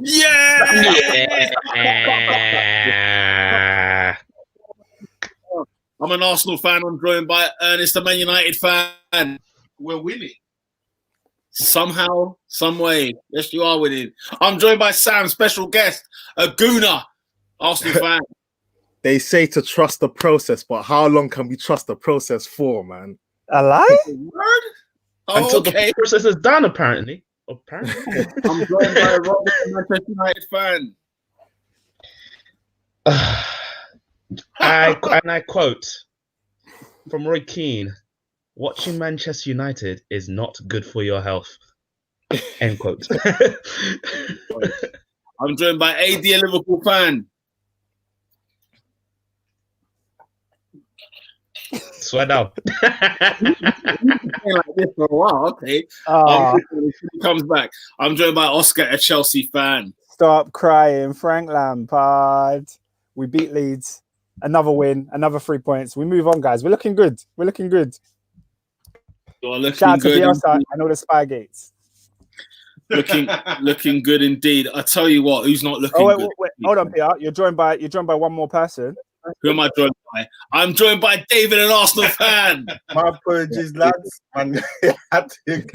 Yeah! I'm an Arsenal fan. I'm joined by Ernest, a Man United fan. We're winning. Somehow, some way. Yes, you are winning. I'm joined by Sam, special guest, a Gooner, Arsenal fan. They say to trust the process, but how long can we trust the process for, man? A lie? Oh, until the process is done, apparently. I'm joined by Rob, a Manchester United fan. I quote from Roy Keane: "Watching Manchester United is not good for your health." End quote. I'm joined by AD, a Liverpool fan. Swear down. Like this for a while, okay. He comes back. I'm joined by Oscar, a Chelsea fan. Stop crying, Frank Lampard. We beat Leeds. Another win, another 3 points. We move on, guys. We're looking good. You're looking Shout out to good. Bielsa. I know the spy gates. Looking good indeed. I tell you what, who's not looking good? Wait. Hold on, Peter. You're joined by one more person. Who am I joined by? I'm joined by David, an Arsenal fan. My apologies, lads. I had to hit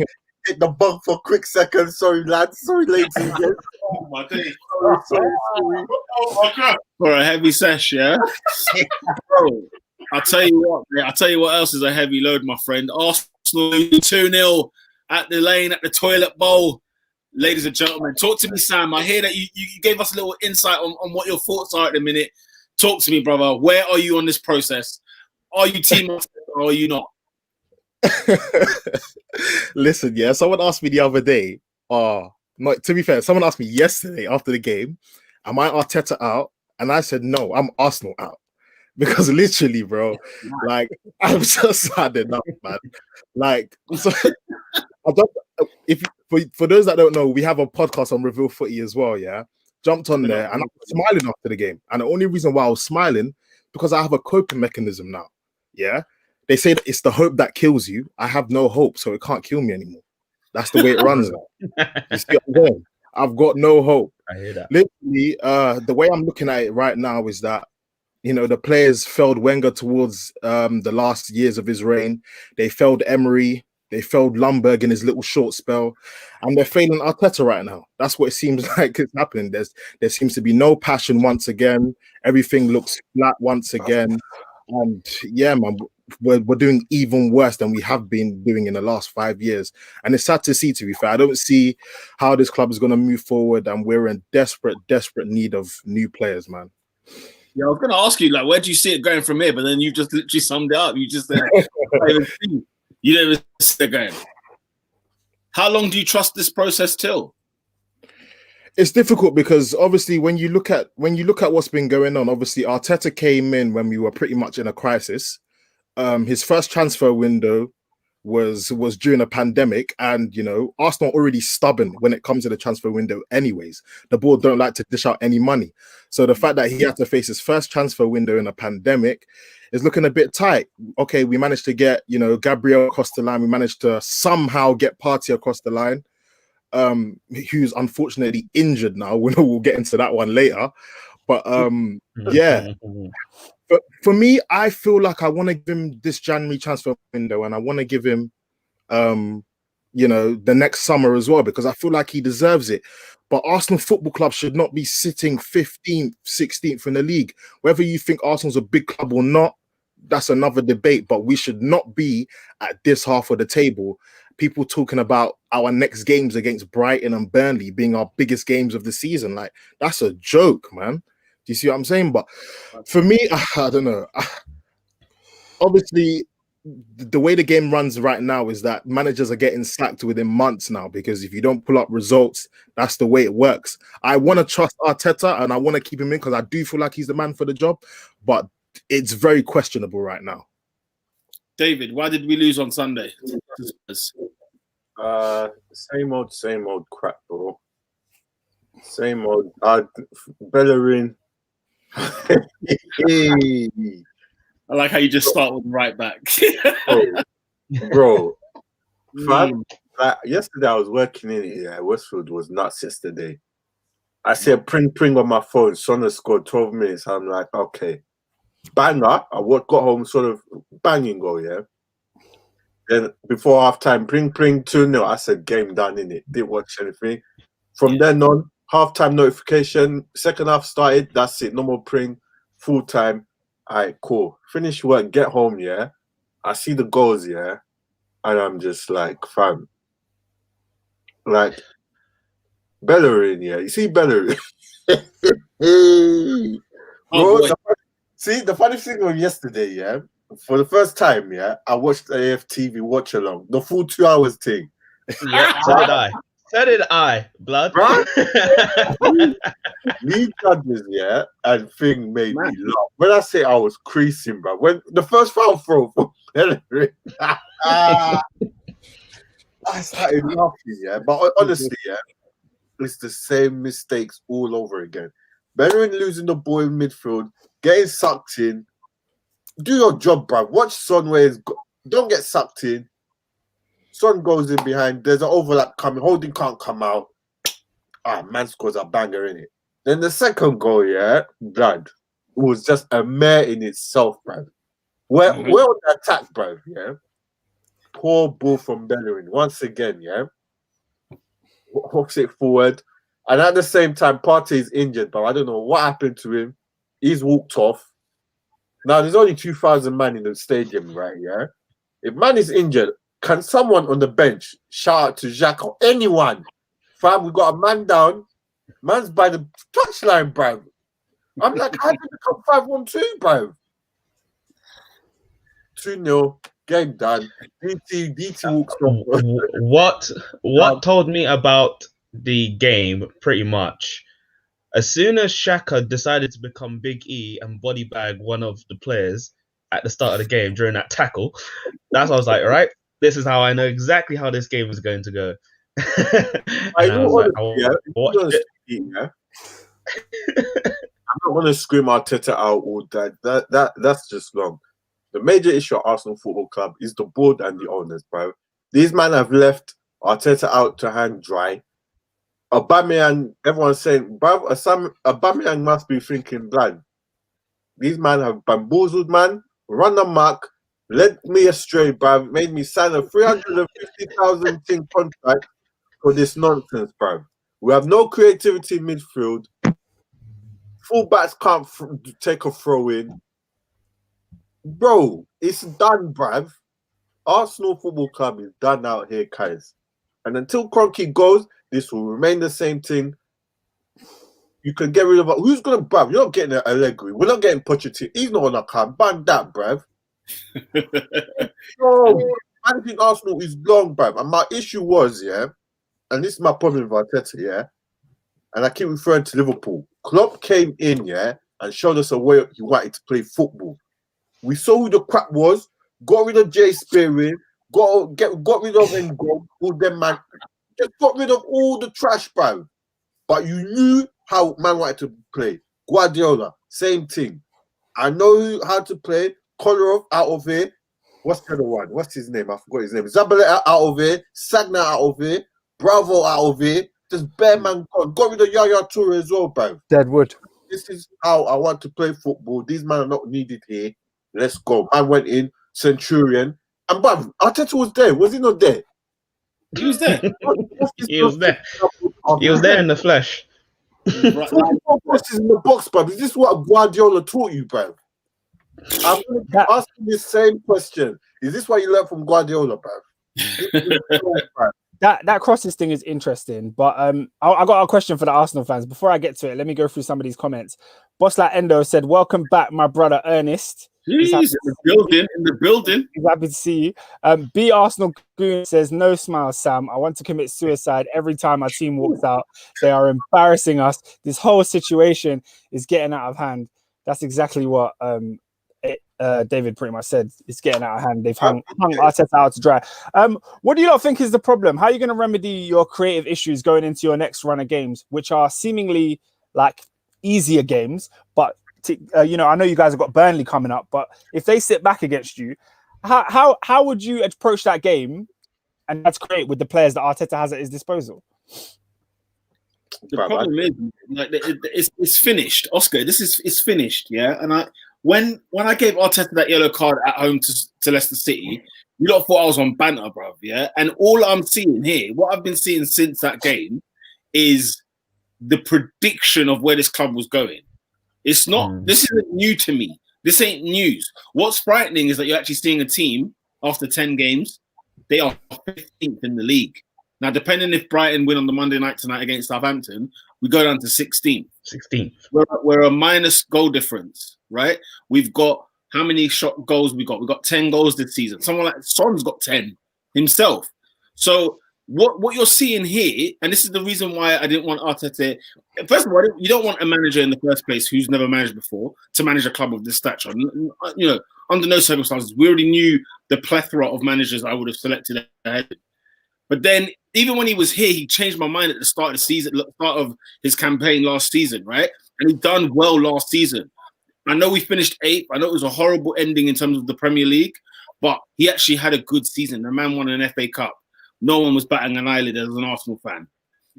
the bug for a quick second. Sorry, lads. Sorry, ladies and gentlemen. Oh my days. Sorry. Oh my God. For a heavy sesh, yeah? Bro, I'll tell you what, mate. I'll tell you what else is a heavy load, my friend. Arsenal 2-0 at the lane, at the toilet bowl. Ladies and gentlemen, talk to me, Sam. I hear that you gave us a little insight on what your thoughts are at the minute. Talk to me, brother. Where are you on this process? Are you team or are you not? Listen, yeah, someone asked me the other day, to be fair, someone asked me yesterday after the game, am I Arteta out? And I said, no, I'm Arsenal out. Because literally, bro, like, I'm just sad enough, man. Like, so, for those that don't know, we have a podcast on Reveal Footy as well, yeah? Jumped on there and I was smiling after the game. And the only reason why I was smiling, because I have a coping mechanism now, yeah? They say that it's the hope that kills you. I have no hope, so it can't kill me anymore. That's the way it runs now. You see what I'm saying? I've got no hope. I hear that. Literally, the way I'm looking at it right now is that, you know, the players failed Wenger towards the last years of his reign. They failed Emery. They failed Lumberg in his little short spell. And they're failing Arteta right now. That's what it seems like is happening. There seems to be no passion once again. Everything looks flat once again. And yeah, man, we're doing even worse than we have been doing in the last 5 years. And it's sad to see, to be fair. I don't see how this club is going to move forward, and we're in desperate need of new players, man. Yeah, I was going to ask you, like, where do you see it going from here? But then you just literally summed it up. You just said, you don't even see it going. How long do you trust this process till? It's difficult because obviously when you look at what's been going on, obviously Arteta came in when we were pretty much in a crisis. His first transfer window was during a pandemic, and you know, Arsenal already stubborn when it comes to the transfer window anyways. The board don't like to dish out any money. So the fact that he had to face his first transfer window in a pandemic is looking a bit tight. Okay, we managed to get, you know, Gabriel across the line. We managed to somehow get Partey across the line, who's unfortunately injured now. We'll get into that one later. But yeah. But for me, I feel like I want to give him this January transfer window, and I want to give him, you know, the next summer as well, because I feel like he deserves it. But Arsenal Football Club should not be sitting 15th, 16th in the league. Whether you think Arsenal's a big club or not, that's another debate. But we should not be at this half of the table. People talking about our next games against Brighton and Burnley being our biggest games of the season. Like, that's a joke, man. Do you see what I'm saying? But for me, I don't know. Obviously, the way the game runs right now is that managers are getting sacked within months now, because if you don't pull up results, that's the way it works. I want to trust Arteta and I want to keep him in because I do feel like he's the man for the job, but it's very questionable right now. David, why did we lose on Sunday? Same old crap, bro. Same old. Bellerin. I like how you just start with right back. bro. Like, yesterday I was working in it. Yeah, Westfield was nuts yesterday. I see a pring on my phone. Son has scored 12 minutes. I'm like, okay. Banger. Got home sort of banging goal, yeah. Then before half-time, pring, 2-0. I said, game done, innit? Didn't watch anything. From then on, half-time notification. Second half started. That's it. No more pring. Full time. All right, cool. Finish work. Get home, yeah. I see the goals, yeah. And I'm just like, fam. Like, Bellerin, yeah. You see Bellerin? Bro, the funny thing was yesterday, yeah. For the first time, yeah, I watched AFTV watch along. The full 2 hours thing. Yeah, so did I. So did I, blood. Leeds judges, yeah, and thing made me laugh. When I say I was creasing, bro, when the first foul throw for Bellerin, I started laughing, yeah. But honestly, yeah, it's the same mistakes all over again. Bellerin losing the ball in midfield, getting sucked in. Do your job, bro. Watch Son where don't get sucked in. Son goes in behind. There's an overlap coming. Holding can't come out. Man scores a banger in it. Then the second goal, yeah, blood, was just a mare in itself, bro. We're on the attack, bro. Yeah. Poor ball from Bellerin once again. Yeah. Hooks it forward, and at the same time, Partey is injured, but I don't know what happened to him. He's walked off. Now there's only 2,000 man in the stadium, right? Yeah. If man is injured, can someone on the bench shout out to Jacques or anyone? Fam, we got a man down. Man's by the touchline, bro. I'm like, how did it become 5-1-2, bro? 2-0, game done. DT walks off. What told me about the game pretty much? As soon as Xhaka decided to become Big E and body bag one of the players at the start of the game during that tackle, that's what I was like, all right, this is how I know exactly how this game is going to go. I'm not going to scream Arteta out all that. That's just wrong. The major issue at Arsenal Football Club is the board and the owners, bro. These men have left Arteta out to hang dry. Aubameyang, everyone's saying, bro, Aubameyang must be thinking, blood. These men have bamboozled, man. Run the mark, led me astray, bro. Made me sign a 350,000 thing contract for this nonsense, bro. We have no creativity in midfield. Fullbacks can't take a throw in. Bro, it's done, bruv. Arsenal Football Club is done out here, guys. And until Kroenke goes, this will remain the same thing. You can get rid of it. Who's going to, bruv? You're not getting an Allegri. We're not getting Pochettino. He's not on a car. Ban that, bruv. No, I think Arsenal is long, bruv. And my issue was, yeah, and this is my problem with Arteta, yeah, and I keep referring to Liverpool. Klopp came in, yeah, and showed us a way he wanted to play football. We saw who the crap was, got rid of Jay Spearing, got rid of Ngo, all them man. Just got rid of all the trash, bro. But you knew how man wanted to play. Guardiola, same thing. I know how to play. Kolarov out of here. What's the other one? What's his name? I forgot his name. Zabaleta out of here. Sagna out of here. Bravo out of here. Just bare man gone. Got rid of Yaya Toure as well, bro. Deadwood. This is how I want to play football. These men are not needed here. Let's go. Man went in, Centurion. And bruv, Arteta was there. Was he not there? He was there. He was there. He was there in the flesh. What's in the box, bruv? Is this what Guardiola taught you, bruv? I'm going to ask you the same question. Is this what you learned from Guardiola, bruv? That crosses thing is interesting, but I got a question for the Arsenal fans. Before I get to it, let me go through some of these comments. Boss like Endo said, "Welcome back, my brother Ernest." He's in the building. He's happy to see you. B Arsenal Goon says, "No smile, Sam. I want to commit suicide every time our team walks out. They are embarrassing us. This whole situation is getting out of hand." That's exactly what David pretty much said. It's getting out of hand. They've hung Arteta out to dry. What do you lot think is the problem? How are you going to remedy your creative issues going into your next run of games, which are seemingly like easier games? But I know you guys have got Burnley coming up. But if they sit back against you, how would you approach that game? And that's great with the players that Arteta has at his disposal. The problem is, like, it's finished, Oscar. It's finished, yeah. And when I gave Arteta that yellow card at home to Leicester City, you lot thought I was on banter, bruv, yeah. And all I'm seeing here, what I've been seeing since that game, is the prediction of where this club was going. It's not. This isn't new to me. This ain't news. What's frightening is that you're actually seeing a team after 10 games, they are 15th in the league. Now, depending if Brighton win on the Monday night tonight against Southampton, we go down to 16th. 16th. We're a minus goal difference, right? We've got how many shot goals we got? We got 10 goals this season. Someone like Son's got 10 himself. So what you're seeing here, and this is the reason why I didn't want Arteta. First of all, you don't want a manager in the first place who's never managed before to manage a club of this stature. You know, under no circumstances. We already knew the plethora of managers I would have selected ahead. But then, even when he was here, he changed my mind at the start of the season, start of his campaign last season, right? And he done well last season. I know we finished 8th. I know it was a horrible ending in terms of the Premier League, but he actually had a good season. The man won an FA Cup. No one was batting an eyelid as an Arsenal fan.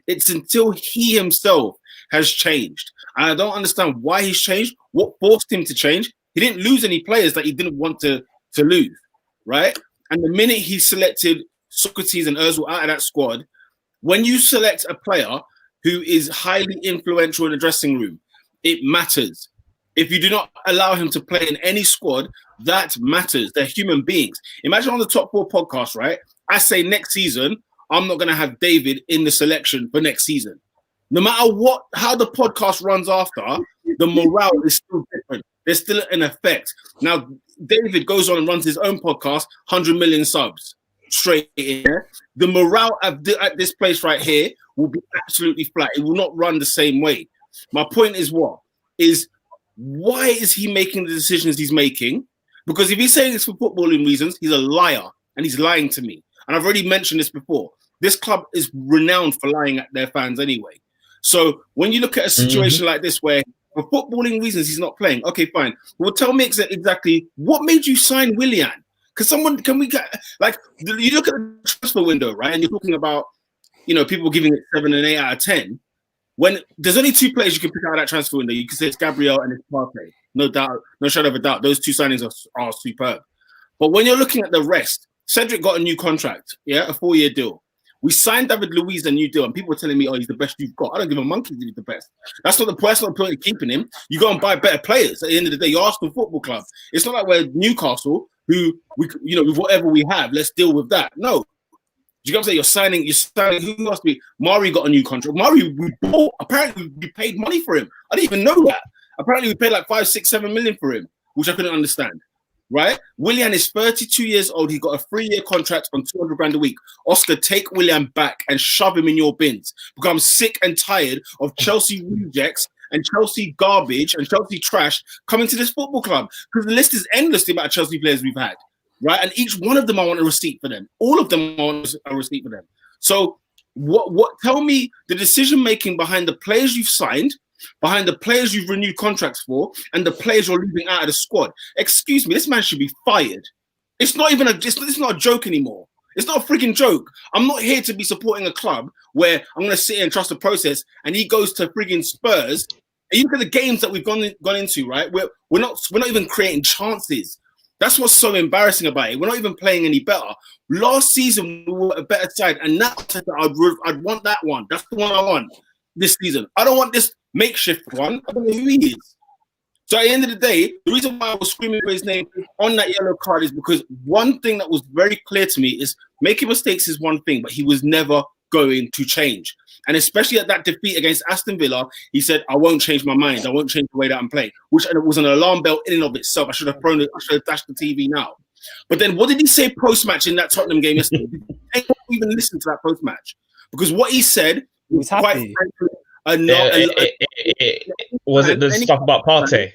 It's until he himself has changed. And I don't understand why he's changed, what forced him to change. He didn't lose any players that he didn't want to lose, right? And the minute he selected Socrates and Ozil out of that squad, when you select a player who is highly influential in the dressing room, it matters. If you do not allow him to play in any squad, that matters. They're human beings. Imagine on the Top 4 podcast, right? I say next season, I'm not going to have David in the selection for next season. No matter how the podcast runs after, the morale is still different. There's still an effect. Now, David goes on and runs his own podcast, 100 million subs. Straight in there. The morale at this place right here will be absolutely flat. It will not run the same way. My point is why is he making the decisions he's making? Because if he's saying it's for footballing reasons, he's a liar and he's lying to me. And I've already mentioned this before. This club is renowned for lying at their fans anyway. So when you look at a situation like this where for footballing reasons he's not playing, okay, fine. Well, tell me exactly what made you sign Willian? Because can we get, like, you look at the transfer window, right? And you're talking about, you know, people giving it 7 and 8 out of 10. When there's only 2 players you can pick out of that transfer window, you can say it's Gabriel and it's Partey. No doubt, no shadow of a doubt. Those 2 signings are superb. But when you're looking at the rest, Cedric got a new contract, yeah, a 4-year deal. We signed David Luiz a new deal, and people are telling me, "Oh, he's the best you've got." I don't give a monkey if he's the best. That's not the point of keeping him. You go and buy better players. At the end of the day, you're Arsenal Football Club. It's not like we're Newcastle, who with whatever we have, let's deal with that. No, you got to say you're signing. Who must be? Mari got a new contract. Mari, we bought. Apparently, we paid money for him. I didn't even know that. Apparently, we paid like 5, 6, 7 million for him, which I couldn't understand. Right? Willian is 32 years old. He got a 3-year contract on 200 grand a week. Oscar, take Willian back and shove him in your bins. Because I'm sick and tired of Chelsea rejects and Chelsea garbage and Chelsea trash coming to this football club. Because the list is endless the amount of Chelsea players we've had. Right? And each one of them I want a receipt for them. All of them I want a receipt for them. So tell me the decision making behind the players you've signed, behind the players you've renewed contracts for, and the players you're leaving out of the squad. Excuse me, this man should be fired. It's not even it's not a joke anymore. It's not a freaking joke. I'm not here to be supporting a club where I'm going to sit here and trust the process, and he goes to frigging Spurs. And you look at the games that we've gone into, right? We're not even creating chances. That's what's so embarrassing about it. We're not even playing any better. Last season we were a better side, and now I'd want that one. That's the one I want this season. I don't want this makeshift one. I don't know who he is. So at the end of the day, the reason why I was screaming for his name on that yellow card is because one thing that was very clear to me is making mistakes is one thing, but he was never going to change. And especially at that defeat against Aston Villa, he said, I won't change my mind. I won't change the way that I'm playing, which was an alarm bell in and of itself. I should have dashed the TV now. But then what did he say post-match in that Tottenham game yesterday? I didn't even listen to that post-match. Because what he said was quite frankly, was it the stuff about Partey?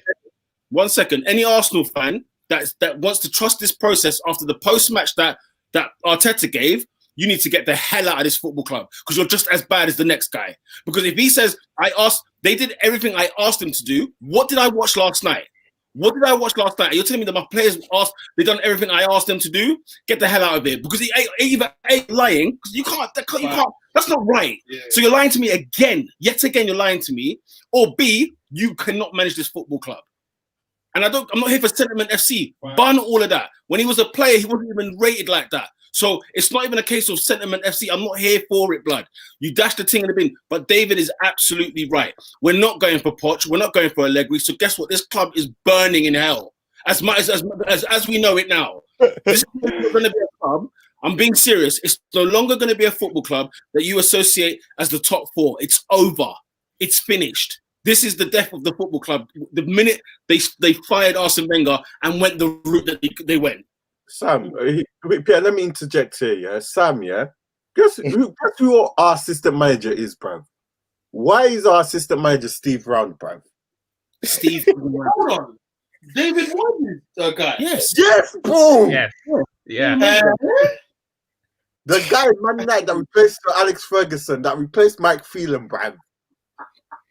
1 second. Any Arsenal fan that wants to trust this process after the post-match that Arteta gave, you need to get the hell out of this football club because you're just as bad as the next guy. Because if he says, they did everything I asked them to do, what did I watch last night? What did I watch last night? You're telling me that my players they done everything I asked them to do? Get the hell out of here. Because he either ain't lying, because you can't That's not right. Yeah. So you're lying to me again. Yet again, you're lying to me. Or B, you cannot manage this football club. And I'm not here for Sentiment FC. Right. Bun all of that. When he was a player, he wasn't even rated like that. So it's not even a case of Sentiment FC. I'm not here for it, blood. You dash the thing in the bin. But David is absolutely right. We're not going for Poch. We're not going for Allegri. So guess what? This club is burning in hell. As much as we know it now. This is not going to be a club. I'm being serious. It's no longer going to be a football club that you associate as the top four. It's over. It's finished. This is the death of the football club. The minute they fired Arsene Wenger and went the route that they went. Sam, Pierre, let me interject here, yeah? Sam, yeah? Guess who our assistant manager is, bruv? Why is our assistant manager Steve Round, bruv? Steve. Hold on. David Warren, guy. Yes. Yes, bro! Yeah. Yeah. The guy in Man United that replaced Alex Ferguson, that replaced Mike Phelan, bruv.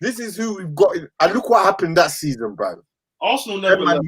This is who we've got. And look what happened that season, bruv. Arsenal never.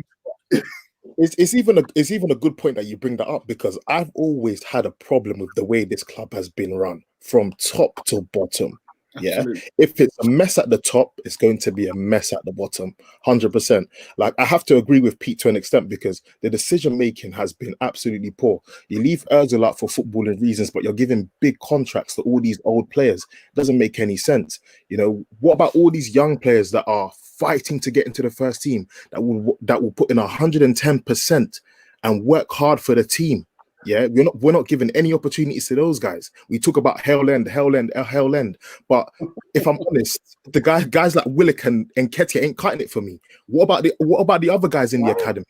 It's even a good point that you bring that up, because I've always had a problem with the way this club has been run from top to bottom. Yeah, Absolutely. if it's a mess at the top, it's going to be a mess at the bottom, 100%. Like, I have to agree with Pete to an extent, because the decision making has been absolutely poor. You leave Ozil out for footballing reasons, but you're giving big contracts to all these old players. It doesn't make any sense. You know, what about all these young players that are fighting to get into the first team, that will put in 110% and work hard for the team? Yeah, we're not giving any opportunities to those guys. We talk about hell end. But if I'm honest, the guys like Willick and Nketiah ain't cutting it for me. What about the other guys in the academy?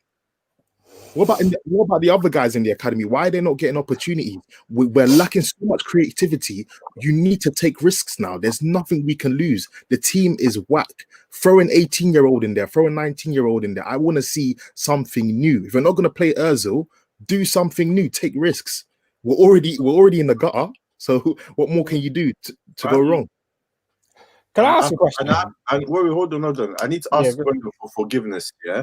What about the other guys in the academy? Why are they not getting opportunities? We're lacking so much creativity. You need to take risks now. There's nothing we can lose. The team is whack. Throw an 18-year-old in there. Throw a 19-year-old in there. I want to see something new. If you're not going to play Ozil, do something new. Take risks. We're already in the gutter. So what more can you do to go wrong? Can I ask a question? And wait, hold on. I need to ask Brendan for forgiveness, yeah?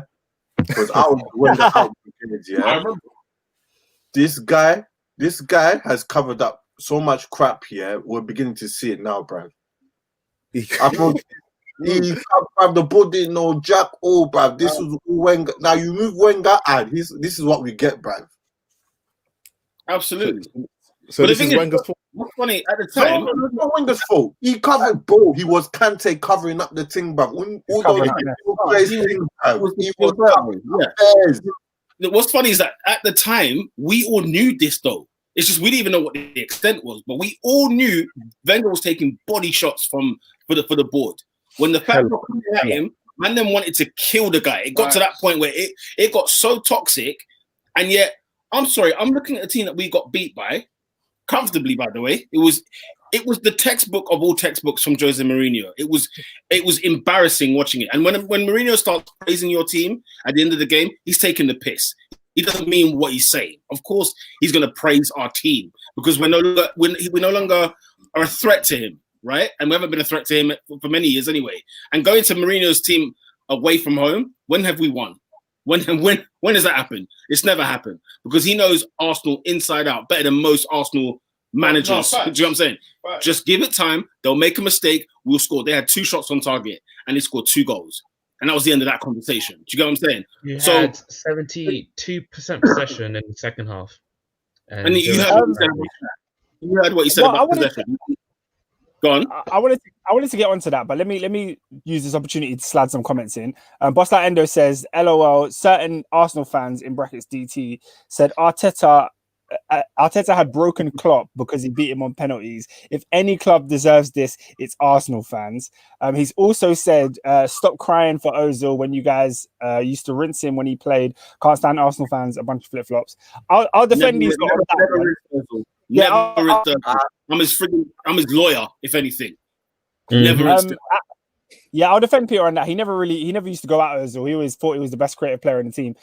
Because I was when the out kids, yeah. This guy has covered up so much crap here. We're beginning to see it now, bruv. I thought the ball didn't know jack all, bruv. This was Wenger. Now you move Wenger, and this is what we get, bruv. Absolutely. So But this the is thing is, Wenger's fault. what's funny at the time? No, it's not Wenger's fault. He covered ball. He was Kante covering up the thing, bruv. What's funny is that at the time we all knew this though. It's just we didn't even know what the extent was, but we all knew Wenger was taking body shots for the board. When the fans were coming at him, man, then wanted to kill the guy. It got to that point where it got so toxic, and yet I'm sorry, I'm looking at a team that we got beat by comfortably. By the way, it was the textbook of all textbooks from Jose Mourinho. It was embarrassing watching it. And when Mourinho starts praising your team at the end of the game, he's taking the piss. He doesn't mean what he's saying. Of course, he's going to praise our team because we no longer are a threat to him, right? And we haven't been a threat to him for many years anyway. And going to Mourinho's team away from home, when have we won? When has that happened? It's never happened because he knows Arsenal inside out better than most Arsenal managers. Do you know what I'm saying? Right. Just give it time. They'll make a mistake. We'll score. They had 2 shots on target and they scored 2 goals. And that was the end of that conversation. Do you get what I'm saying? You So- had 72% possession in the second half. And you heard what he said about possession. Go on. I wanted to get onto that, but let me use this opportunity to slide some comments in. Boss Like Endo says, LOL, certain Arsenal fans in brackets DT said Arteta had broken Klopp because he beat him on penalties. If any club deserves this, it's Arsenal fans. He's also said, stop crying for Ozil when you guys used to rinse him when he played. Can't stand Arsenal fans, a bunch of flip-flops. I'll defend these. I'm his lawyer, if anything. Never rinsed him. Yeah, I'll defend Peter on that. He never used to go at Ozil. He always thought he was the best creative player in the team.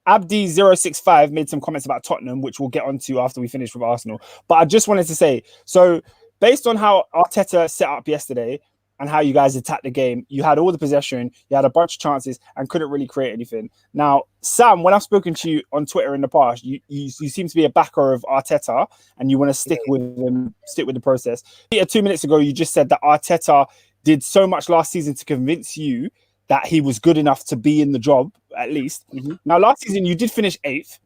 Abdi065 made some comments about Tottenham, which we'll get onto after we finish with Arsenal. But I just wanted to say, so based on how Arteta set up yesterday, and how you guys attacked the game. You had all the possession, you had a bunch of chances, and couldn't really create anything. Now, Sam, when I've spoken to you on Twitter in the past, you seem to be a backer of Arteta, and you want to stick with him, stick with the process. 2 minutes ago, you just said that Arteta did so much last season to convince you that he was good enough to be in the job, at least. Now, last season, you did finish 8th,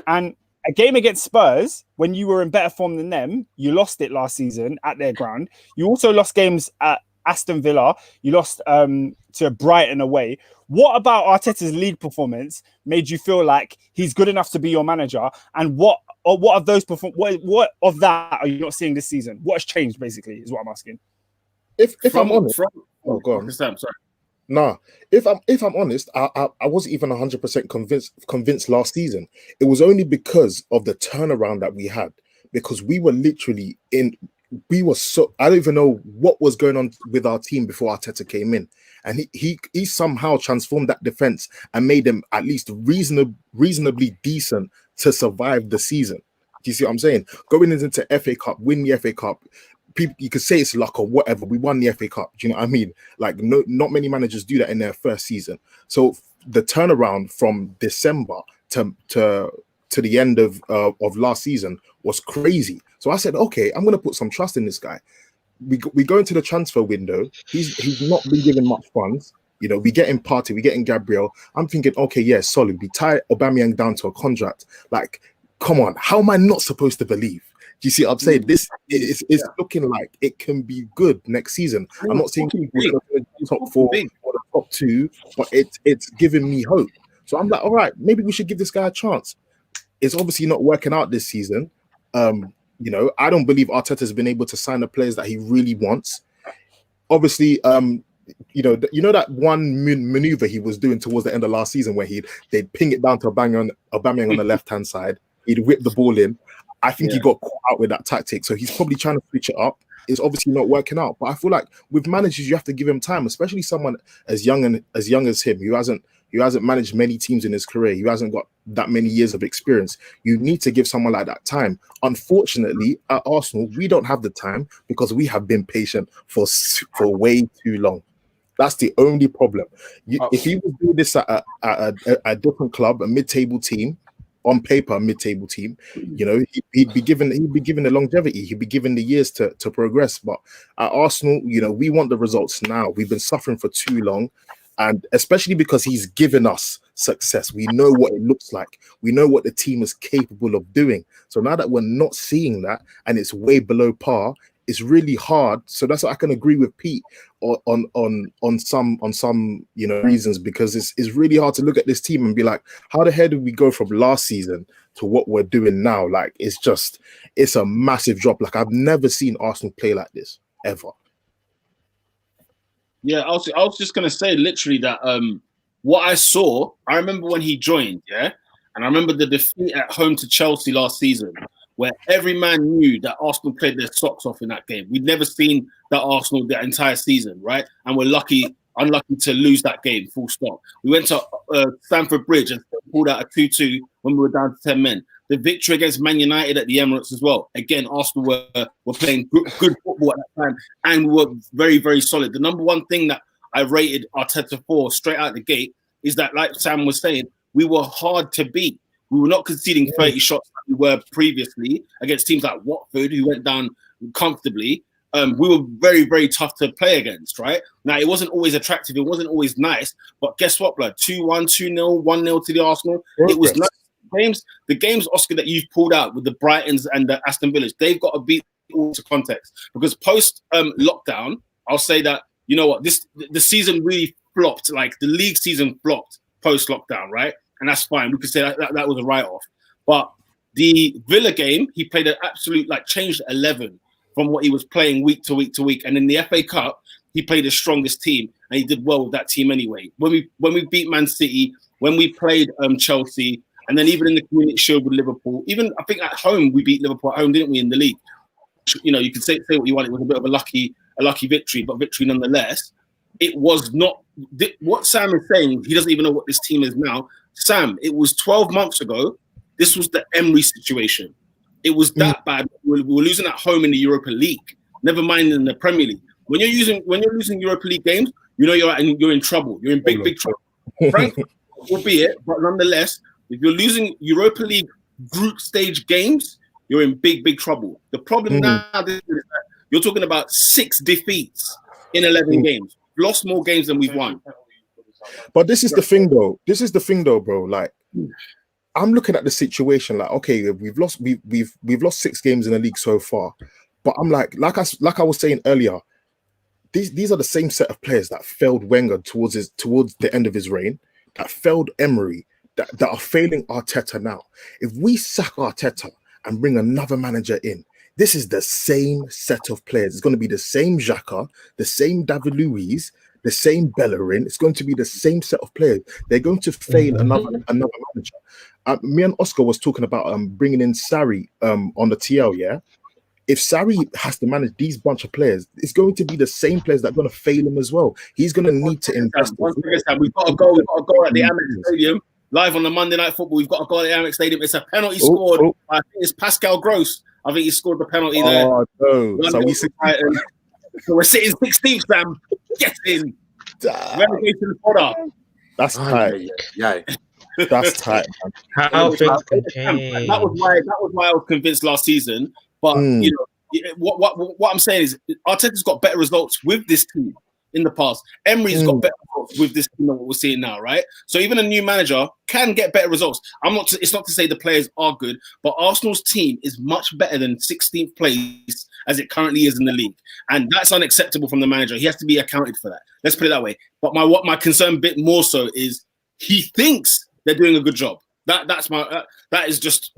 and a game against Spurs, when you were in better form than them, you lost it last season at their ground. You also lost games at Aston Villa. You lost to Brighton away. What about Arteta's league performance made you feel like he's good enough to be your manager? And what of those what of that are you not seeing this season? What has changed, basically, is what I'm asking. If I'm honest, go on. Sam, sorry. Nah, if I'm honest, I wasn't even 100% convinced last season. It was only because of the turnaround that we had, because we were literally so I don't even know what was going on with our team before Arteta came in, and he somehow transformed that defense and made them at least reasonably decent to survive the season. Do you see what I'm saying? Going into FA Cup, win the FA Cup. People, you could say it's luck or whatever. We won the FA Cup. Do you know what I mean? Like, not many managers do that in their first season. So the turnaround from December to the end of last season was crazy. So I said, okay, I'm going to put some trust in this guy. We go into the transfer window. He's not been given much funds. You know, we get in Partey, we get in Gabriel. I'm thinking, okay, yeah, solid. We tie Aubameyang down to a contract. Like, come on, how am I not supposed to believe? Do you see what I'm saying? This is looking like it can be good next season. I'm not saying we're going to the top 4 or the top 2, but it's giving me hope. So I'm like, all right, maybe we should give this guy a chance. It's obviously not working out this season. You know, I don't believe Arteta's been able to sign the players that he really wants. Obviously, you know that one maneuver he was doing towards the end of last season where they'd ping it down to Aubameyang on the left-hand side. He'd whip the ball in. I think he got caught out with that tactic. So he's probably trying to switch it up. It's obviously not working out. But I feel like with managers, you have to give him time, especially someone as young as him, who hasn't managed many teams in his career. He hasn't got that many years of experience. You need to give someone like that time. Unfortunately, at Arsenal, we don't have the time because we have been patient for way too long. That's the only problem. If he was doing this at a different club, a mid-table team, on paper, mid-table team, you know, he'd be given the longevity, he'd be given the years to progress. But at Arsenal, you know, we want the results now. We've been suffering for too long, and especially because he's given us success. We know what it looks like. We know what the team is capable of doing. So now that we're not seeing that and it's way below par, it's really hard. So that's what I can agree with Pete on some you know reasons, because it's really hard to look at this team and be like, how the hell did we go from last season to what we're doing now? Like, it's a massive drop. Like, I've never seen Arsenal play like this ever. Yeah, I was just gonna say literally that what I saw, I remember when he joined, and I remember the defeat at home to Chelsea last season, where every man knew that Arsenal played their socks off in that game. We'd never seen that Arsenal the entire season, right? And we're unlucky to lose that game, full stop. We went to Stamford Bridge and pulled out a 2-2 when we were down to 10 men. The victory against Man United at the Emirates as well. Again, Arsenal were playing good football at that time, and we were very, very solid. The number one thing that I rated Arteta for straight out the gate is that, like Sam was saying, we were hard to beat. We were not conceding 30 shots like we were previously against teams like Watford, who went down comfortably. We were very, very tough to play against, right? Now, it wasn't always attractive. It wasn't always nice. But guess what, blood? 2-1, 2-0, 1-0 to the Arsenal. It was nice. The games, Oscar, that you've pulled out with the Brightons and the Aston Villas, they've got to beat all to context. Because post-lockdown, I'll say that, you know what, the season really flopped. Like, the league season flopped post-lockdown, right? And that's fine. We could say that was a write-off. But the Villa game, he played an absolute, changed 11 from what he was playing week to week to week. And in the FA Cup, he played the strongest team, and he did well with that team anyway. When we beat Man City, when we played Chelsea, and then even in the Community Shield with Liverpool, even I think at home we beat Liverpool at home, didn't we, in the league? You know, you can say what you want. It was a bit of a lucky victory, but victory nonetheless. It was not what Sam is saying. He doesn't even know what this team is now. Sam, it was 12 months ago. This was the Emery situation. It was that bad. We were losing at home in the Europa League. Never mind in the Premier League. when you're losing Europa League games, you know you're in trouble. You're in big trouble. Frank, albeit, but nonetheless, if you're losing Europa League group stage games, you're in big trouble. The problem now is that you're talking about 6 defeats in 11 games. We've lost more games than we've won. But this is the thing, though, bro. Like, I'm looking at the situation. Like, okay, we've lost 6 games in the league so far. But I'm like I was saying earlier, these are the same set of players that failed Wenger towards the end of his reign, that failed Emery, that are failing Arteta now. If we sack Arteta and bring another manager in, this is the same set of players. It's going to be the same Xhaka, the same David Luiz, the same Bellerin. It's going to be the same set of players. They're going to fail another manager. Me and Oscar was talking about bringing in Sarri on the TL, yeah? If Sarri has to manage these bunch of players, it's going to be the same players that are going to fail him as well. He's going to need to invest. We've got to go at the Amex Stadium, live on the Monday Night Football. We've got to go at the Amex Stadium. It's a penalty scored. I think it's Pascal Gross. I think he scored the penalty there. Oh, no. So we're sitting 16th, Sam. Get in. Relegation fodder. That's tight. Yeah. That's tight. How things can change. That was why I was convinced last season. But you know, what I'm saying is Arteta's got better results with this team in the past. Emery's got better results with this team than what we're seeing now, right? So even a new manager can get better results. It's not to say the players are good, but Arsenal's team is much better than 16th place as it currently is in the league, and that's unacceptable from the manager. He has to be accounted for that. Let's put it that way. But my concern bit more so is he thinks they're doing a good job. That is just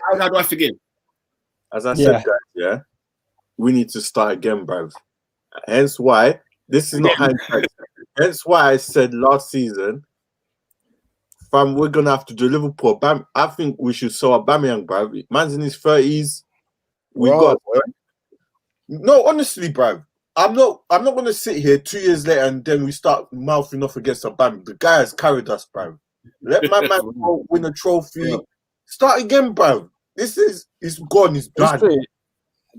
how do I forgive? As I said, guys, we need to start again, bruv. Hence why this is not hindsight. Hence why I said last season, fam, we're gonna have to do Liverpool. I think we should sell Aubameyang, bruv. Man's in his 30s. No, honestly, bruv. I'm not gonna sit here 2 years later and then we start mouthing off against Aubameyang. The guy has carried us, bruv. Let my man go win a trophy. Yeah. Start again, bruv. It's gone. It's done.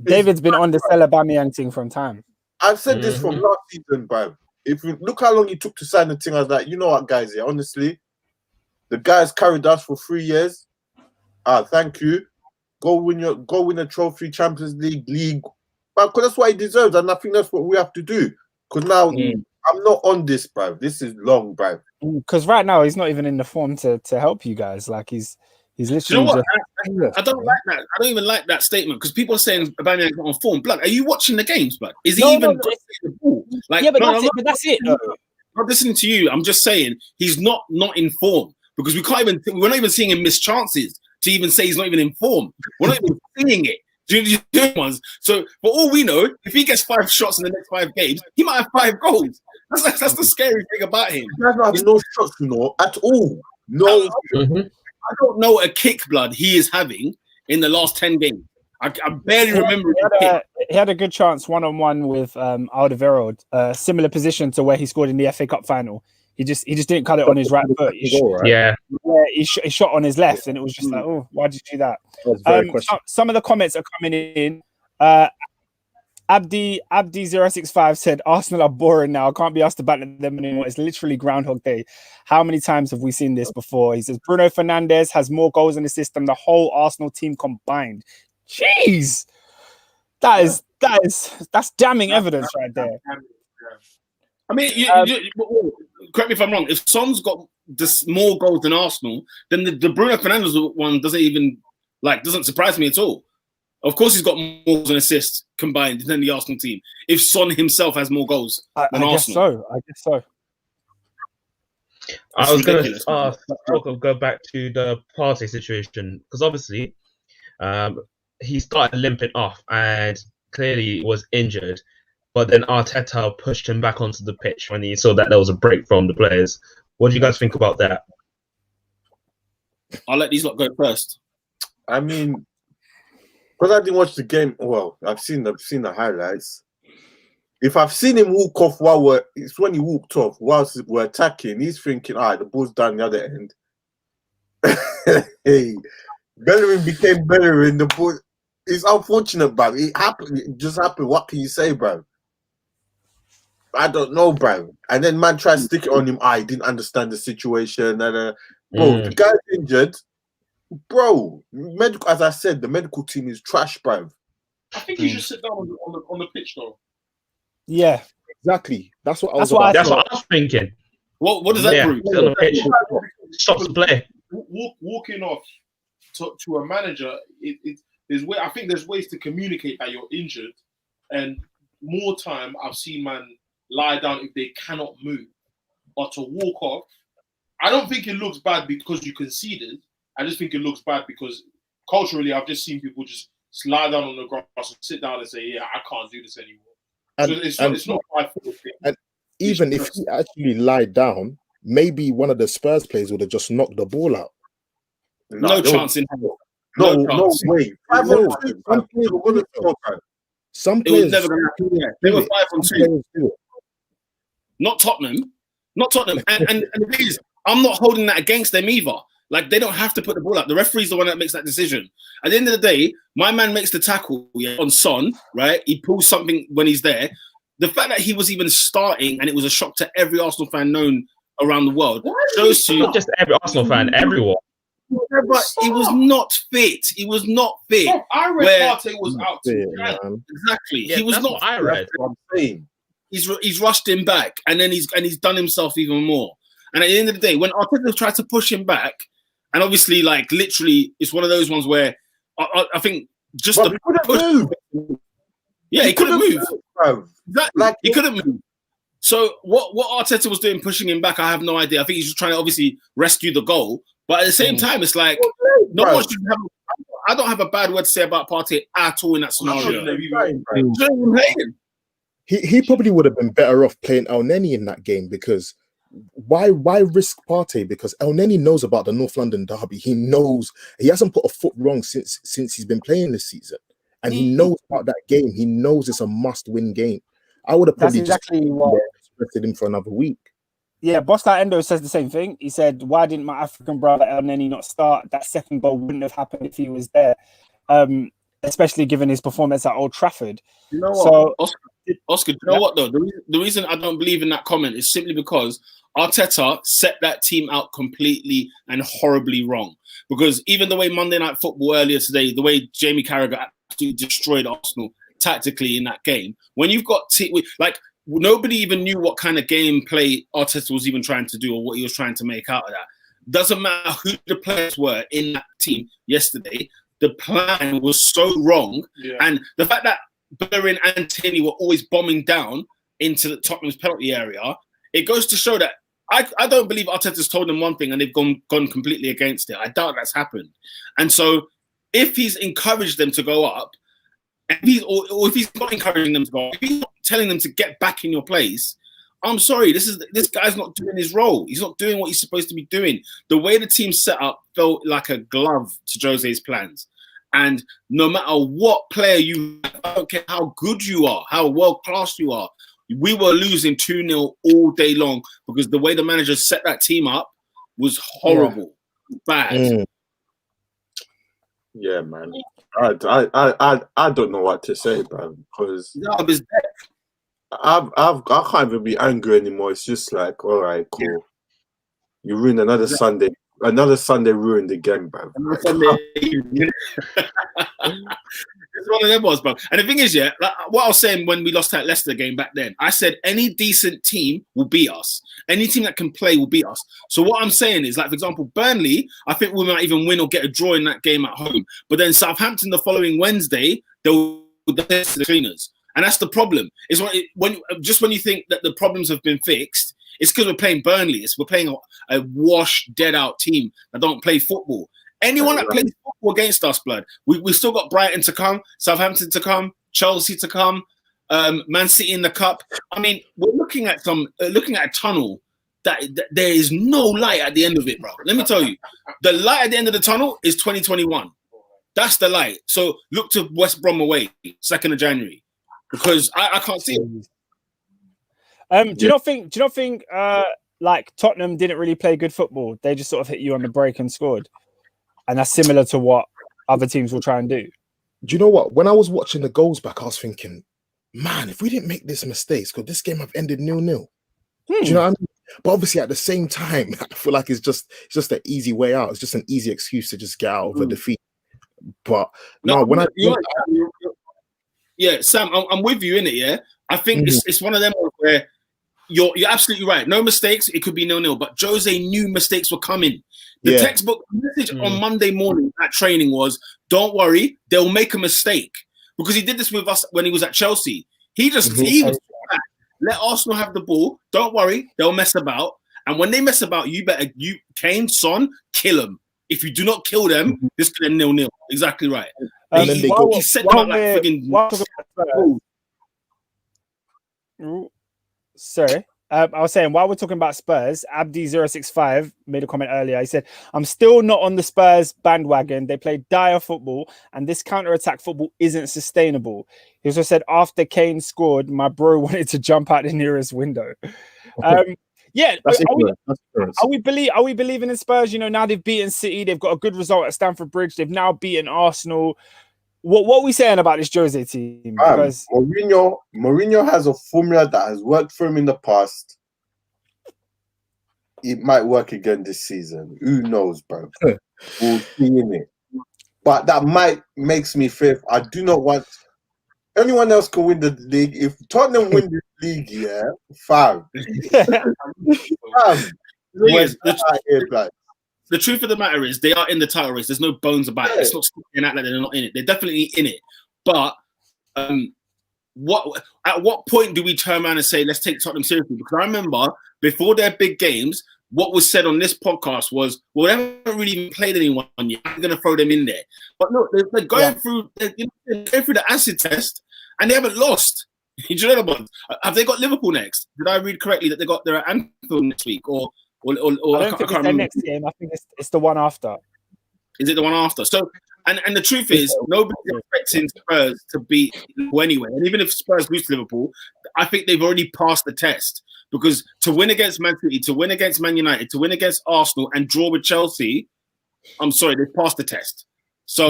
David's been on the Aubameyang thing from time. I've said this from last season, bruv. If you look how long it took to sign the thing, I was like, you know what, guys? Yeah, honestly, the guy's carried us for 3 years. Thank you. Go win a trophy, Champions League. But that's what he deserves, and I think that's what we have to do. Because now I'm not on this, bruv. This is long, bruv. Because right now he's not even in the form to help you guys. Like he's literally. You know what? I don't like that. I don't even like that statement because people are saying Aubameyang's not on form. Blood, are you watching the games, blood? Is he even the ball? Like, yeah, but that's it. I'm not listening to you. I'm just saying he's not in form because we're not even seeing him miss chances to even say he's not even in form. We're not even seeing it. Do you know ones? So for all we know, if he gets 5 shots in the next 5 games, he might have 5 goals. That's the scary thing about him. He has no shots, at all. No. I don't know a kick, blood, he is having in the last 10 games. I barely remember. He had a good chance one-on-one with Alderweireld, similar position to where he scored in the FA Cup final. He just didn't cut it on his right foot. He shot on his left, and it was just like, oh, why did you do that? Some of the comments are coming in. Abdi065 said Arsenal are boring now. I can't be asked to battle them anymore. It's literally Groundhog Day. How many times have we seen this before? He says Bruno Fernandes has more goals in the system, the whole Arsenal team combined. Jeez, that's damning evidence right there. I mean, correct me if I'm wrong. If Son's got more goals than Arsenal, then the Bruno Fernandes one doesn't surprise me at all. Of course, he's got more goals and assists combined than the Arsenal team. If Son himself has more goals than Arsenal. I guess so. I was going to go back to the Partey situation because obviously he started limping off and clearly was injured. But then Arteta pushed him back onto the pitch when he saw that there was a break from the players. What do you guys think about that? I'll let these lot go first. I mean, because I didn't watch the game. Well, I've seen the highlights. If I've seen him walk off it's when he walked off whilst we're attacking. He's thinking, the ball's down the other end. Hey, Bellerin became Bellerin. The ball. It's unfortunate, bruv. It happened. It just happened. What can you say, bruv? I don't know, bro. And then man tried to stick it on him. I didn't understand the situation. And bro, the guy's injured. Bro, medical. As I said, the medical team is trash, bro. I think you should sit down on the pitch, though. Yeah, Exactly. That's what I was. That's what I was thinking. What does that prove? On the pitch. Stops the play. Walking off to a manager, I think there's ways to communicate that you're injured, and more time I've seen man lie down if they cannot move, but to walk off, I don't think it looks bad because you conceded. I just think it looks bad because culturally I've just seen people just lie down on the grass and sit down and say, "Yeah, I can't do this anymore." It's not my fault. And even if he actually lied down, maybe one of the Spurs players would have just knocked the ball out. No chance in hell. No way. Some It was players, never going to happen. They were 5-2. Not Tottenham. And the thing is, I'm not holding that against them either. Like, they don't have to put the ball out. The referee's the one that makes that decision. At the end of the day, my man makes the tackle on Son, right? He pulls something when he's there. The fact that he was even starting and it was a shock to every Arsenal fan known around the world shows to you. Not just every Arsenal fan, everyone. But he was not fit. He was not fit. I read Partey was out. Exactly. Yeah, he was that's not. what I read. He's rushed him back, and then he's done himself even more. And at the end of the day, when Arteta tried to push him back, and obviously, like literally, it's one of those ones where I think just the push. Yeah, he couldn't move. Exactly. Like he couldn't move. So what Arteta was doing, pushing him back, I have no idea. I think he's just trying to obviously rescue the goal. But at the same time, it's like I don't have a bad word to say about Partey at all in that scenario. He probably would have been better off playing El Neni in that game because why risk Partey? Because El Neni knows about the North London derby. He knows he hasn't put a foot wrong since he's been playing this season, and he knows about that game. He knows it's a must-win game. I would have probably rested him for another week. Yeah, Bosta Endo says the same thing. He said, "Why didn't my African brother El Neni not start? That second goal wouldn't have happened if he was there, especially given his performance at Old Trafford." You know what, Oscar? You know what though? The reason I don't believe in that comment is simply because Arteta set that team out completely and horribly wrong. Because even the way Monday Night Football earlier today, the way Jamie Carragher absolutely destroyed Arsenal tactically in that game, when you've got nobody even knew what kind of gameplay Arteta was even trying to do or what he was trying to make out of that. Doesn't matter who the players were in that team yesterday, the plan was so wrong. Yeah. And the fact that Bellerin and Tierney were always bombing down into the Tottenham's penalty area, it goes to show that I don't believe Arteta's told them one thing and they've gone completely against it. I doubt that's happened. And so if he's encouraged them to go up, and if he's not encouraging them to go, if he's not telling them to get back in your place, I'm sorry, this guy's not doing his role. He's not doing what he's supposed to be doing. The way the team set up felt like a glove to Jose's plans. And no matter what player you have, I don't care how good you are, how world-class you are, we were losing 2-0 all day long because the way the manager set that team up was horrible, bad. Yeah, man. I don't know what to say, bro, because I can't even be angry anymore. It's just like, all right, cool. You ruined another Sunday. Another Sunday ruined again, bro. It's one of them ones, bro. And the thing is, yeah, like what I was saying when we lost that Leicester game back then, I said any decent team will beat us. Any team that can play will beat us. So what I'm saying is, like, for example, Burnley, I think we might even win or get a draw in that game at home. But then Southampton the following Wednesday, they'll the cleaners. And that's the problem. Is when you think that the problems have been fixed, it's because we're playing Burnley. We're playing a washed, dead-out team that don't play football. Anyone that plays football against us, blood, we still got Brighton to come, Southampton to come, Chelsea to come, Man City in the cup. I mean, we're looking at a tunnel that there is no light at the end of it, bro. Let me tell you, the light at the end of the tunnel is 2021. That's the light. So look to West Brom away, 2nd of January, because I can't see it. Do you not think like Tottenham didn't really play good football? They just sort of hit you on the break and scored. And that's similar to what other teams will try and do. Do you know what? When I was watching the goals back, I was thinking, man, if we didn't make this mistakes, could this game have ended 0-0? Do you know what I mean? But obviously, at the same time, I feel like it's just an easy way out. It's just an easy excuse to just get out of a defeat. But yeah, Sam, I'm with you in it. Yeah, I think it's one of them where you're absolutely right. No mistakes, it could be 0-0. But Jose knew mistakes were coming. The textbook message on Monday morning at training was, "Don't worry, they'll make a mistake," because he did this with us when he was at Chelsea. He was let Arsenal have the ball. Don't worry, they'll mess about. And when they mess about, Kane, Son, kill them. If you do not kill them, this could end 0-0. Exactly right. He set them up like friggin'. Sorry. I was saying, while we're talking about Spurs, Abdi065 made a comment earlier. He said, I'm still not on the Spurs bandwagon. They play dire football, and this counter-attack football isn't sustainable. He also said, after Kane scored, my bro wanted to jump out the nearest window. Yeah, are we believing in Spurs? You know, now they've beaten City, they've got a good result at Stamford Bridge, they've now beaten Arsenal. What are we saying about this Jose team? Because Mourinho has a formula that has worked for him in the past. It might work again this season. Who knows, bro? We'll see in it. But that makes me fear. I do not want anyone else can win the league. If Tottenham win the league, fam. The truth of the matter is they are in the title race. There's no bones about it. It's not sticking out like they're not in it. They're definitely in it. But at what point do we turn around and say, let's take Tottenham seriously? Because I remember before their big games, what was said on this podcast was, well, they haven't really even played anyone yet. I'm going to throw them in there. But look, they're going through the acid test and they haven't lost. Do you know what? Have they got Liverpool next? Did I read correctly that they're at Anfield next week? Or I don't think it's their next game. I think it's the one after. Is it the one after? So, and the truth is, nobody's expecting Spurs to beat Liverpool anyway. And even if Spurs lose to Liverpool, I think they've already passed the test. Because to win against Man City, to win against Man United, to win against Arsenal, and draw with Chelsea, I'm sorry, they've passed the test. So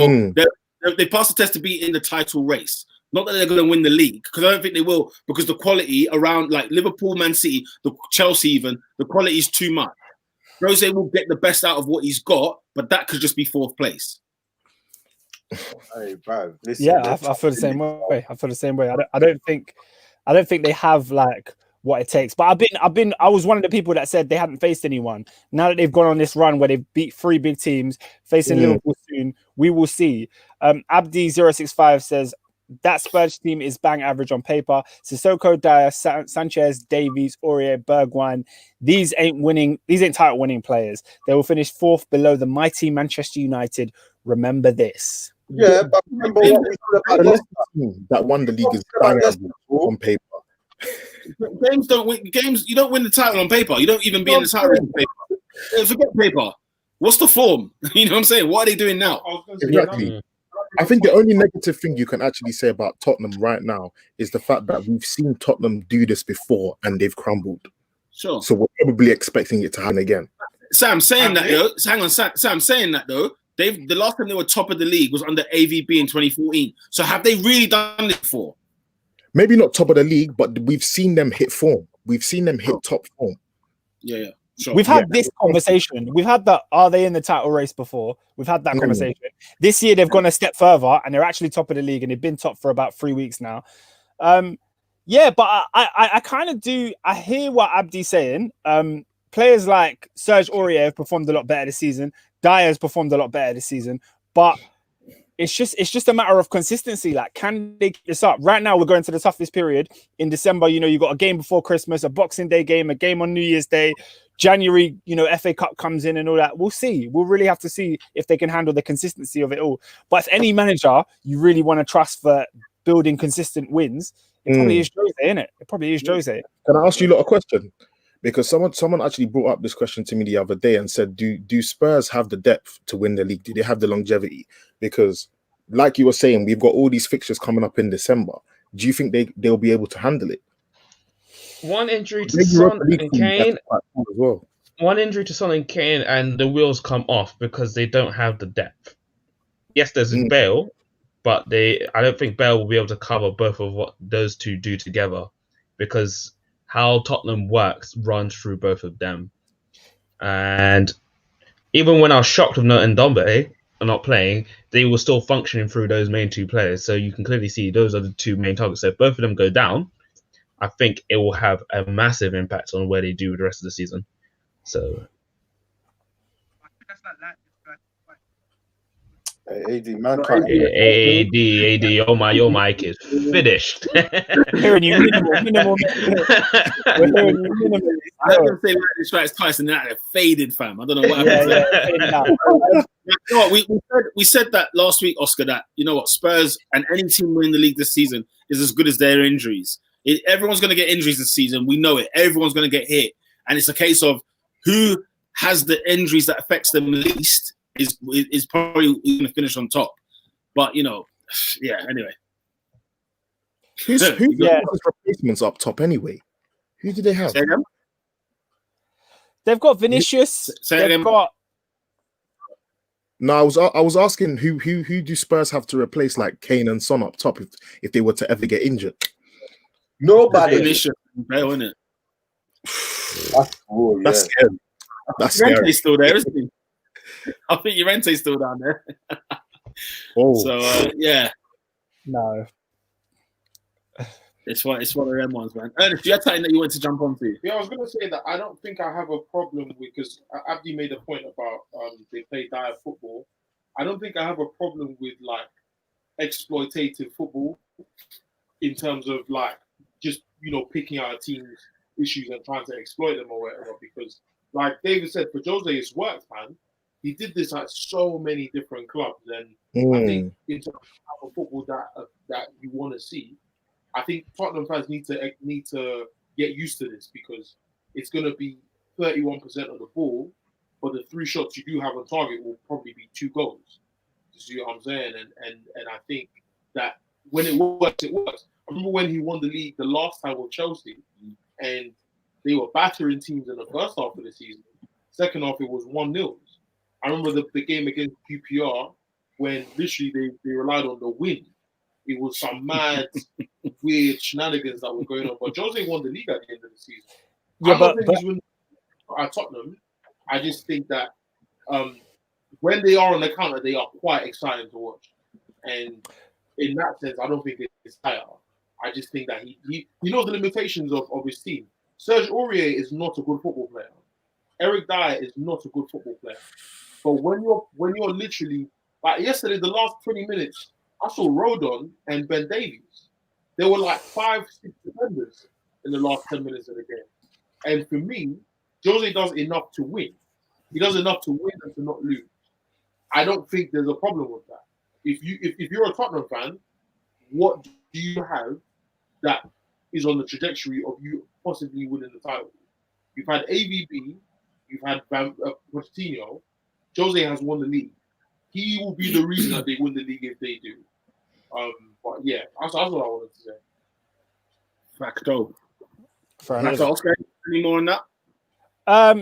they passed the test to be in the title race. Not that they're going to win the league, because I don't think they will, because the quality around like Liverpool, Man City, the Chelsea even, the quality is too much. Jose will get the best out of what he's got, but that could just be fourth place. Hey, bro, listen, I feel the same way. I don't think they have like what it takes. But I was one of the people that said they hadn't faced anyone. Now that they've gone on this run where they've beat 3 big teams, facing Liverpool soon, we will see. Abdi065 says, that Spurs team is bang average on paper. Sissoko, Dyer, Sanchez, Davies, Aurier, Bergwijn. These ain't title winning players. They will finish 4th below the mighty Manchester United. Remember this. Yeah, but remember what we said about Leicester. That won the league is bang average on paper. Games don't win. Games, you don't win the title on paper. You don't even be in the title on paper. Forget paper. What's the form? You know what I'm saying? What are they doing now? Exactly. I think the only negative thing you can actually say about Tottenham right now is the fact that we've seen Tottenham do this before and they've crumbled. Sure. So we're probably expecting it to happen again. Sam saying that though. Hang on, Sam saying that though. The last time they were top of the league was under AVB in 2014. So have they really done this before? Maybe not top of the league, but we've seen them hit form. We've seen them hit top form. Yeah. Sure. We've had this conversation. We've had that. Are they in the title race before? We've had that conversation. This year they've gone a step further and they're actually top of the league and they've been top for about 3 weeks now. But I kind of do. I hear what Abdi's saying. Players like Serge Aurier have performed a lot better this season. Dyer's performed a lot better this season. But it's just a matter of consistency. Like, can they keep this up? Right now, we're going to the toughest period in December. You know, you got a game before Christmas, a Boxing Day game, a game on New Year's Day. January, you know, FA Cup comes in and all that. We'll see. We'll really have to see if they can handle the consistency of it all. But if any manager you really want to trust for building consistent wins, it probably is Jose, isn't it? It probably is Jose. Can I ask you a question? Because someone actually brought up this question to me the other day and said, do Spurs have the depth to win the league? Do they have the longevity? Because like you were saying, we've got all these fixtures coming up in December. Do you think they'll be able to handle it? One injury to Son and Kane. Well. One injury to Son and Kane, and the wheels come off because they don't have the depth. Yes, there's Bale, but I don't think Bale will be able to cover both of what those two do together, because how Tottenham works runs through both of them. And even when I was shocked with Ndombele not playing, they were still functioning through those main two players. So you can clearly see those are the two main targets. So if both of them go down, I think it will have a massive impact on where they do with the rest of the season. So AD, man can't. AD, your mic is finished. Hearing you minimal. We're hearing you minimal. I heard him say lightning strikes twice and that faded, fam. I don't know what happened. You know what, we said that last week, Oscar, that, you know what, Spurs and any team winning the league this season is as good as their injuries. Everyone's going to get injuries this season. We know it. Everyone's going to get hit. And it's a case of who has the injuries that affects them least is probably going to finish on top. But, you know, yeah, anyway. Who's replacements up top anyway? Who do they have? They've got Vinicius. They've got. No, I was asking who do Spurs have to replace like Kane and Son up top if they were to ever get injured? Nobody. Vinicius, isn't it? That's scary. That's scary. Llorente's still there, isn't he? I think Llorente's still down there. So yeah. No. It's one of them ones, man. Ernest, you had something that you wanted to jump onto? Yeah, I was going to say that I don't think I have a problem with, because Abdi made a point about they play dire football. I don't think I have a problem with like exploitative football in terms of like just, you know, picking out a team's issues and trying to exploit them or whatever. Because like David said, for Jose, it's worked, man. He did this at so many different clubs, and I think in terms of football that you want to see, I think Tottenham fans need to get used to this, because it's going to be 31% of the ball, but the 3 shots you do have on target will probably be 2 goals. You see what I'm saying? And I think that when it works, it works. I remember when he won the league the last time with Chelsea, and they were battering teams in the first half of the season. Second half, it was 1-0. I remember the game against QPR when literally they relied on the wind. It was some mad, weird shenanigans that were going on. But Jose won the league at the end of the season. Yeah, but he's winning at Tottenham. I just think that when they are on the counter, they are quite exciting to watch. And in that sense, I don't think it's higher. I just think that he knows the limitations of his team. Serge Aurier is not a good football player. Eric Dyer is not a good football player. But when you're literally, like yesterday, the last 20 minutes, I saw Rodon and Ben Davies. There were like 5-6 defenders in the last 10 minutes of the game. And for me, Jose does enough to win. He does enough to win and to not lose. I don't think there's a problem with that. If you're a Tottenham fan, what do you have that is on the trajectory of you possibly winning the title? You've had AVB, you've had Pochettino. Jose has won the league. He will be the reason that they win the league if they do. But yeah, that's what I wanted to say. Facto. Fair enough. Oscar, any more on that?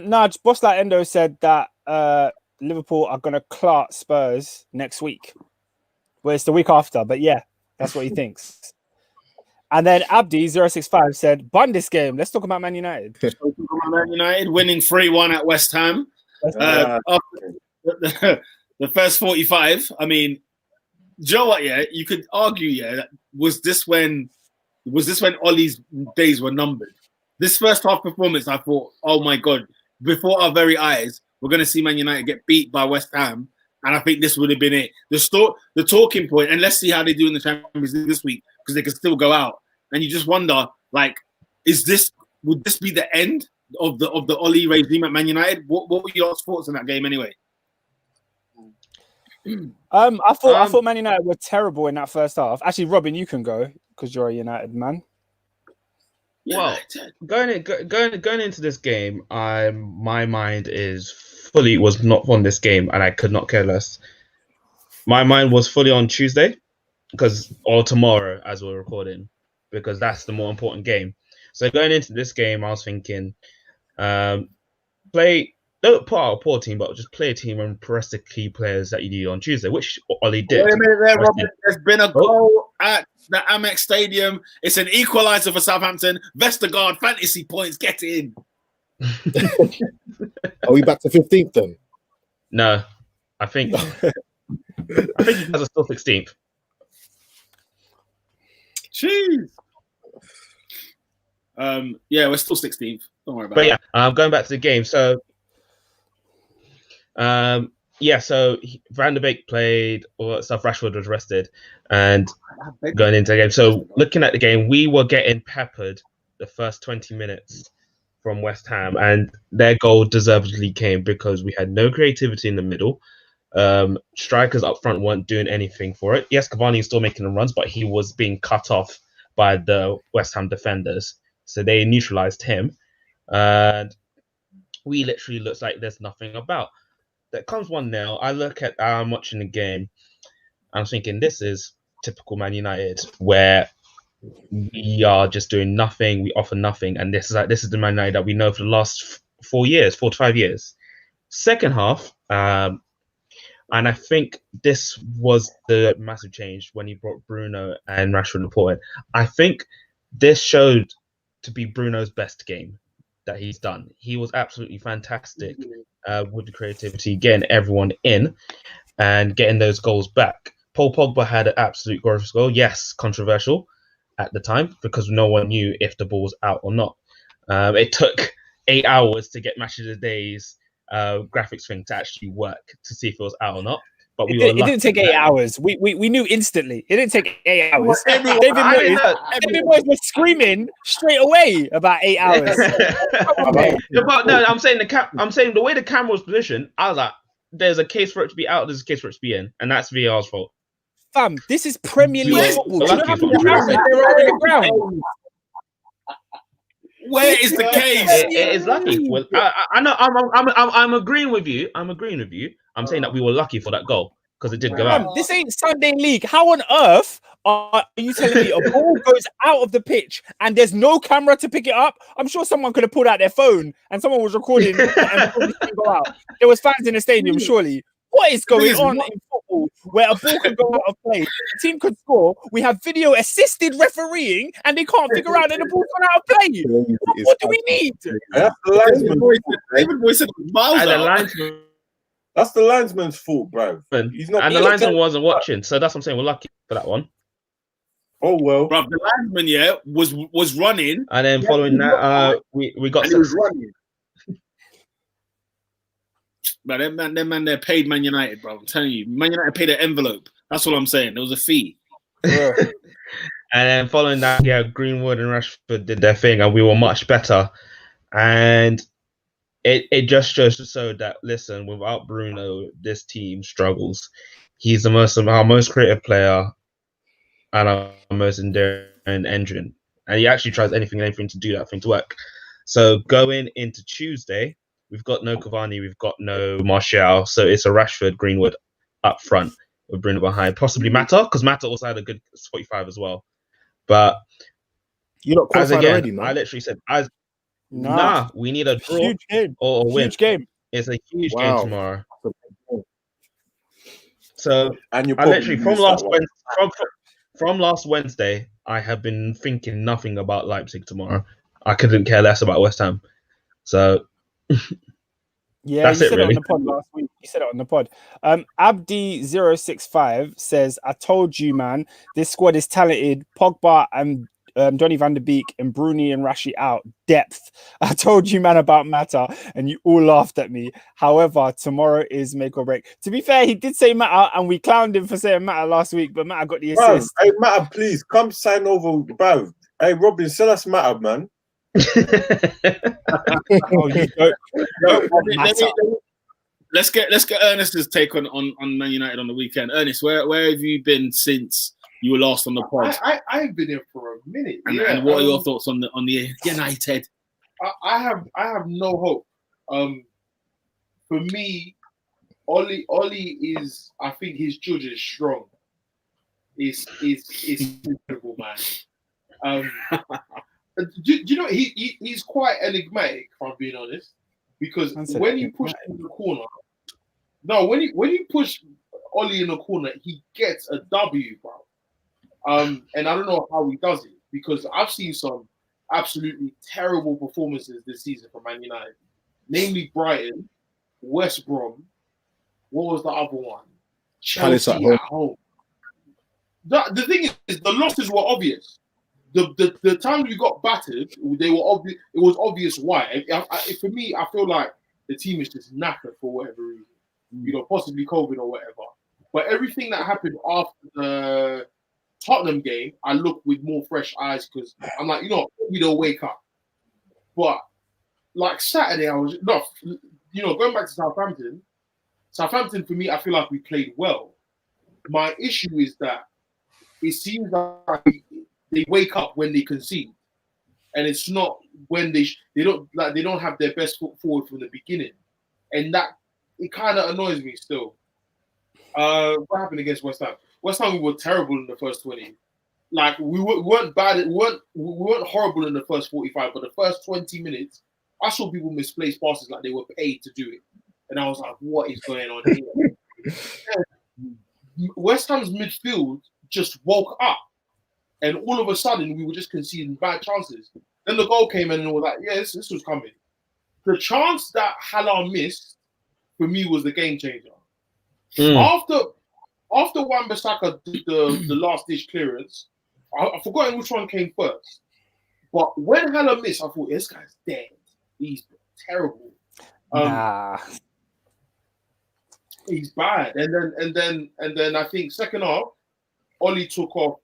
No, just Boss Like Endo said that Liverpool are going to clart Spurs next week. Well, it's the week after, but yeah, that's what he thinks. And then Abdi065 said, "Bun this game. Let's talk about Man United." Man United winning 3-1 at West Ham. The first 45. I mean, do you know what? Yeah, you could argue. Yeah, was this when Ollie's days were numbered? This first half performance, I thought, oh my god! Before our very eyes, we're going to see Man United get beat by West Ham, and I think this would have been it. The talking point, and let's see how they do in the Champions League this week, because they could still go out. And you just wonder, like, would this be the end of the Ollie regime at Man United? What were your thoughts on that game anyway? I thought Man United were terrible in that first half. Actually, Robin, you can go because you're a United man. Well, going into this game, my mind was not on this game, and I could not care less. My mind was fully on Tuesday, or tomorrow as we're recording, because that's the more important game. So going into this game, I was thinking, play don't put out a poor team, but just play a team and press the key players that you need on Tuesday, which Ollie did. Wait a minute there, Robert. There's been a goal at the Amex Stadium. It's an equaliser for Southampton. Vestergaard fantasy points. Get in. Are we back to 15th then? No, I think you guys are still 16th. Jeez. Yeah, we're still 16th. Don't worry about But it. yeah, going back to the game. So, so Van der Beek played, all that stuff. Rashford was rested, and going into the game. So, looking at the game, we were getting peppered the first 20 minutes from West Ham, and their goal deservedly came because we had no creativity in the middle. Strikers up front weren't doing anything for it. Yes, Cavani is still making the runs, but he was being cut off by the West Ham defenders. So they neutralized him. And we literally looks like there's nothing about. That comes 1-0. I look at I'm watching the game. I'm thinking this is typical Man United, where we are just doing nothing. We offer nothing, and this is the Man United that we know for the last 4 to 5 years. Second half, and I think this was the massive change when he brought Bruno and Rashford reported. I think this showed to be Bruno's best game that he's done. He was absolutely fantastic with the creativity, getting everyone in and getting those goals back. Paul Pogba had an absolute gorgeous goal. Yes, controversial at the time because no one knew if the ball was out or not. It took 8 hours to get Match of the Day's graphics thing to actually work to see if it was out or not. But it didn't take 8 hours. We knew instantly. It didn't take 8 hours. David Moyes was screaming straight away about 8 hours. But no, I'm saying the way the camera was positioned, I was like, there's a case for it to be out, there's a case for it to be in, and that's VR's fault. Fam, this is Premier League football. Do you know how many cameras there are in the ground? Where is the case? It is lucky. Well, I know. I'm agreeing with you. I'm saying that we were lucky for that goal because it did go out. This ain't Sunday League. How on earth are you telling me a ball goes out of the pitch and there's no camera to pick it up? I'm sure someone could have pulled out their phone and someone was recording and go out. There was fans in the stadium, surely. What is going on in football where a ball can go out of play, a team could score, we have video assisted refereeing, and they can't figure out that the ball's gone out of play? What do we need? That's the linesman. That's the linesman's fault, bro. He's not. And the linesman wasn't watching, so that's what I'm saying. We're lucky for that one. Oh well, bro. The linesman, was running, and then following that, we got. He was running. But them man, they paid Man United, bro. I'm telling you, Man United paid an envelope. That's what I'm saying. There was a fee. And then following that, Greenwood and Rashford did their thing, and we were much better. And it just shows to show that, listen, without Bruno, this team struggles. He's our most creative player and our most enduring engine. And he actually tries anything to do that thing to work. So going into Tuesday, we've got no Cavani, we've got no Martial, so it's a Rashford, Greenwood up front with Bruno behind, possibly Mata, because Mata also had a good 45 as well. But you're not qualified already, man. I literally said, nah, we need a draw huge game. Or a win. Huge game. It's a huge game tomorrow. So and I literally from last Wednesday, I have been thinking nothing about Leipzig tomorrow. I couldn't care less about West Ham. So. Yeah, you said it on the pod last week. You said it on the pod. Abdi065 says, I told you, man, this squad is talented. Pogba and Donny van der Beek and Bruni and Rashi out. Depth. I told you, man, about Mata, and you all laughed at me. However, tomorrow is make or break. To be fair, he did say Mata, and we clowned him for saying Mata last week, but Mata got the assist. Hey, Mata, please, come sign over, bro. Hey, Robin, sell us Mata, man. Let's get Ernest's take on Man United on the weekend. Ernest, where have you been since you were last on the pod? I've been here for a minute. And what are your thoughts on the United? I have no hope. For me, Ollie is, I think his judge is strong. Is incredible, man. Do you know he's quite enigmatic, if I'm being honest. because Man said when you it push United. him in the corner, no, when you push Ollie in the corner, he gets a W, bro. And I don't know how he does it because I've seen some absolutely terrible performances this season from Man United, namely Brighton, West Brom. What was the other one? Palace Chelsea at at home. The thing is, the losses were obvious. The times we got battered, they were obvious. It was obvious why. For me, I feel like the team is just knackered for whatever reason. You know, possibly COVID or whatever. But everything that happened after the Tottenham game, I look with more fresh eyes because I'm like, maybe they'll wake up. But like Saturday, I was not, going back to Southampton. Southampton, for me, I feel like we played well. My issue is that it seems like they wake up when they concede, and it's not when they don't have their best foot forward from the beginning, and that it kind of annoys me still. What happened against West Ham? West Ham, we were terrible in the first 20. Like we weren't bad. We weren't horrible in the first 45, but the first 20 minutes, I saw people misplace passes like they were paid to do it, and I was like, "What is going on here?" West Ham's midfield just woke up, and all of a sudden we were just conceding bad chances. Then the goal came in, and it was like, "Yeah, this was coming." The chance that Haller missed for me was the game changer. After Wan-Bissaka did the last dish clearance, I've forgotten which one came first. But when Haller missed, I thought this guy's dead. He's terrible. He's bad. And then I think second half, Ollie took off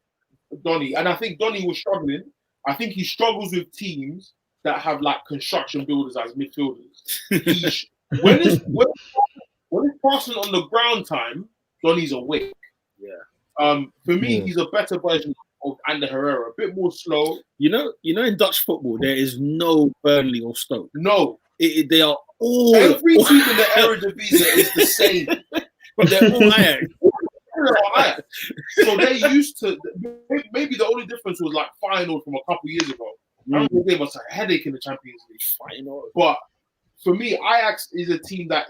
Donny, and I think Donny was struggling. I think he struggles with teams that have like construction builders as midfielders. When it's passing on the ground time, Donny's awake. Yeah. For me, he's a better version of Ander Herrera, a bit more slow. You know, in Dutch football, there is no Burnley or Stoke. No, they are all every team in the Eredivisie is the same, but they're all Ajax. So they're used to. Maybe the only difference was like final from a couple years ago. I don't think they gave us a headache in the Champions League final. But for me, Ajax is a team that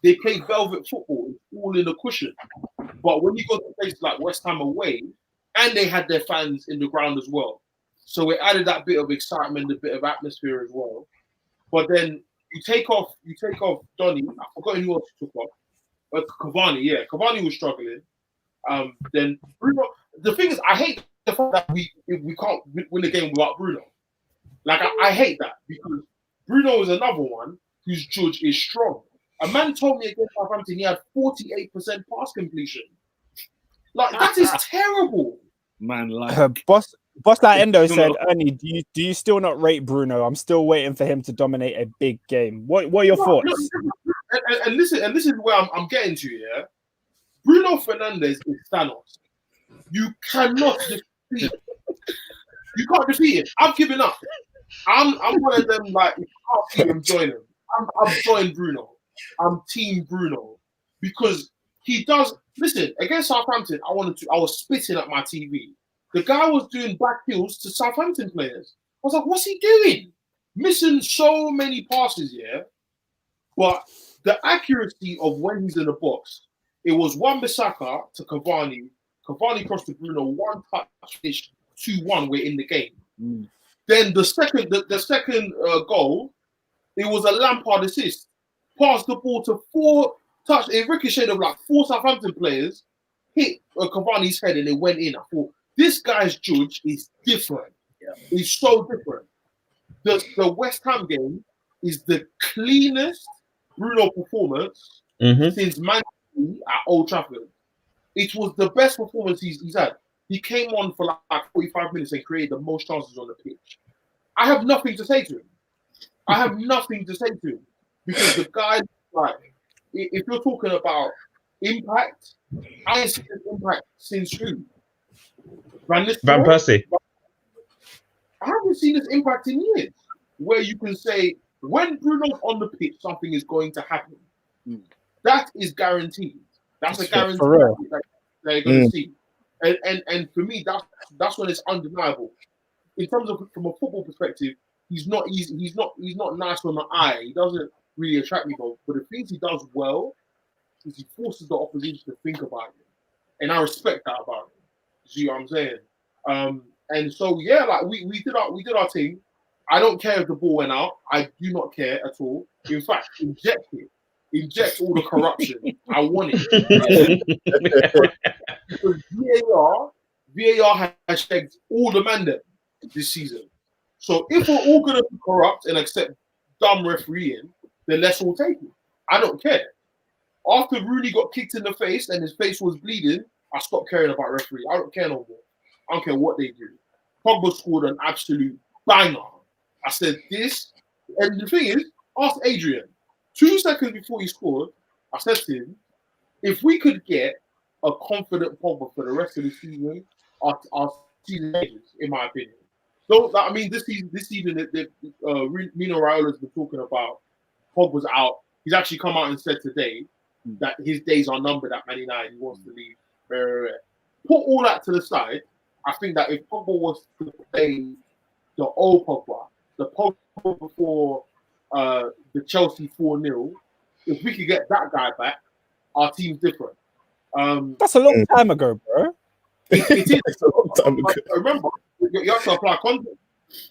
they play velvet football, all in the cushion. But when you go to places like West Ham away, and they had their fans in the ground as well, so it added that bit of excitement, a bit of atmosphere as well. But then you take off Donny. I've forgotten who else you took off. Cavani, yeah, Cavani was struggling. Then Bruno. The thing is, I hate the fact that we can't win the game without Bruno. Like I hate that because Bruno is another one whose judge is strong. A man told me against Southampton he had 48% pass completion. Like that is terrible. Man, like Boss like Endo said, Ernie, do you still not rate Bruno? I'm still waiting for him to dominate a big game. What are your thoughts? And this is where I'm getting to, yeah. Bruno Fernandes is Thanos. You cannot defeat him. You can't defeat him. I've given up. I'm one of them, like, if you can't see him, join him. I'm joining Bruno. I'm team Bruno. Because he does, listen, against Southampton, I was spitting at my TV. The guy was doing back heels to Southampton players. I was like, what's he doing? Missing so many passes, yeah? But the accuracy of when he's in the box, it was Wan-Bissaka to Cavani. Cavani crossed to Bruno, one touch, 2-1, we're in the game. Then the second goal, it was a Lampard assist. Passed the ball to 4 touch, a ricochet of like 4 Southampton players, hit Cavani's head and it went in. I thought, this guy's judge is different. Yeah. He's so different. The West Ham game is the cleanest Bruno performance since Man Utd at Old Trafford. It was the best performance he's had. He came on for like 45 minutes and created the most chances on the pitch. I have nothing to say to him. Because the guy, like, if you're talking about impact, I ain't seen impact since who? Van Persie. I haven't seen this impact in years. Where you can say, when Bruno's on the pitch, something is going to happen. That is guaranteed. That's a guarantee that they're going to see. And for me, that's when it's undeniable. In terms of from a football perspective, he's not easy. He's not nice on the eye. really attract me, though. But the things he does well is he forces the opposition to think about him, and I respect that about him. You see what I'm saying? And so yeah, like we did our thing. I don't care if the ball went out. I do not care at all. In fact, inject it. Inject all the corruption. I want it. Yeah. Because VAR has checked all the mandate this season. So if we're all going to be corrupt and accept dumb refereeing, then let's all take it. I don't care. After Rooney got kicked in the face and his face was bleeding, I stopped caring about referee. I don't care no more. I don't care what they do. Pogba scored an absolute banger. I said this, and the thing is, ask Adrian. 2 seconds before he scored, I said to him, if we could get a confident Pogba for the rest of the season, our season changes, in my opinion. So, I mean, this season, Mino Raiola's been talking about Pogba's out. He's actually come out and said today that his days are numbered at Man United. He wants to leave. Put all that to the side. I think that if Pogba was to play the old Pogba, the Pogba before the Chelsea 4-0, if we could get that guy back, our team's different. That's a long time ago, bro. It is. It's a long time ago. Remember, you have to apply context.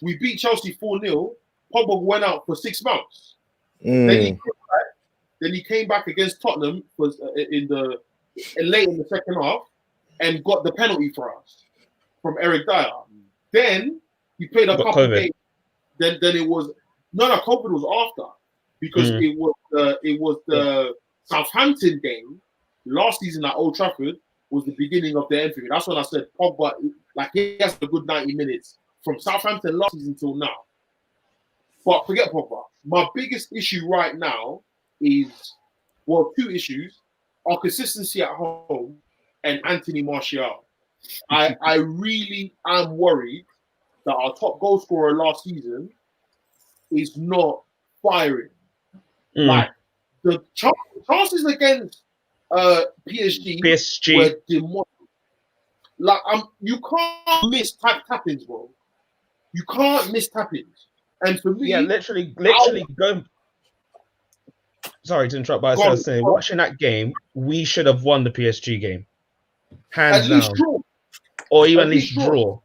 We beat Chelsea 4-0. Pogba went out for 6 months. Then he came back against Tottenham was late in the second half and got the penalty for us from Eric Dyer. Then he played a couple of games. Then it was COVID was after because it was the Southampton game last season at Old Trafford was the beginning of the end for me. That's when I said Pogba, like he has a good 90 minutes from Southampton last season till now. But forget Pogba. My biggest issue right now is, well, 2 issues: our consistency at home and Anthony Martial. I really am worried that our top goal scorer last season is not firing. Like the chances against PSG were demonic. Like you can't miss tap-ins, bro. You can't miss tap-ins. And for me, literally going. Sorry to interrupt, but I was saying, watching that game, we should have won the PSG game, hands down, or even at least draw,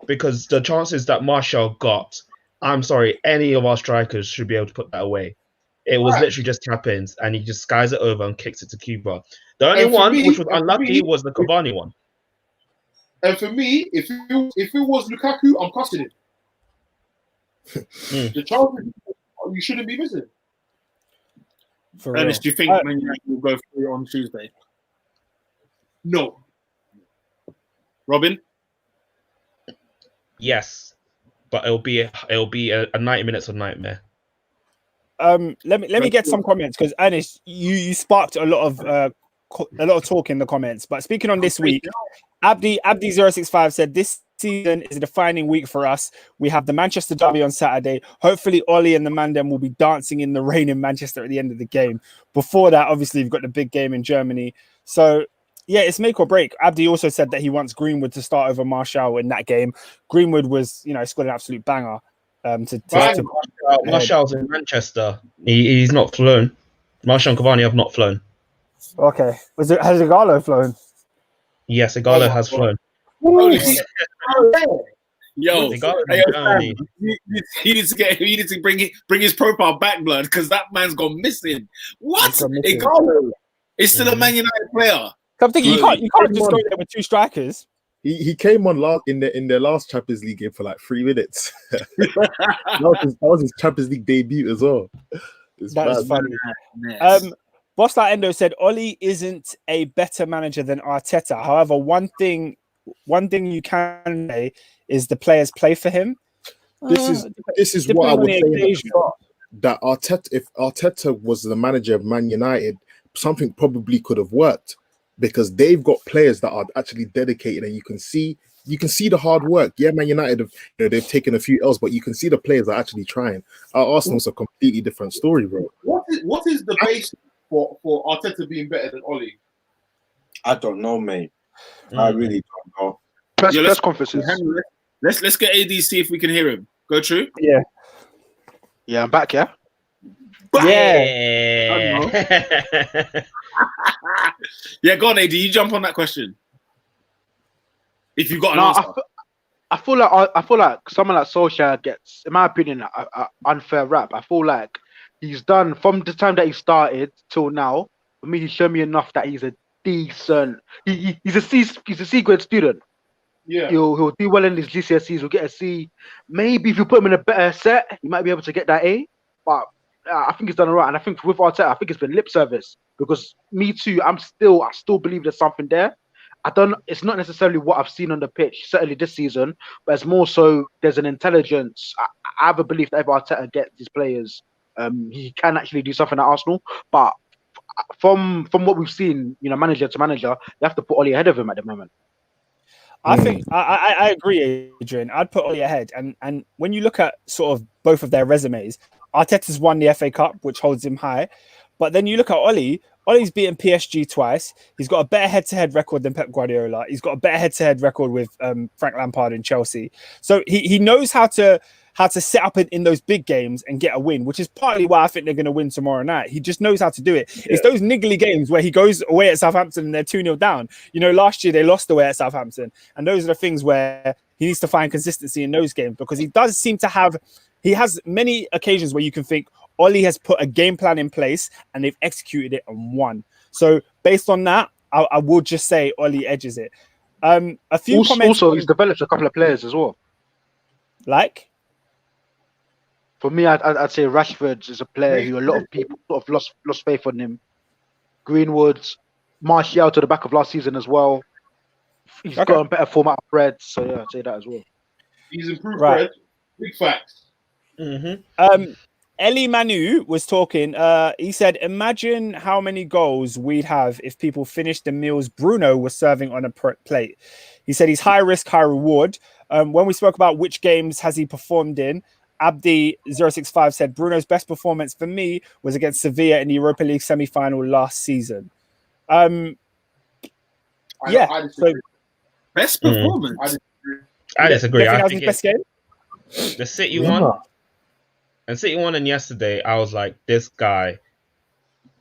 because the chances that Martial got, I'm sorry, any of our strikers should be able to put that away. It was literally just tap-ins, and he just skies it over and kicks it to Cuba. The only one which was unlucky was the Cavani one. And for me, if it was Lukaku, I'm cussing it. The chances you shouldn't be missing. Ernest, do you think Man United will go through on Tuesday? No. Robin? Yes, but it'll be a 90 minutes of nightmare. Let me get some comments, because Ernest, you sparked a lot of talk in the comments. But speaking on this week, Abdi065 said this season is a defining week for us. We have the Manchester derby on Saturday. Hopefully Ollie and the Mandem will be dancing in the rain in Manchester at the end of the game. Before that, obviously, we've got the big game in Germany. So yeah, it's make or break. Abdi also said that he wants Greenwood to start over Martial in that game. Greenwood was, scored an absolute banger. Martial's in Manchester. He's not flown. Martial and Cavani have not flown. Okay. Has Igalo flown? Yes, Igalo has flown. Yo, he needs to bring his profile back, blood, because that man's gone missing. What? Igalo is still a Man United player. I'm thinking you can't just go there with 2 strikers. He came on in their last Champions League game for like 3 minutes. that was his Champions League debut as well. That is funny. Boss Like Endo said Oli isn't a better manager than Arteta. However, one thing you can say is the players play for him. This is what I would say that Arteta, if Arteta was the manager of Man United, something probably could have worked, because they've got players that are actually dedicated, and you can see the hard work. Yeah, Man United they've taken a few L's, but you can see the players are actually trying. Arsenal's a completely different story, bro. What is the base for Arteta being better than Oli? I don't know, mate. I really don't know. Press conferences. Let's get AD, see if we can hear him. Go true. Yeah, I'm back. Yeah. Yeah. Yeah, go on, AD. You jump on that question. If you got an No, answer. I feel like someone like Solskjaer gets, in my opinion, a unfair rap. I feel like he's done from the time that he started till now. For me, he's shown me enough that he's a decent. He's a C grade student. Yeah. He'll do well in his GCSEs. He'll get a C. Maybe if you put him in a better set, he might be able to get that A. But I think he's done all right. And I think with Arteta, I think it's been lip service because me too. I still believe there's something there. It's not necessarily what I've seen on the pitch, certainly this season, but it's more so there's an intelligence. I have a belief that if Arteta gets these players, he can actually do something at Arsenal. But from what we've seen, manager to manager, you have to put Oli ahead of him at the moment. I think I agree, Adrian. I'd put Oli ahead. And when you look at sort of both of their resumes, Arteta's won the FA Cup, which holds him high. But then you look at Oli's beaten PSG twice. He's got a better head-to-head record than Pep Guardiola. He's got a better head-to-head record with Frank Lampard in Chelsea. So he knows how to set up in those big games and get a win, which is partly why I think they're going to win tomorrow night. He just knows how to do it. Yeah. It's those niggly games where he goes away at Southampton and they're 2-0 down. Last year they lost away at Southampton. And those are the things where he needs to find consistency in those games because he does seem to have... He has many occasions where you can think Oli has put a game plan in place and they've executed it and won. So based on that, I will just say Oli edges it. A few comments. Also, he's developed a couple of players as well. Like? For me, I'd say Rashford is a player who a lot of people sort of lost faith on him. Greenwood, Martial to the back of last season as well. He's gotten better form out of Fred, so yeah, I'd say that as well. He's improved, Fred. Big facts. Mm-hmm. Eli Manu was talking. He said, imagine how many goals we'd have if people finished the meals Bruno was serving on a plate. He said he's high risk, high reward. When we spoke about which games has he performed in, Abdi065 said Bruno's best performance for me was against Sevilla in the Europa League semi-final last season. Best performance? I disagree. I think think his best game? The City one. And City won, and yesterday I was like, this guy.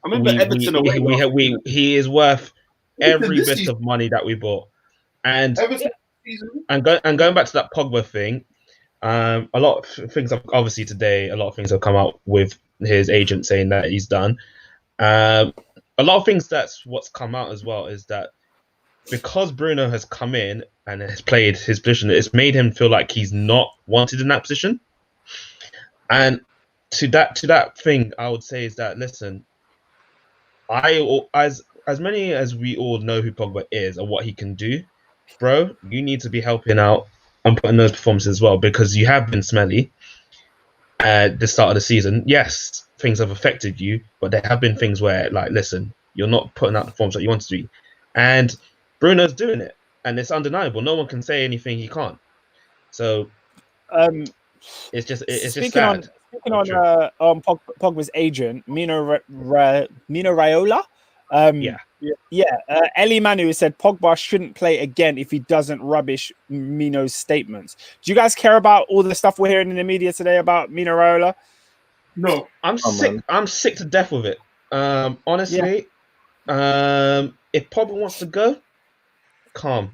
I remember Everton away. He is worth every bit of money that we bought. And going back to that Pogba thing, a lot of things have obviously today. A lot of things have come out with his agent saying that he's done. A lot of things that's what's come out as well is that because Bruno has come in and has played his position, it's made him feel like he's not wanted in that position. And to that thing, I would say is that listen, as many as we all know who Pogba is and what he can do, bro, you need to be helping out and putting those performances as well because you have been smelly at the start of the season. Yes, things have affected you, but there have been things where, like, listen, you're not putting out the performance that you want to do, and Bruno's doing it, and it's undeniable. No one can say anything he can't. So. It's just sad. Speaking on Pogba's agent, Mino Raiola. Eli Manu said Pogba shouldn't play again if he doesn't rubbish Mino's statements. Do you guys care about all the stuff we're hearing in the media today about Mino Raiola? No, I'm sick. Man. I'm sick to death with it. Honestly, if Pogba wants to go, calm.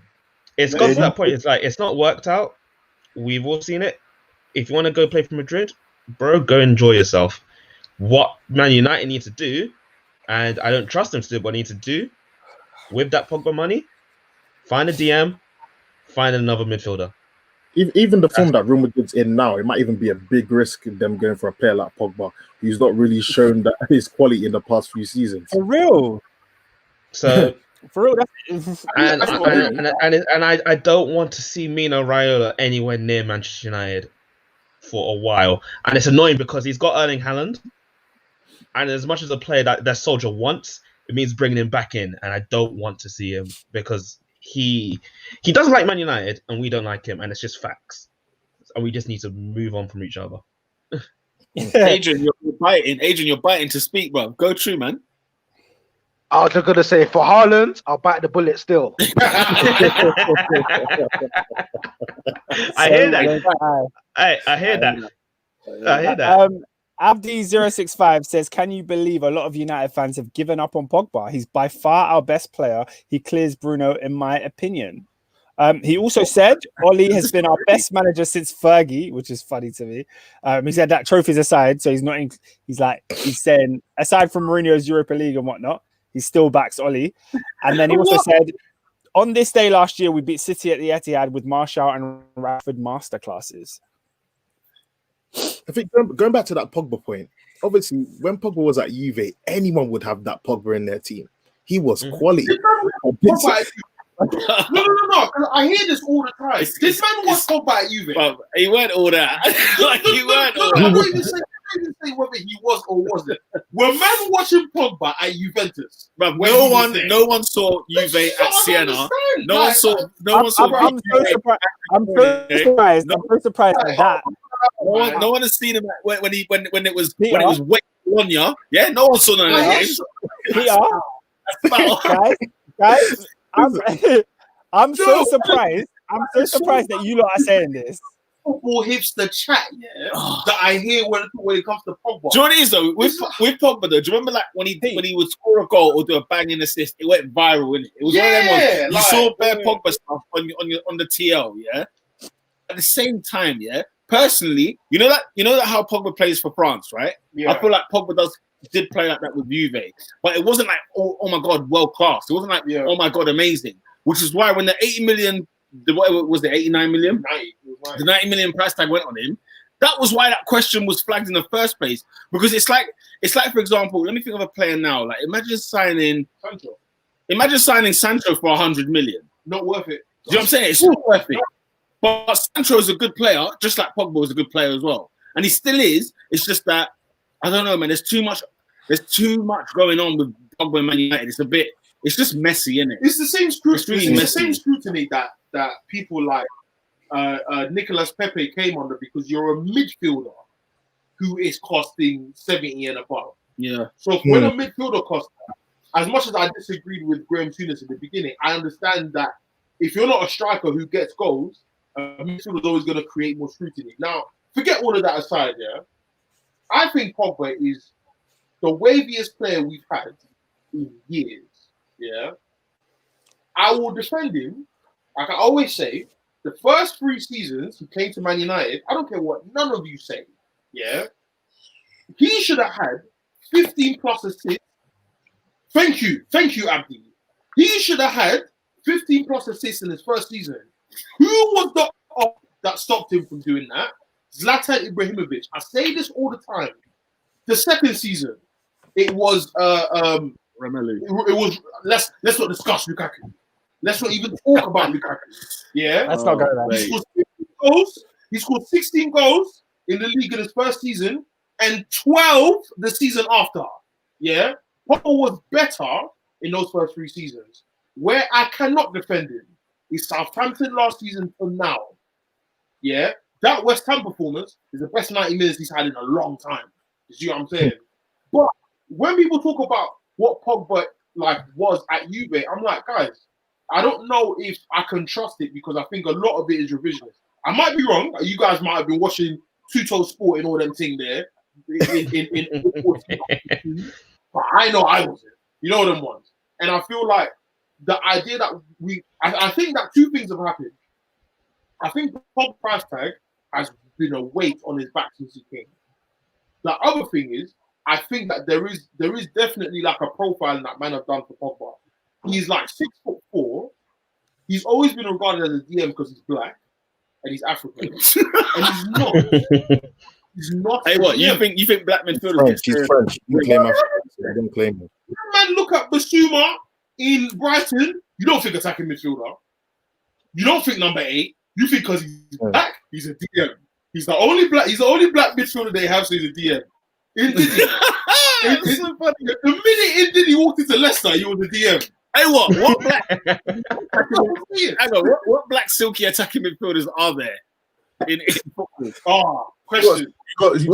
It's got to that point. It's like it's not worked out. We've all seen it. If you want to go play for Madrid, bro, go enjoy yourself. What Man United need to do, and I don't trust them to do, but need to do with that Pogba money, find a DM, find another midfielder. Even the form that Real Madrid's in now, it might even be a big risk in them going for a player like Pogba, who's not really shown that his quality in the past few seasons. For real. So for real, and I don't want to see Mino Raiola anywhere near Manchester United for a while, and it's annoying because he's got Erling Haaland, and as much as a player that Soldier wants, it means bringing him back in, and I don't want to see him because he doesn't like Man United, and we don't like him, and it's just facts, and we just need to move on from each other. Adrian, you're biting. Adrian, you're biting to speak, bro. Go true, man. I was just gonna say for Haaland, I'll bite the bullet still. I hear that. I hear that. Abdi065 says, can you believe a lot of United fans have given up on Pogba? He's by far our best player. He clears Bruno, in my opinion. He also said Oli has been our best manager since Fergie, which is funny to me. He said that trophies aside, so he's not. He's saying aside from Mourinho's Europa League and whatnot, he still backs Oli. And then he also said, on this day last year, we beat City at the Etihad with Martial and Rashford masterclasses. I think going back to that Pogba point, obviously when Pogba was at Juve, anyone would have that Pogba in their team. He was quality. No. I hear this all the time. This man was Pogba at Juve. But he weren't all that. Like he weren't all I that. don't even say whether he was or wasn't. Were man watching Pogba at Juventus? But no one saw Juve at Siena. No one saw. I'm so surprised. I'm so surprised at that. No one has seen him when it was wet Bologna. Yeah, no one saw none of that. Guys, I'm so surprised. I'm so surprised that you lot are saying this. Football hipster chat, that I hear when it comes to Pogba. Do you know what it is though? With Pogba though, do you remember like when he would score a goal or do a banging assist? It went viral, innit? It was one of them ones. You saw bare Pogba stuff on the TL, yeah. At the same time, yeah. Personally, you know that how Pogba plays for France, right? Yeah. I feel like Pogba did play like that with Juve, but it wasn't like oh my god, world class. It wasn't like oh my god, amazing. Which is why when the 80 million, whatever was the 89 million, the 90 million price tag went on him. That was why that question was flagged in the first place. Because it's like for example, let me think of a player now. Like imagine signing Sancho for 100 million. Not worth it. Do you know what I'm saying? It's not worth it. But Sancho is a good player, just like Pogba was a good player as well, and he still is. It's just that I don't know, man. There's too much going on with Pogba and Man United. It's just messy, isn't it? It's the same scrutiny. It's the same scrutiny that people like Nicolas Pepe came under because you're a midfielder who is costing 70 and above. Yeah. So when a midfielder costs, as much as I disagreed with Graham Souness at the beginning, I understand that if you're not a striker who gets goals, a midfielder is always going to create more scrutiny. Now, forget all of that aside, yeah? I think Pogba is the waviest player we've had in years, yeah? I will defend him. Like I always say, the first 3 seasons he came to Man United, I don't care what none of you say, yeah? He should have had 15 plus assists. Thank you, Abdi. He should have had 15 plus assists in his first season. Who was the op that stopped him from doing that? Zlatan Ibrahimovic. I say this all the time. The second season, it was Romelu. It was let's not discuss Lukaku. Let's not even talk about Lukaku. Yeah, let's not go there. He scored 16 goals in the league in his first season and 12 the season after. Yeah, Pogba was better in those first 3 seasons. Where I cannot defend him is Southampton last season for now. Yeah, that West Ham performance is the best 90 minutes he's had in a long time. You see what I'm saying? But when people talk about what Pogba was at Juve, I'm like, guys, I don't know if I can trust it because I think a lot of it is revisionist. I might be wrong. You guys might have been watching Two-Toe Sport and all them thing there. But I know I wasn't. You know them ones. And I feel like the idea that I think that 2 things have happened. I think the Pogba price tag has been a weight on his back since he came. The other thing is, I think that there is definitely like a profile that man have done for Pogba. He's like 6'4". He's always been regarded as a DM because he's black and he's African. And he's not. He's not. Hey, what you think black midfielders? He's French. Don't claim him. Man, look at Basuma in Brighton. You don't think attacking midfielder. You don't think number 8. You think because he's black, he's a DM. He's the only black midfielder they have, so he's a DM. The minute Diddy walked into Leicester, he was a DM. Hey, what black? What black silky attacking midfielders are there in football? Question. What is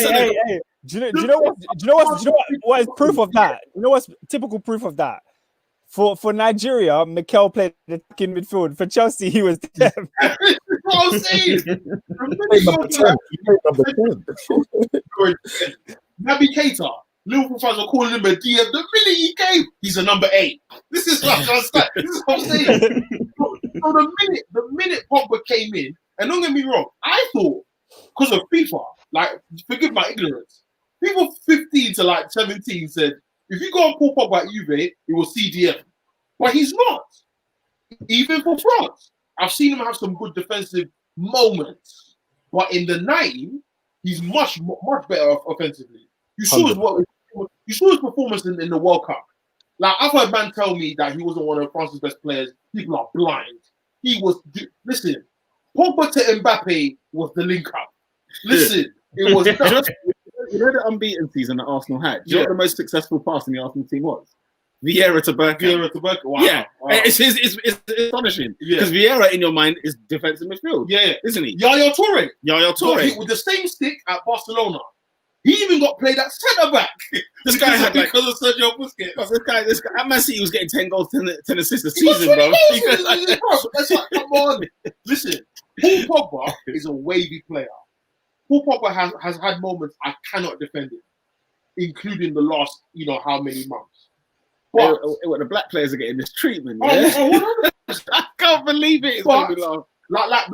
hey. Do you know what is proof of that? You know what's typical proof of that? For Nigeria, Mikel played the attacking midfield. For Chelsea, he was them. That's what I'm saying. Number 10. He played number 10. Naby Keita, Liverpool fans are calling him a DM. The minute he came, he's a number 8. This is what I'm saying. So the minute Pogba came in, and don't get me wrong, I thought because of FIFA, like forgive my ignorance, people 15 to like 17 said if you go and pull Pogba at Juve, it was CDM, but he's not. Even for France, I've seen him have some good defensive moments, but in the 90, he's much better offensively. You saw his performance in the World Cup. Like I've heard man tell me that he wasn't one of France's best players. People are blind. He was. Listen, Pogba to Mbappe was the link up. Listen, it was. You know the unbeaten season that Arsenal had. Do you know what the most successful pass in the Arsenal team was? Vieira to Bergkamp. Wow. Yeah, wow. It's astonishing because Vieira in your mind is defensive midfield. Yeah, isn't he? Yaya Toure. Got hit with the same stick at Barcelona. He even got played at centre back. This guy had because of Sergio Busquets. This guy at Man City was getting 10 goals, 10 assists a season, bro. That's like, come on. Listen, Paul Pogba is a wavy player. Paul Pogba has had moments I cannot defend him, including the last, how many months. But the black players are getting this treatment. Yeah? I can't believe it. But, like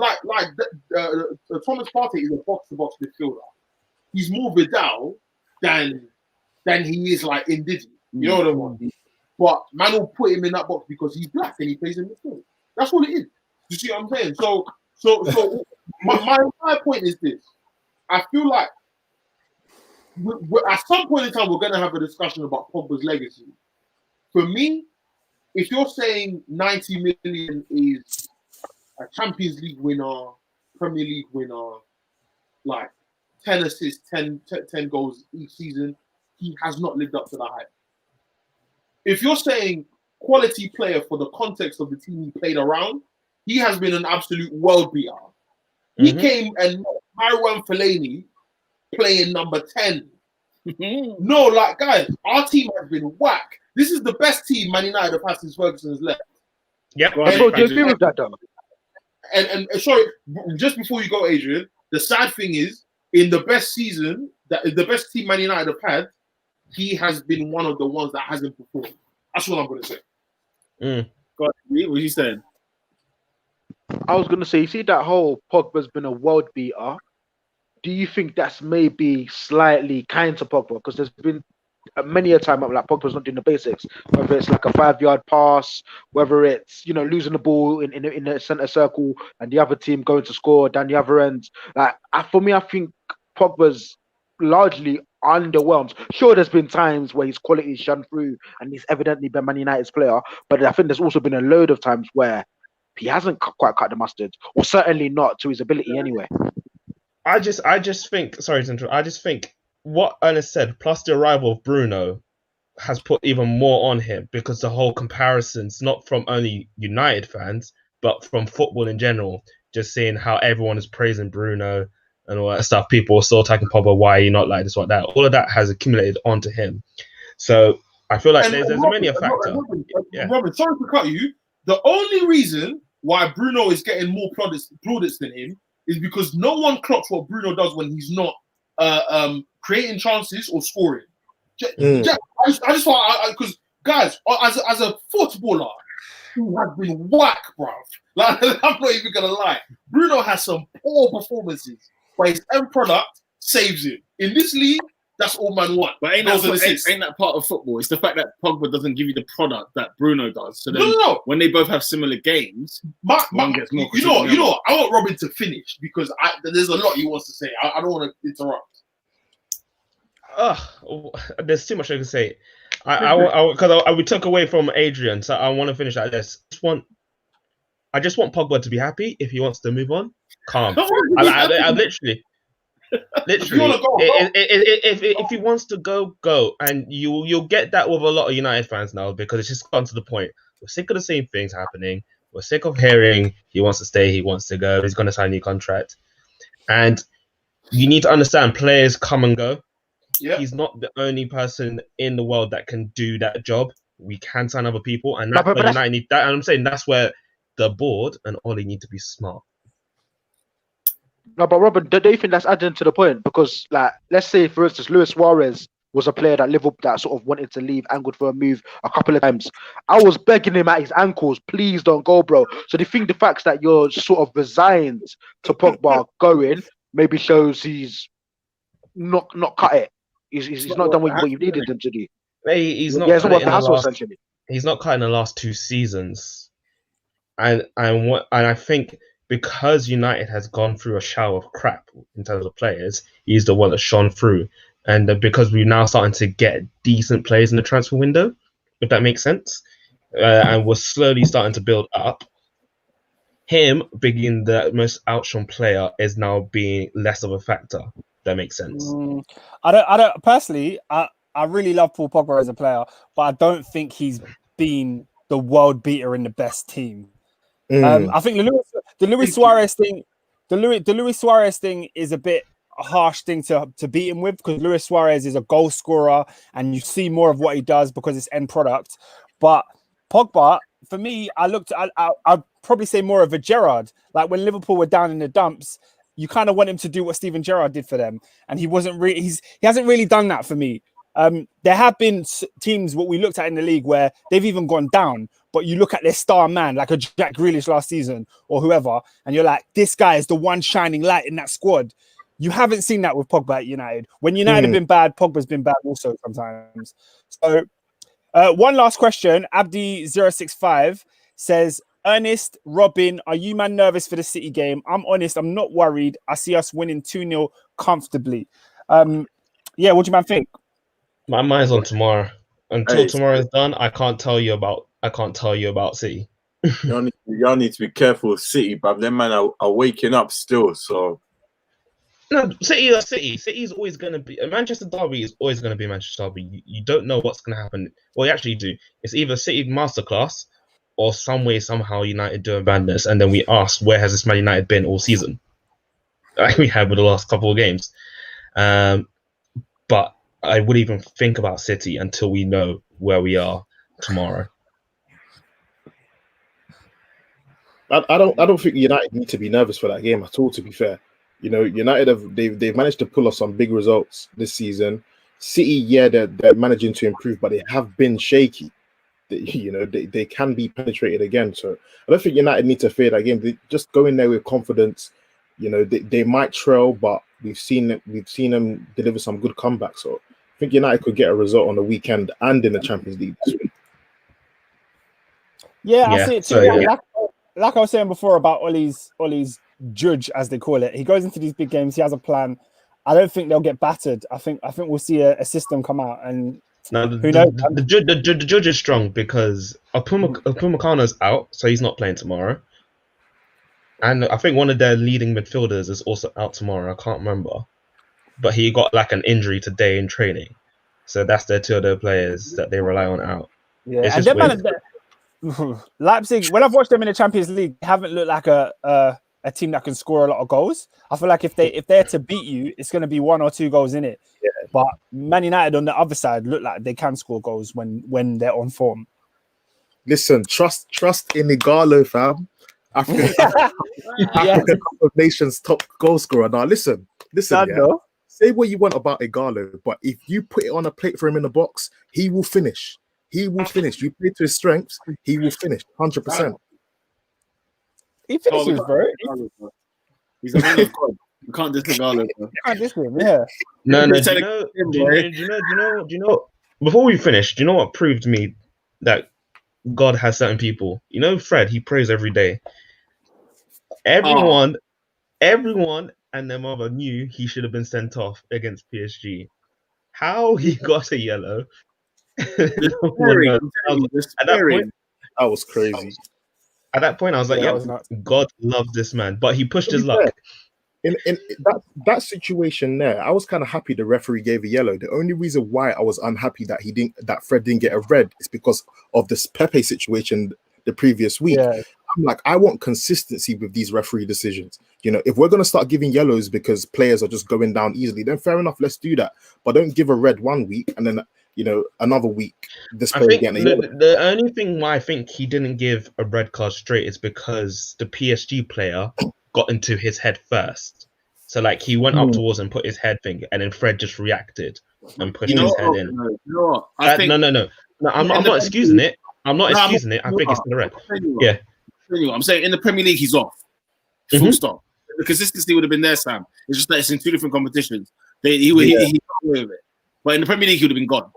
Thomas Partey is a box-to-box midfielder. He's more Vidal than he is like Ndidi. You know what I mean? But man will put him in that box because he's black and he plays in midfield. That's what it is. You see what I'm saying? So my entire point is this. I feel like at some point in time we're going to have a discussion about Pogba's legacy. For me, if you're saying 90 million is a Champions League winner, Premier League winner, like 10 assists, 10 goals each season, he has not lived up to the hype. If you're saying quality player for the context of the team he played around, he has been an absolute world beater. He came and Marouane Fellaini playing number 10. No, like guys, our team has been whack. This is the best team Man United have had since Ferguson has left. Yeah, do you agree with that, though? And sorry, just before you go, Adrian, the sad thing is, in the best season, the best team Man United have had, he has been one of the ones that hasn't performed. That's what I'm going to say. God, what you saying? I was going to say, you see that whole Pogba's been a world beater. Do you think that's maybe slightly kind to Pogba? Because there's been many a time like Pogba's not doing the basics, whether it's like a 5-yard pass, whether it's losing the ball in the center circle and the other team going to score down the other end. Like for me, I think Pogba's largely underwhelmed. Sure, there's been times where his quality is shone through and he's evidently been Man United's player, but I think there's also been a load of times where he hasn't quite cut the mustard, or certainly not to his ability anyway. I just think, sorry to interrupt, I just think what Ernest said, plus the arrival of Bruno, has put even more on him, because the whole comparisons, not from only United fans, but from football in general, just seeing how everyone is praising Bruno and all that stuff. People are still attacking Pogba, why are you not like this, what that? All of that has accumulated onto him. So I feel like there's many a factor. Robin, sorry to cut you. The only reason why Bruno is getting more plaudits than him is because no one clocks what Bruno does when he's not creating chances or scoring. I just want, because guys, as a footballer who has been whack, bro. Like, I'm not even gonna lie. Bruno has some poor performances, but his end product saves him. In this league, that's all man want. But ain't that part of football? It's the fact that Pogba doesn't give you the product that Bruno does. So then no. When they both have similar games, one gets more. You know what? I want Robin to finish because there's a lot he wants to say. I don't want to interrupt. There's too much I can say. Because we took away from Adrian, so I want to finish like this. I just want Pogba to be happy. If he wants to move on, calm. I literally. If he wants to go, and you'll get that with a lot of United fans now, because it's just gone to the point. We're sick of the same things happening. We're sick of hearing he wants to stay, he wants to go, he's going to sign a new contract, and you need to understand players come and go. Yeah. He's not the only person in the world that can do that job. we can sign other people, and No, that's but where that's- United need that. And I'm saying that's where the board and Ollie need to be smart. No, but Robin, do you think that's adding to the point? Because, like, let's say, for instance, Luis Suarez was a player that Liverpool that sort of wanted to leave, angled for a move a couple of times. I was begging him at his ankles, please don't go, bro. So do you think the fact that you're sort of resigned to Pogba going maybe shows he's not cut it? He's not done what you needed him to do. He's not. Yeah, it's not cut it worth in the the hassle, last- essentially. He's not cut in the last 2 seasons, and I think because United has gone through a shower of crap in terms of players, he's the one that shone through, and because we're now starting to get decent players in the transfer window, if that makes sense, and we're slowly starting to build up. Him being the most outshone player is now being less of a factor. That makes sense. I don't personally. I really love Paul Pogba as a player, but I don't think he's been the world beater in the best team. I think the Luis Suarez thing, the Luis Suarez thing is a bit a harsh thing to beat him with, because Luis Suarez is a goal scorer and you see more of what he does because it's end product. But Pogba, for me, I'd probably say more of a Gerrard. Like when Liverpool were down in the dumps, you kind of want him to do what Steven Gerrard did for them, and he hasn't really done that for me. There have been teams what we looked at in the league where they've even gone down, but you look at their star man, like a Jack Grealish last season or whoever, and you're like, this guy is the one shining light in that squad. You haven't seen that with Pogba at United. When United have been bad, Pogba's been bad also sometimes. So one last question. Abdi065 says, Ernest, Robin, are you man nervous for the City game? I'm honest, I'm not worried. I see us winning 2-0 comfortably. Yeah, what do you man think? My mind's on tomorrow. Until tomorrow is done, I can't tell you about City. Y'all need to be careful with City, but them man are waking up still. So no, City are City. City's always going to be Manchester Derby is always going to be Manchester Derby. You don't know what's going to happen. Well, you actually do. It's either City masterclass or some way somehow United doing badness, and then we ask, where has this Man United been all season? Like we have with the last couple of games. But I wouldn't even think about City until we know where we are tomorrow. I don't think United need to be nervous for that game at all, to be fair. You know, United they've managed to pull off some big results this season. City, yeah, they're managing to improve, but they have been shaky. They can be penetrated again. So I don't think United need to fear that game. They just go in there with confidence. You know, they might trail, but we've seen them deliver some good comebacks. So I think United could get a result on the weekend and in the Champions League this week. Yeah, I see it too. So, yeah. Like I was saying before about Ollie's judge, as they call it. He goes into these big games. He has a plan. I don't think they'll get battered. I think we'll see a system come out. And now, who knows? The judge is strong because Upamecano's out, so he's not playing tomorrow. And I think one of their leading midfielders is also out tomorrow. I can't remember. But he got like an injury today in training. So that's their two of their players that they rely on out. Yeah, It's and just Leipzig, when I've watched them in the Champions League, they haven't looked like a team that can score a lot of goals. I feel like if they're to beat you, it's going to be 1 or 2 goals in it. Yeah. But Man United on the other side look like they can score goals when they're on form. Listen, trust in Igalo, fam. African Cup of Nations top goal scorer. Now listen. Say what you want about Igalo, but if you put it on a plate for him in the box, he will finish. He will finish. You play to his strengths, he will finish 100%. He finishes, bro. He's a man of God. You can't diss Igalo, bro. You can't diss him, yeah. No. Do you know? Before we finish, do you know what proved me that God has certain people? You know, Fred. He prays every day. Everyone, and their mother knew he should have been sent off against PSG. How he got a yellow? That was crazy. At that point, I was like, God loves this man, but he pushed his luck. In that situation there, I was kind of happy the referee gave a yellow. The only reason why I was unhappy that Fred didn't get a red is because of this Pepe situation the previous week. Yeah. I'm like, I want consistency with these referee decisions. You know, if we're going to start giving yellows because players are just going down easily, then fair enough, let's do that. But don't give a red one week and then another week. This I player think getting a yellow. the only thing why I think he didn't give a red card straight is because the PSG player got into his head first. So like he went up towards and put his head thing, and then Fred just reacted and pushed his head in. You know what? I think, no. I'm not excusing it. I'm not excusing it. I think it's the red. Yeah. I'm saying in the Premier League he's off. Full stop. The consistency would have been there, Sam. It's just that it's in two different competitions. He got away with it. But in the Premier League he would have been gone.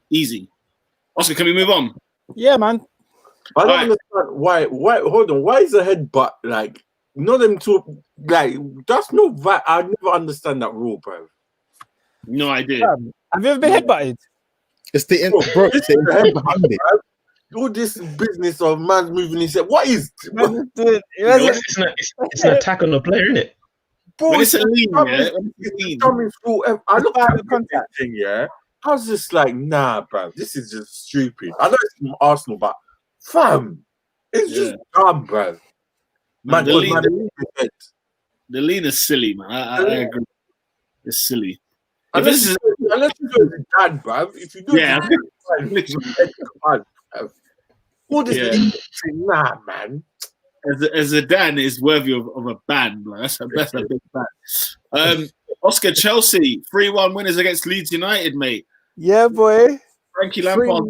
Easy. Oscar, can we move on? Yeah, man. I don't understand why. Hold on. Why is the headbutt like? Not them two. Like that's no. I never understand that rule, bro. No idea. Have you ever been headbutted? It's the headbutt. All this business of man moving his head. What is? It's an attack on the player, isn't it? Bro, When it's a lean, coming through. I look at the contact thing. Yeah, I was just like, nah, bro. This is just stupid. I know it's from Arsenal, but fam, it's just dumb, bro. Man, the lean is silly, man. I agree. It's silly. Unless you do it dad, bruv. If you do it, all this thing, nah, man. As a Dan is worthy of a ban. Like, that's a big ban. Oscar, Chelsea 3-1 winners against Leeds United, mate. Yeah, boy. Frankie Lampard.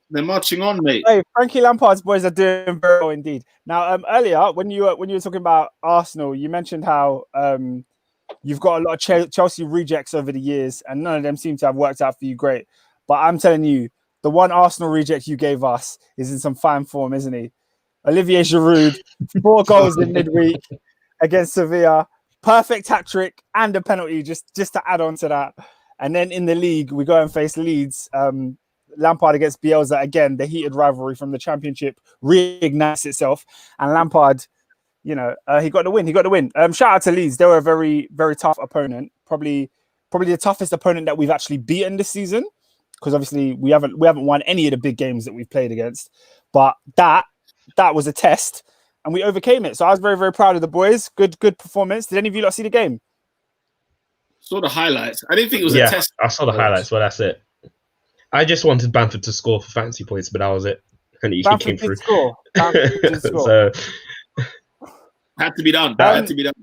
They're marching on, mate. Hey, Frankie Lampard's boys are doing very well indeed. Now, earlier when you were talking about Arsenal, you mentioned how you've got a lot of Chelsea rejects over the years, and none of them seem to have worked out for you great. But I'm telling you, the one Arsenal reject you gave us is in some fine form, isn't he? Olivier Giroud, 4 goals in midweek against Sevilla, perfect hat trick and a penalty just to add on to that. And then in the league, we go and face Leeds. Lampard against Bielsa again. The heated rivalry from the Championship reignites itself, and Lampard, he got the win. Shout out to Leeds. They were a very, very tough opponent. Probably the toughest opponent that we've actually beaten this season, because obviously we haven't won any of the big games that we've played against. But that was a test, and we overcame it. So I was very, very proud of the boys. Good performance. Did any of you lot see the game? Saw the highlights. I didn't think it was a test. I saw the highlights, but that's it. I just wanted Bamford to score for fancy points, but that was it. And he came through. Bamford did score. So had to be done. Had to be done.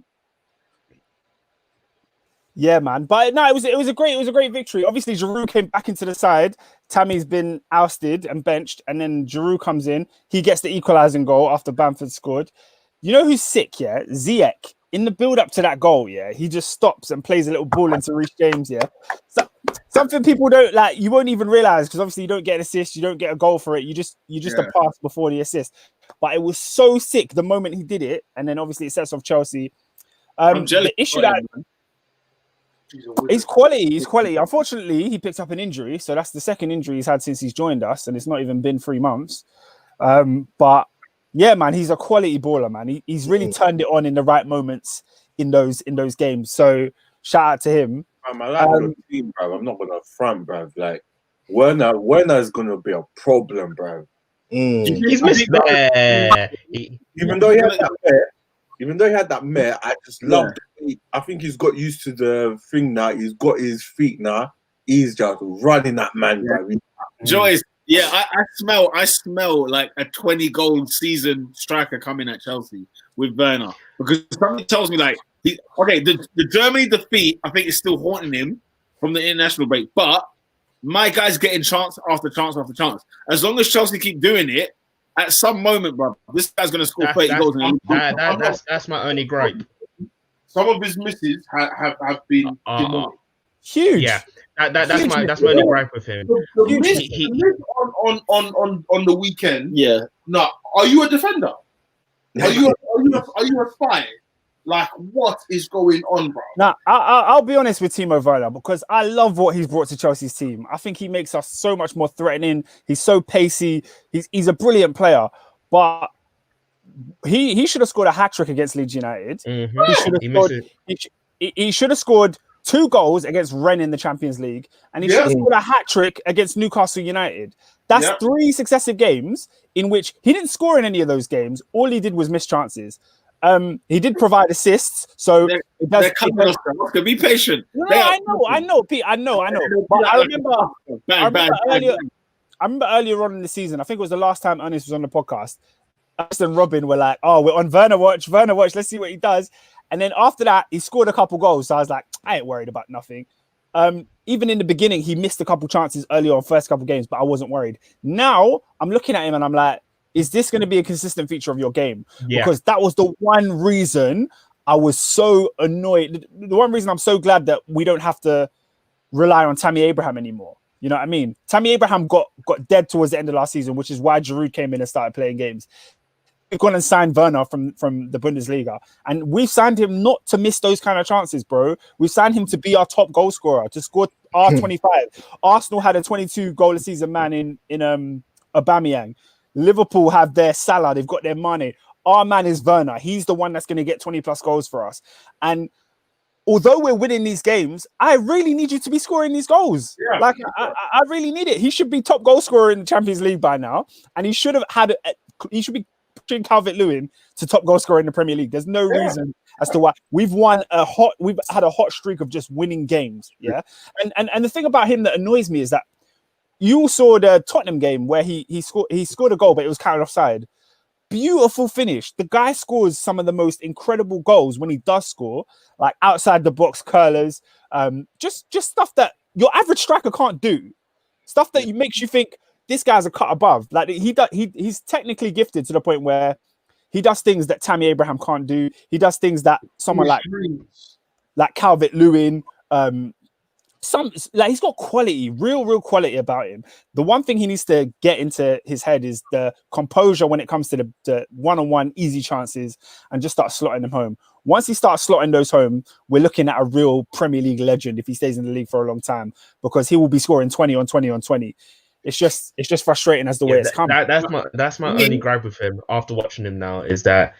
Yeah, man. But no, it was a great victory. Obviously, Giroud came back into the side. Tammy's been ousted and benched, and then Giroud comes in. He gets the equalising goal after Bamford scored. You know who's sick? Yeah, Ziyech. In the build-up to that goal, yeah, he just stops and plays a little ball into Reece James. Yeah, so, something people don't like. You won't even realize, because obviously you don't get an assist, you don't get a goal for it. You just a pass before the assist. But it was so sick the moment he did it, and then obviously it sets off Chelsea. I'm jealous. The issue that he's quality. Unfortunately, he picked up an injury, so that's the second injury he's had since he's joined us, and it's not even been 3 months. But yeah, man, he's a quality baller, man. He's really turned it on in the right moments in those games. So shout out to him. I like the team, bro. I'm not gonna front, bro. Like Werner's gonna be a problem, bro. He's missed there. Even though he had that mare, I just loved it. I think he's got used to the thing now. He's got his feet now. He's just running that man, bro. Joyce, I smell like a 20-goal season striker coming at Chelsea with Werner, because something tells me like the Germany defeat, I think, is still haunting him from the international break. But my guy's getting chance after chance after chance. As long as Chelsea keep doing it, at some moment, bro, this guy's going to score 30 goals. That's my only gripe. Some of his misses have been huge. Yeah, that's my only gripe with him. The miss on the weekend. Yeah. No, are you a defender? Are you a spy? Like, what is going on, bro? Now, I'll be honest with Timo Werner, because I love what he's brought to Chelsea's team. I think he makes us so much more threatening. He's so pacey. He's a brilliant player, but he should have scored a hat-trick against Leeds United. He should have scored 2 goals against Rennes in the Champions League, and he should have scored a hat-trick against Newcastle United. That's 3 successive games in which he didn't score in any of those games. All he did was miss chances. He did provide assists, so They're, it does. they're coming, Oscar. Be patient. No, They are- I know, Pete. I know. But I remember Bang. I remember earlier on in the season, I think it was the last time Ernest was on the podcast, us and Robin were like, oh, we're on Werner watch, let's see what he does. And then after that, he scored a couple goals. So I was like, I ain't worried about nothing. Even in the beginning, he missed a couple chances early on, first couple games, but I wasn't worried. Now, I'm looking at him and I'm like, is this going to be a consistent feature of your game? Yeah. Because that was the one reason I was so annoyed. The one reason I'm so glad that we don't have to rely on Tammy Abraham anymore. You know what I mean? Tammy Abraham got dead towards the end of last season, which is why Giroud came in and started playing games. We've gone and signed Werner from the Bundesliga. And we've signed him not to miss those kind of chances, bro. We've signed him to be our top goal scorer, to score R25. Arsenal had a 22 goal a season man in Aubameyang. Liverpool have their Salah. They've got their Mane. Our man is Werner. He's the one that's going to get 20 plus goals for us. And although we're winning these games, I really need you to be scoring these goals. Yeah. Like, I really need it. He should be top goal scorer in the Champions League by now. And he should have had he should be pushing Calvert-Lewin to top goal scorer in the Premier League. There's no reason as to why. We've had a hot streak of just winning games. Yeah. And the thing about him that annoys me is that you saw the Tottenham game where he scored a goal, but it was counted offside. Beautiful finish. The guy scores some of the most incredible goals when he does score, like outside the box curlers, just stuff that your average striker can't do. Stuff that makes you think this guy's a cut above. Like he's technically gifted to the point where he does things that Tammy Abraham can't do. He does things that someone like Calvert-Lewin, he's got quality, real quality about him. The one thing he needs to get into his head is the composure when it comes to the one-on-one easy chances and just start slotting them home. Once he starts slotting those home, we're looking at a real Premier League legend if he stays in the league for a long time, because he will be scoring 20 on 20 on 20. It's just frustrating as the way it's coming. That's my only gripe with him after watching him now, is that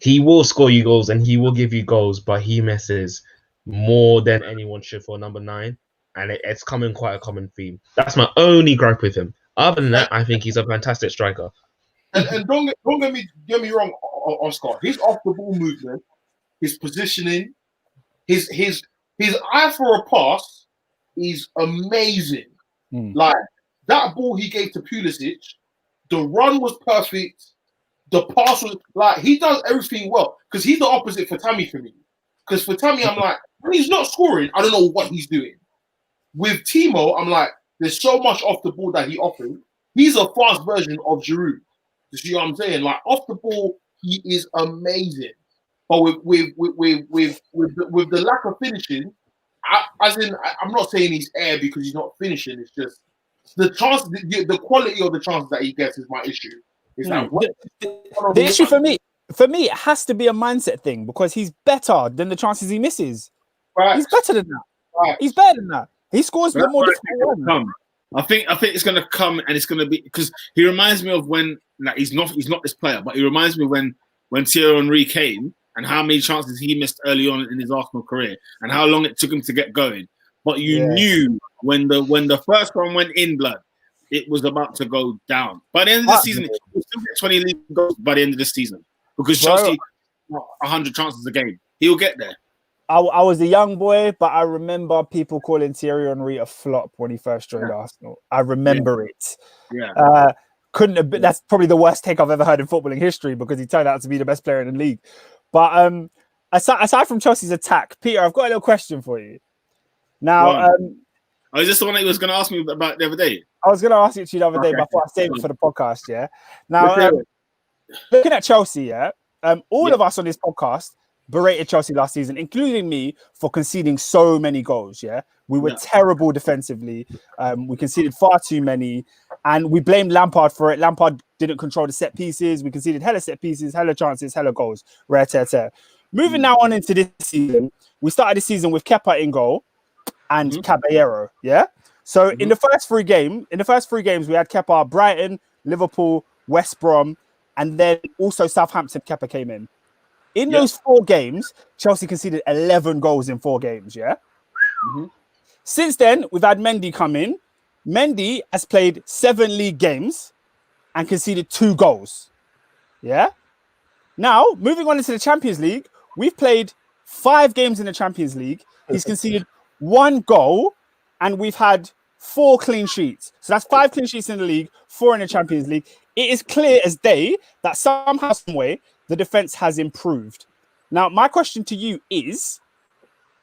he will score you goals and he will give you goals, but he misses more than anyone should for number 9, and it's coming quite a common theme. That's my only gripe with him. Other than that, I think he's a fantastic striker. And don't get me wrong, Oscar. His off the ball movement, his positioning, his eye for a pass is amazing. Like that ball he gave to Pulisic, the run was perfect. The pass was like, he does everything well, because he's the opposite for Tammy for me. Because for Tammy, I'm like, when he's not scoring, I don't know what he's doing. With Timo, I'm like, there's so much off the ball that he offers. He's a fast version of Giroud. You see what I'm saying? Like off the ball, he is amazing. But with the lack of finishing, I'm not saying he's air because he's not finishing. It's just the chance, the quality of the chances that he gets is my issue. It's like the issue for me, it has to be a mindset thing, because he's better than the chances he misses. Right. He's better than that. Right. He's better than that. He scores the more difficult one. I think it's gonna come, and it's gonna be, because he reminds me of when, like, he's not this player, but he reminds me when Thierry Henry came and how many chances he missed early on in his Arsenal career and how long it took him to get going. But you knew when the first one went in, blood, it was about to go down. By the end of the season, he'll still get 20 league goals by the end of the season, because Chelsea 100 chances a game. He'll get there. I was a young boy, but I remember people calling Thierry Henry a flop when he first joined Arsenal. I remember it. Yeah. Couldn't have been, that's probably the worst take I've ever heard in footballing history, because he turned out to be the best player in the league. But aside from Chelsea's attack, Peter, I've got a little question for you. Now, is this the one that you was going to ask me about the other day? I was going to ask it to you the other day, before I saved it for the podcast. Yeah. Now, looking at Chelsea, all of us on this podcast berated Chelsea last season, including me, for conceding so many goals. Yeah, we were terrible defensively. We conceded far too many, and we blamed Lampard for it. Lampard didn't control the set pieces. We conceded hella set pieces, hella chances, hella goals. Rare tear. Moving now on into this season, we started the season with Kepa in goal and Caballero. Yeah. So in the first three games, we had Kepa, Brighton, Liverpool, West Brom, and then also Southampton. Kepa came in. In those 4 games, Chelsea conceded 11 goals in 4 games, yeah? Since then, we've had Mendy come in. Mendy has played 7 league games and conceded 2 goals, yeah? Now, moving on into the Champions League, we've played 5 games in the Champions League. He's conceded 1 goal, and we've had 4 clean sheets. So that's 5 clean sheets in the league, 4 in the Champions League. It is clear as day that somehow, some way, the defense has improved. Now, my question to you is,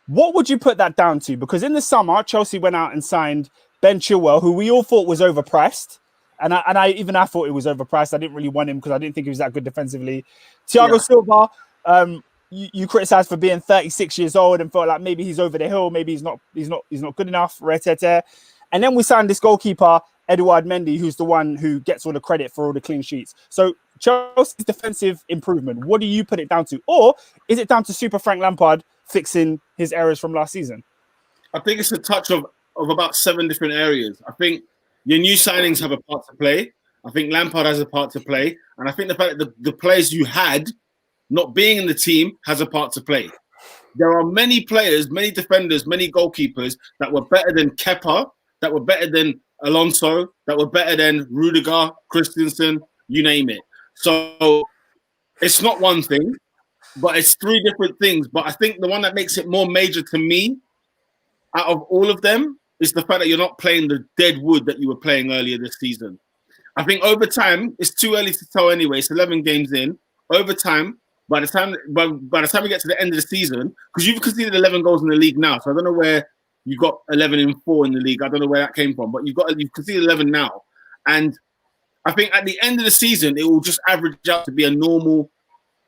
what would you put that down to? Because in the summer, Chelsea went out and signed Ben Chilwell, who we all thought was overpriced. And I thought it was overpriced. I didn't really want him because I didn't think he was that good defensively. Thiago Silva, you criticized for being 36 years old and felt like maybe he's over the hill, maybe he's not good enough. And then we signed this goalkeeper, Edouard Mendy, who's the one who gets all the credit for all the clean sheets. So Chelsea's defensive improvement, what do you put it down to? Or is it down to Super Frank Lampard fixing his errors from last season? I think it's a touch of about 7 different areas. I think your new signings have a part to play. I think Lampard has a part to play. And I think the fact that the players you had not being in the team has a part to play. There are many players, many defenders, many goalkeepers that were better than Kepa, that were better than Alonso, that were better than Rudiger, Christensen, you name it. So it's not one thing, but it's 3 different things. But I think the one that makes it more major to me out of all of them is the fact that you're not playing the dead wood that you were playing earlier this season. I think over time, it's too early to tell anyway. It's 11 games in. Over time, by the time we get to the end of the season, because you've conceded 11 goals in the league now, so I don't know where you got 11 and 4 in the league. I don't know where that came from, but you've conceded 11 now. And I think at the end of the season, it will just average out to be a normal,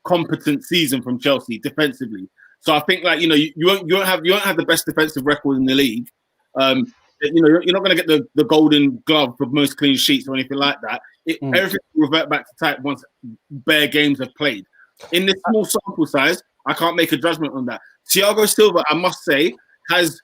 competent season from Chelsea defensively. So I think, like, you won't have the best defensive record in the league. You're not going to get the golden glove for most clean sheets or anything like that. Everything will revert back to type once bare games have played. In this small sample size, I can't make a judgment on that. Thiago Silva, I must say, has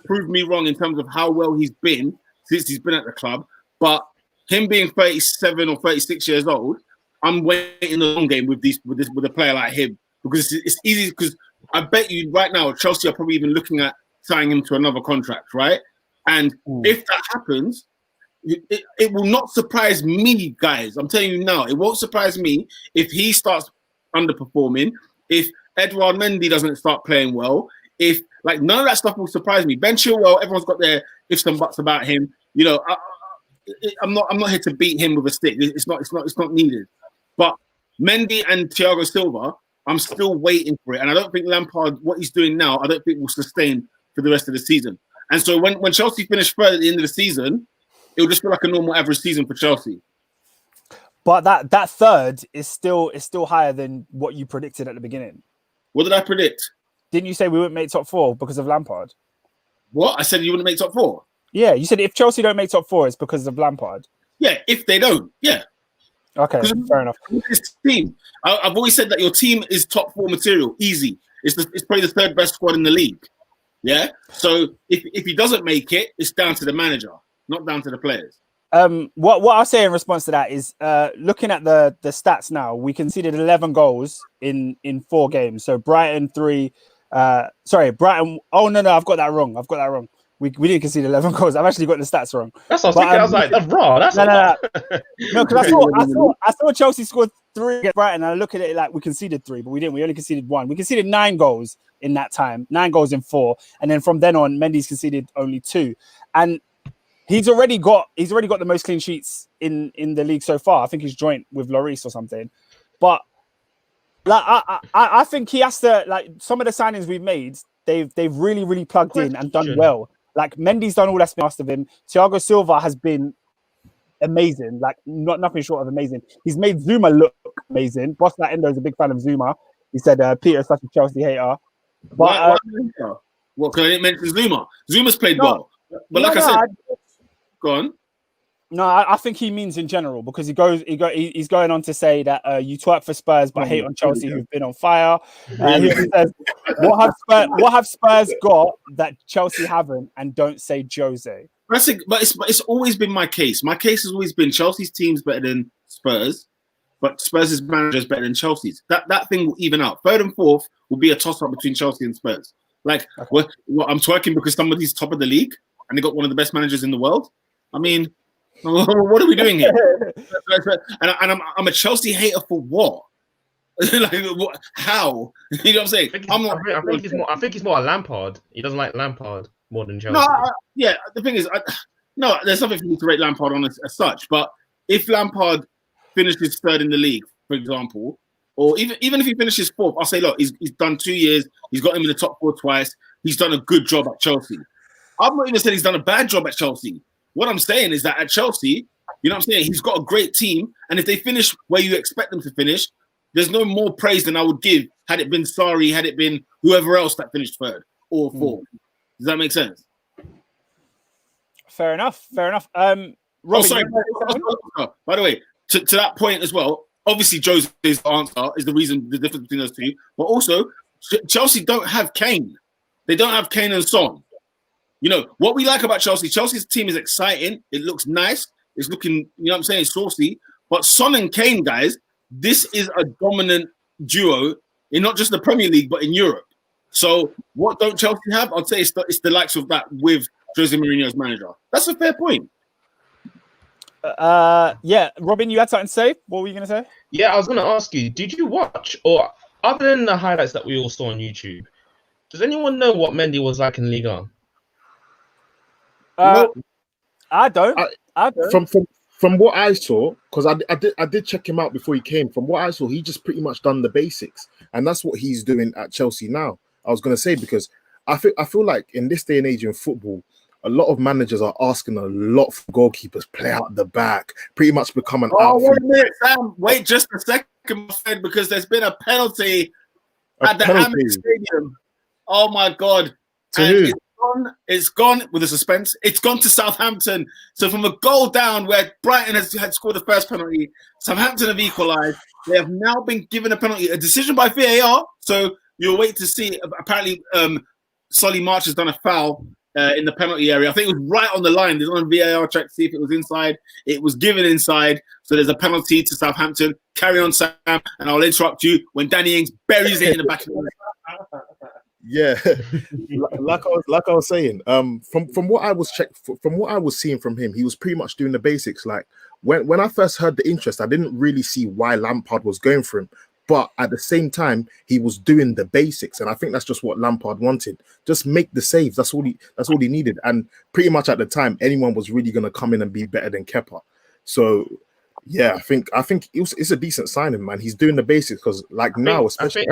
proved me wrong in terms of how well he's been since he's been at the club. But him being 37 or 36 years old, I'm waiting the long game with a player like him, because it's easy. Because I bet you right now Chelsea are probably even looking at signing him to another contract, right? And if that happens, it will not surprise me, guys. I'm telling you now, it won't surprise me if he starts underperforming, if Edouard Mendy doesn't start playing well, if none of that stuff will surprise me. Ben Chilwell, everyone's got their ifs and buts about him. I'm not here to beat him with a stick. It's not needed. But Mendy and Thiago Silva, I'm still waiting for it, and I don't think Lampard, what he's doing now, I don't think will sustain for the rest of the season. And so when Chelsea finish third at the end of the season, it'll just feel like a normal average season for Chelsea. But that third is still higher than what you predicted at the beginning. What did I predict? Didn't you say we wouldn't make top 4 because of Lampard? What? I said you wouldn't make top 4? Yeah, you said if Chelsea don't make top 4, it's because of Lampard. Yeah, if they don't. Yeah. Okay, fair enough. This team, I've always said that your team is top 4 material, easy. It's probably the 3rd best squad in the league. Yeah. So if he doesn't make it, it's down to the manager, not down to the players. What I'll say in response to that is, looking at the stats now, we conceded 11 goals in 4 games. So Brighton 3. Brighton. Oh no, I've got that wrong. We didn't concede 11 goals. I've actually got the stats wrong. That's what I was thinking. I was like, that's wrong. That's no, because I saw Chelsea scored 3 against Brighton, and I look at it like we conceded 3, but we didn't. We only conceded 1. We conceded 9 goals in that time, 9 goals in 4, and then from then on, Mendy's conceded only 2, and he's already got the most clean sheets in the league so far. I think he's joint with Lloris or something, but I think he has to, some of the signings we've made, they've really plugged in and done well. Like Mendy's done all that's been asked of him. Thiago Silva has been amazing, nothing short of amazing. He's made Zuma look amazing. Boss Endo is a big fan of Zuma. He said Peter's such a Chelsea hater. But because I didn't mention Zuma. Zuma's played well, but I said, go on. No, I think he means in general, because he's going on to say that you twerk for Spurs but hate on Chelsea, who've been on fire. He says, what have Spurs got that Chelsea haven't, and don't say Jose. But it's always been my case. My case has always been Chelsea's team's better than Spurs, but Spurs' manager is better than Chelsea's. That thing will even out. 3rd and 4th will be a toss-up between Chelsea and Spurs. I'm twerking because somebody's top of the league and they got one of the best managers in the world. I mean, what are we doing here? And I'm a Chelsea hater for what? Like, what, how? You know what I'm saying? I think he's more a Lampard. He doesn't like Lampard more than Chelsea. No, yeah. The thing is, no, there's nothing for me to rate Lampard on as such. But if Lampard finishes third in the league, for example, or even if he finishes fourth, I'll say, look, he's done 2 years. He's got him in the top 4 twice. He's done a good job at Chelsea. I'm not even saying he's done a bad job at Chelsea. What I'm saying is that at Chelsea, you know what I'm saying, he's got a great team. And if they finish where you expect them to finish, there's no more praise than I would give had it been Sarri, had it been whoever else that finished third or fourth. Does that make sense? Fair enough. Robin, sorry. By the way, to that point as well, obviously Jose's answer is the difference between those two. But also, Chelsea don't have Kane. They don't have Kane and Son. You know, what we like about Chelsea's team is exciting. It looks nice. It's looking, you know what I'm saying, saucy. But Son and Kane, guys, this is a dominant duo in not just the Premier League, but in Europe. So what don't Chelsea have? I'd say it's the likes of that with Jose Mourinho as manager. That's a fair point. Yeah. Robin, you had something to say? What were you going to say? Yeah, I was going to ask you, did you watch, or other than the highlights that we all saw on YouTube, does anyone know what Mendy was like in Liga? I don't. From what I saw, because I did check him out before he came. From what I saw, he just pretty much done the basics, and that's what he's doing at Chelsea now. I was going to say, because I feel like in this day and age in football, a lot of managers are asking a lot for goalkeepers, play out the back, pretty much become an outfield. Wait a minute, Sam. Wait just a second, my friend, because there's been a penalty at the Amex Stadium. Oh my God! To who? It's gone with the suspense. It's gone to Southampton. So from a goal down where Brighton had scored the first penalty, Southampton have equalised. They have now been given a penalty, a decision by VAR. So you'll wait to see. Apparently, Solly March has done a foul in the penalty area. I think it was right on the line. There's on VAR check to see if it was inside. It was given inside. So there's a penalty to Southampton. Carry on, Sam, and I'll interrupt you when Danny Ings buries it in the back of the net. Yeah, like I was saying, from what I was seeing from him, he was pretty much doing the basics. Like when I first heard the interest, I didn't really see why Lampard was going for him, but at the same time, he was doing the basics, and I think that's just what Lampard wanted. Just make the saves. That's all he needed, and pretty much at the time, anyone was really going to come in and be better than Kepa. So. Yeah, I think it's a decent signing, man. He's doing the basics because, like, now, especially.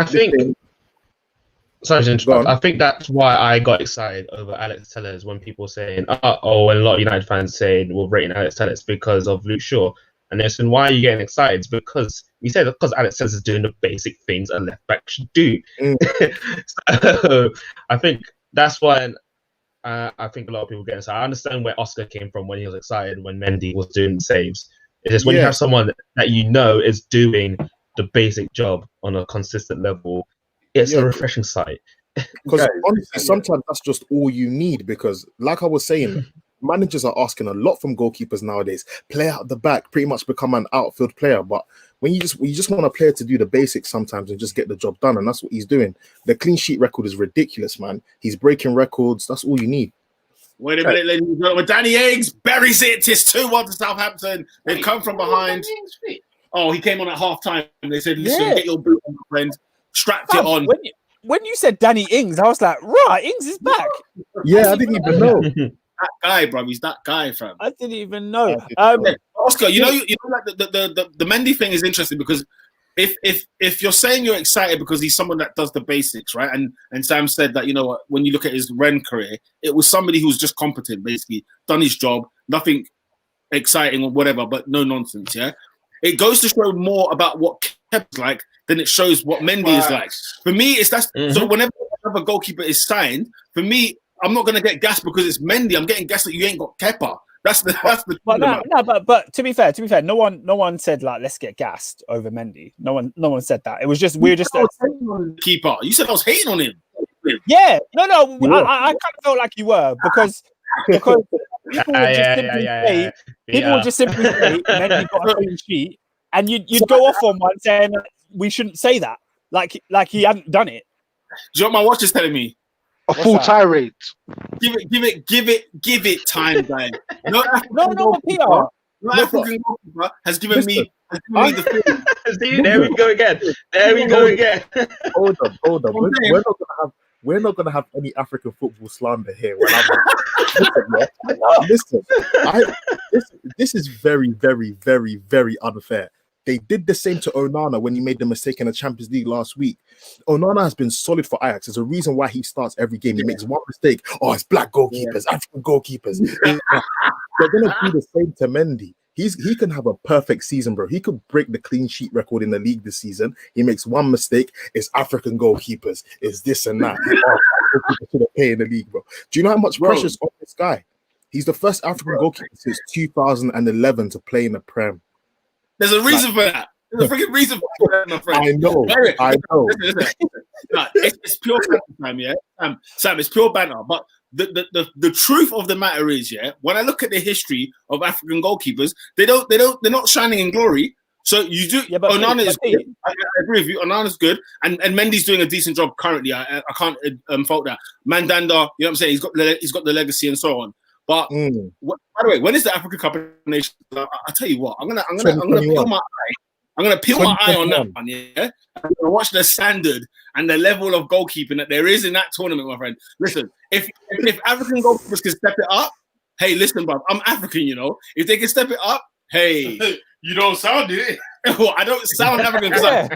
Sorry to interrupt. I think that's why I got excited over Alex Telles when people saying, and a lot of United fans saying we're rating Alex Telles because of Luke Shaw. And they're saying, why are you getting excited? It's because Alex Telles is doing the basic things a left back should do. So I think that's why I think a lot of people get excited. I understand where Oscar came from when he was excited when Mendy was doing the saves. It's just when you have someone that you know is doing the basic job on a consistent level, it's a refreshing sight. Because honestly, sometimes that's just all you need. Because, like I was saying, managers are asking a lot from goalkeepers nowadays. Play out the back, pretty much become an outfield player. But when you just want a player to do the basics sometimes and just get the job done, and that's what he's doing. The clean sheet record is ridiculous, man. He's breaking records. That's all you need. Wait a minute, ladies and gentlemen. Danny Ings buries it. It's 2-1 to Southampton. They've come from behind. Oh, he came on at half time. They said, listen, get your boot on, my friend. Strapped it on. When you said Danny Ings, I was like, right, Ings is back. Yeah, I didn't even know. That guy, bro. He's that guy, fam. I didn't even know. Oscar, you know, like the Mendy thing is interesting because if you're saying you're excited because he's someone that does the basics, right? And Sam said that, you know what, when you look at his Rennes career, it was somebody who was just competent, basically, done his job, nothing exciting or whatever, but no nonsense, yeah? It goes to show more about what Kepa's like than it shows what Mendy is like. For me, so whenever a goalkeeper is signed, for me, I'm not gonna get gassed because it's Mendy. I'm getting gassed that you ain't got Kepa. That's the but to be fair, no one said like let's get gassed over Mendy. No one said that. It was just we're just keeper. You said I was hating on him. Yeah, no, I kind of felt like you were because people would just simply say Mendy got a clean sheet, and you'd go off on one saying we shouldn't say that, like he hadn't done it. Do you know what my watch is telling me? A full tirade. Give it time, guys. No, PR. No African goalkeeper has given me the feeling. See, there we go again. There we go again. Hold on. We're not gonna have any African football slander here. When listen, this is very, very, very, very unfair. They did the same to Onana when he made the mistake in the Champions League last week. Onana has been solid for Ajax. There's a reason why he starts every game. He makes one mistake. Oh, it's black goalkeepers, African goalkeepers. They're gonna do the same to Mendy. He can have a perfect season, bro. He could break the clean sheet record in the league this season. He makes one mistake. It's African goalkeepers. It's this and that. Goalkeepers should have paid in the league, bro. Do you know how much pressure's on this guy? He's the first African goalkeeper since 2011 to play in the Prem. There's a reason for that. There's a freaking reason for that, my friend. I know. Listen. It's pure banter time, yeah. Sam, it's pure banter. But the truth of the matter is, yeah, when I look at the history of African goalkeepers, they're not shining in glory. So you do. Yeah, but Onana is good. I agree with you. Onana's good, and Mendy's doing a decent job currently. I can't fault that. Mandanda, you know what I'm saying? He's got the legacy and so on. But by the way, when is the Africa Cup of Nations? I'll tell you what. I'm gonna peel my eye. I'm gonna peel my eye on that one. Yeah, I'm gonna watch the standard and the level of goalkeeping that there is in that tournament, my friend. Listen, if African goalkeepers can step it up, hey, listen, bro, I'm African, you know. If they can step it up, hey, you don't sound it. Well, I don't sound African because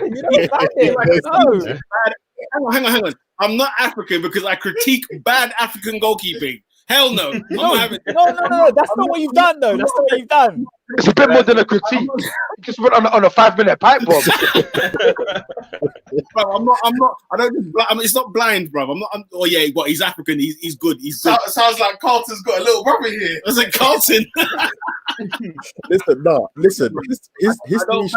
Hang on. I'm not African because I critique bad African goalkeeping. Hell no. No. That's not what you've done, though. That's not what you've done. It's a bit more than a critique. You just went on a 5-minute pipe bomb. Bro, I don't. It's not blind, bro. Oh yeah, what? He's African. He's good. He's good. Sounds like Carlton's got a little brother here. It's like Carlton. Listen. His Just because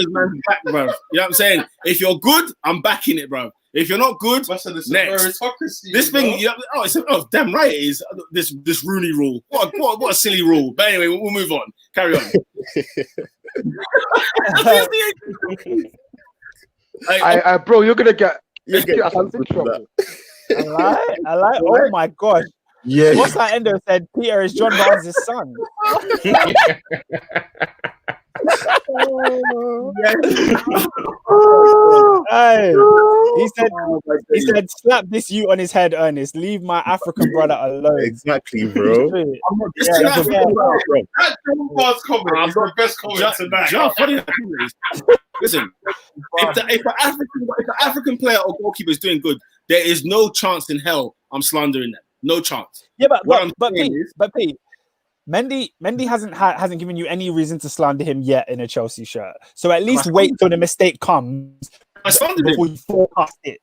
man's back, bro. You know what I'm saying? If you're good, I'm backing it, bro. If you're not good, next. This thing, damn right it is. This Rooney rule. What a silly rule. But anyway, we'll move on. Carry on. Bro, you're gonna get. I like. Oh my gosh. Yeah. What's that Endo said? Peter is John Barnes' son. Hey, he said, slap this you on his head, Ernest. Leave my African brother alone. Exactly, bro. That John Barnes comment is the best comment tonight. Listen, if an African player or goalkeeper is doing good, there is no chance in hell I'm slandering them. No chance. Yeah, but Pete, Mendy hasn't given you any reason to slander him yet in a Chelsea shirt. So at least wait till the mistake comes before you forecast it.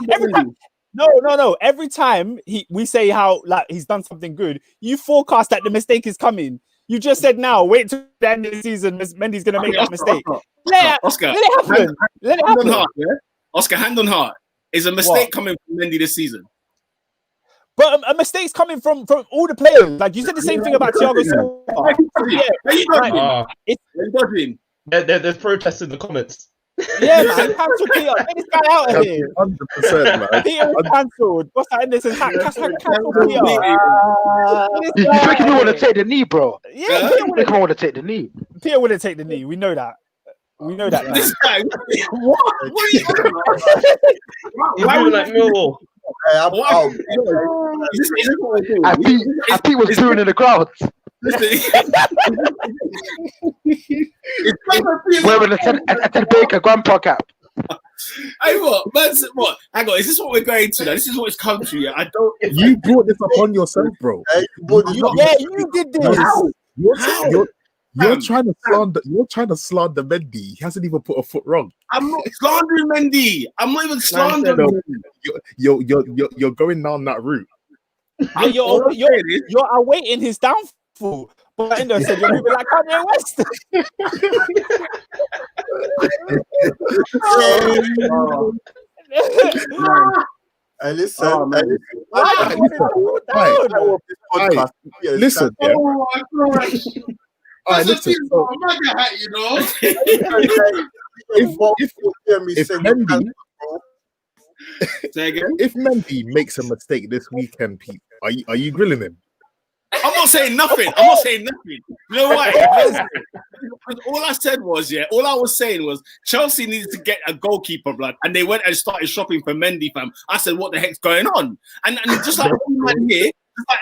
Every time, no. Every time we say how like he's done something good, you forecast that the mistake is coming. You just said now, wait till the end of the season. Mendy's gonna make that mistake. Let it happen. Let it happen. Oscar, hand on heart. Is a mistake coming from Mendy this season? But a mistake's coming from all the players. Like you said the same thing about Thiago Silva. There's protests in the comments. Yeah, man. Cancel Peter. Get this guy out of here. 100%, man. Peter is cancelled. What's that in this? Cancel Peter. You think you want to take the knee, bro? Yeah, Peter wouldn't want to take the knee. Peter wouldn't take the knee. We know that. This guy, what are you doing? He's moving like Millwall. Pete was doing in the crowd. Wearing a Ted Baker grandpa cap. Hey, what? Hang on, is this what we're going to now? This is what it's come to. Yeah, I don't. You brought this upon yourself, bro. You did this. You're trying to slander. You're trying to slander Mendy. He hasn't even put a foot wrong. I'm not slandering Mendy. I'm not even slandering him. You're going down that route. You're awaiting his downfall. But Endo said you're moving like Kanye West. Listen. Listen. If Mendy makes a mistake this weekend, Pete, are you grilling him? I'm not saying nothing. I'm not saying nothing. You know what? All I said was, all I was saying was Chelsea needed to get a goalkeeper, blood, and they went and started shopping for Mendy, fam. I said, what the heck's going on? And just like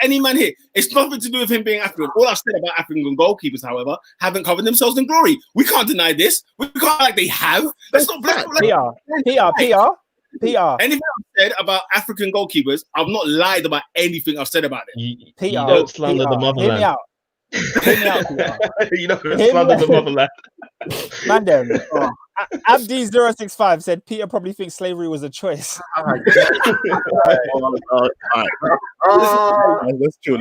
any man here, it's nothing to do with him being African. All I've said about African goalkeepers, however, haven't covered themselves in glory. We can't deny this. We can't like they have. Let's not PR. Anything I've said about African goalkeepers, I've not lied about anything I've said about them. You don't slander the motherland. Hear me out. You don't slander the motherland. Man, Abdi065 said Peter probably thinks slavery was a choice. That's true.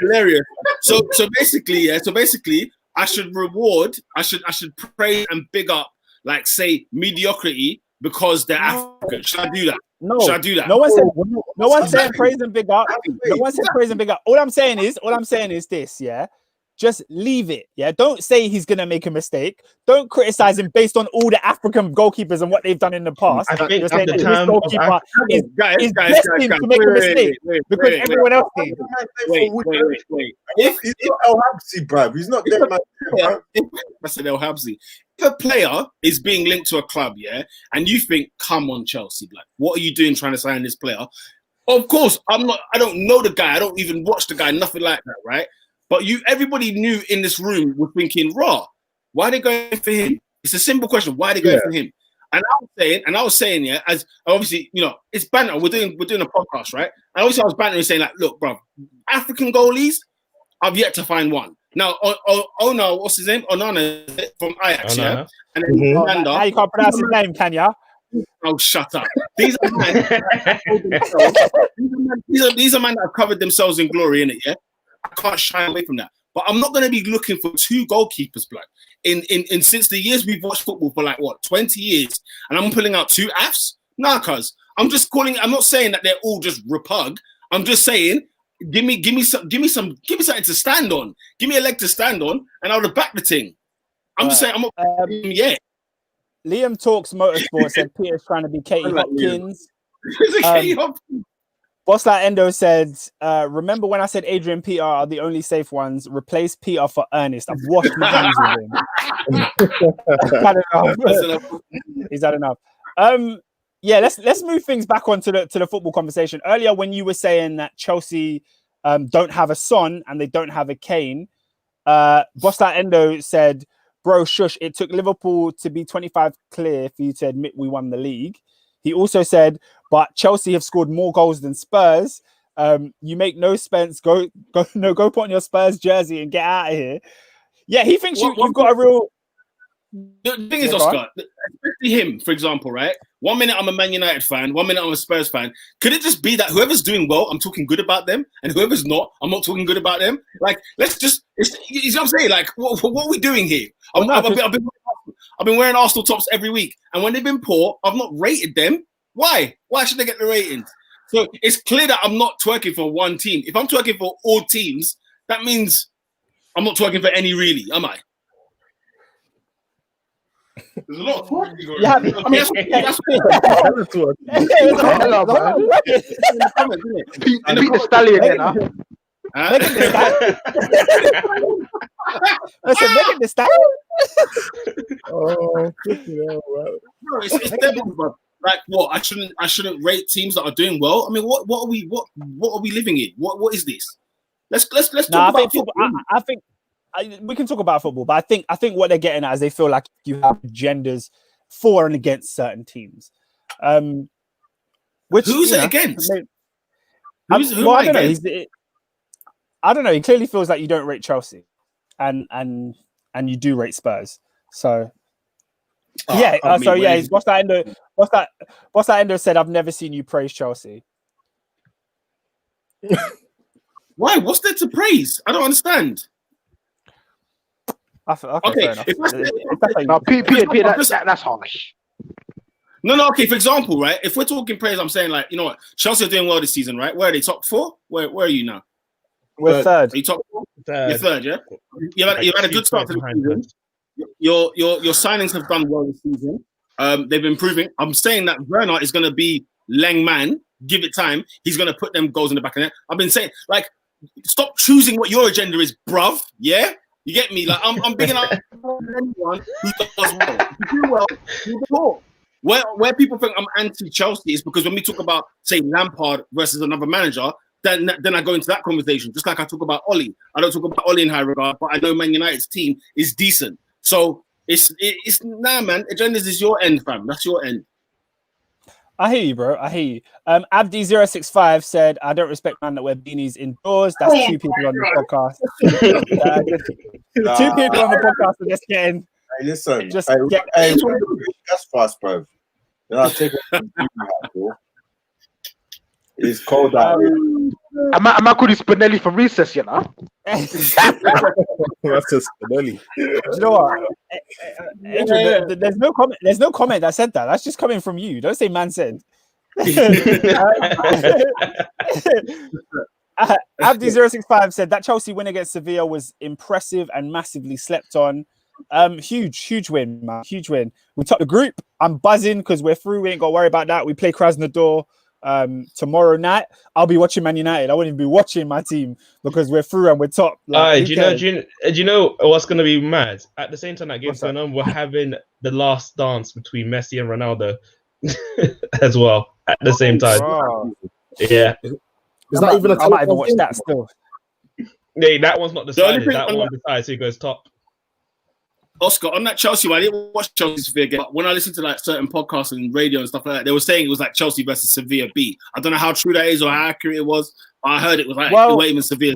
Hilarious. So basically, I should praise and big up, like say mediocrity because they're African. Should I do that? No. Should I do that? No one said praise and big up. No one said praise and big up. All I'm saying is this, yeah. Just leave it, yeah. Don't say he's gonna make a mistake. Don't criticize him based on all the African goalkeepers and what they've done in the past. I think you're saying at the that time his goalkeeper is destined to make a mistake because everyone else did. Wait. He's not El Habsi, bruv. He's not dead, man. I said El Habsi. If a player is being linked to a club, yeah, and you think, come on, Chelsea, like, what are you doing trying to sign this player? Of course, I don't know the guy. I don't even watch the guy, nothing like that, right? But everybody knew in this room was thinking, raw, why are they going for him? It's a simple question. Why are they going for him? And I was saying, yeah, as obviously, you know, it's banter. We're doing a podcast, right? And obviously I was bantering saying, like, look, bro, African goalies, I've yet to find one. Now, no, what's his name? Onana from Ajax, yeah? And then now you can't pronounce his name, can ya? Oh, shut up. These are men that have covered themselves in glory, innit, yeah? I can't shy away from that. But I'm not going to be looking for two goalkeepers, blood. In since the years we've watched football for 20 years, and I'm pulling out two Fs. Nah, cuz I'm not saying that they're all just repug. I'm just saying, give me something to stand on. Give me a leg to stand on, and I'll back the thing. I'm just saying, I'm not. Liam Talks Motorsport said Peter's trying to be Katie Hopkins. Boss Like Endo said, remember when I said Adrian Peter are the only safe ones? Replace Peter for Ernest. I've washed my hands with him. He's had enough. Yeah, let's move things back onto the football conversation. Earlier, when you were saying that Chelsea don't have a Son and they don't have a Kane, Boss Like Endo said, bro, shush, it took Liverpool to be 25 clear for you to admit we won the league. He also said, but Chelsea have scored more goals than Spurs. You make no sense. Go put on your Spurs jersey and get out of here. Yeah, he thinks you've got a real... The thing is, Oscar, especially him, for example, right? 1 minute I'm a Man United fan, 1 minute I'm a Spurs fan. Could it just be that whoever's doing well, I'm talking good about them, and whoever's not, I'm not talking good about them? Like, let's just, you know what I'm saying? Like, what are we doing here? I've been wearing Arsenal tops every week, and when they've been poor, I've not rated them. Why? Why should they get the ratings? So it's clear that I'm not twerking for one team. If I'm twerking for all teams, that means I'm not twerking for any, really, am I? There's a lot of twerking going Yeah, on. I mean, Beat the stallion then, huh? Megan the Stallion. Oh, No, it's devil, bro. Like what? I shouldn't rate teams that are doing well. I mean, what are we living in? What is this? Let's talk about football. I think we can talk about football, but I think what they're getting at is they feel like you have agendas for and against certain teams. Who's it against? I don't know. He clearly feels like you don't rate Chelsea, and you do rate Spurs. So he's Boss That Endo said, "I've never seen you praise Chelsea." Why? What's there to praise? I don't understand. Okay, That's harsh. No. Okay, for example, right? If we're talking praise, I'm saying like, you know what? Chelsea are doing well this season, right? Where are they? Top 4? Where are you now? We're third. Are you top 4? You're third, yeah. You've had a good start to the season. Your signings have done well this season. They've been improving. I'm saying that Werner is going to be Lang man. Give it time. He's going to put them goals in the back of the net. I've been saying, like, stop choosing what your agenda is, bruv. Yeah, you get me? Like I'm bigging up anyone who does well. If you do well, you do well. Where people think I'm anti-Chelsea is because when we talk about, say, Lampard versus another manager, then I go into that conversation. Just like I talk about Ollie. I don't talk about Ollie in high regard, but I know Man United's team is decent. So it's nah, man. Agendas is your end, fam. That's your end. I hear you, bro. I hear you. Abdi065 said, I don't respect man that wear beanies indoors. That's two people on the podcast. Two people on the podcast are just getting. Hey, listen. Hey, that's fast, bro. Then I'll take it. It's cold out. I might call you Spinelli from recess, you know. That's a Spinelli. You know what? Adrian, there's no comment. There's no comment that said that. That's just coming from you. Don't say man said. Abdi065 said that Chelsea win against Sevilla was impressive and massively slept on. Huge win, man. Huge win. We topped the group. I'm buzzing because we're through. We ain't got to worry about that. We play Krasnodar tomorrow night. I'll be watching Man United. I won't even be watching my team because we're through and we're top. Like, do you know what's gonna be mad? At the same time that game's going on, we're having the last dance between Messi and Ronaldo as well at the same time. Wow. Yeah. Is that even a I might even watch that still. Hey, that one's not decided. That one decides who goes top. Oscar, on that Chelsea one, I didn't watch Chelsea Sevilla game, but when I listened to like certain podcasts and radio and stuff like that, they were saying it was like Chelsea versus Sevilla B. I don't know how true that is or how accurate it was, but I heard it was like it wasn't even Sevilla.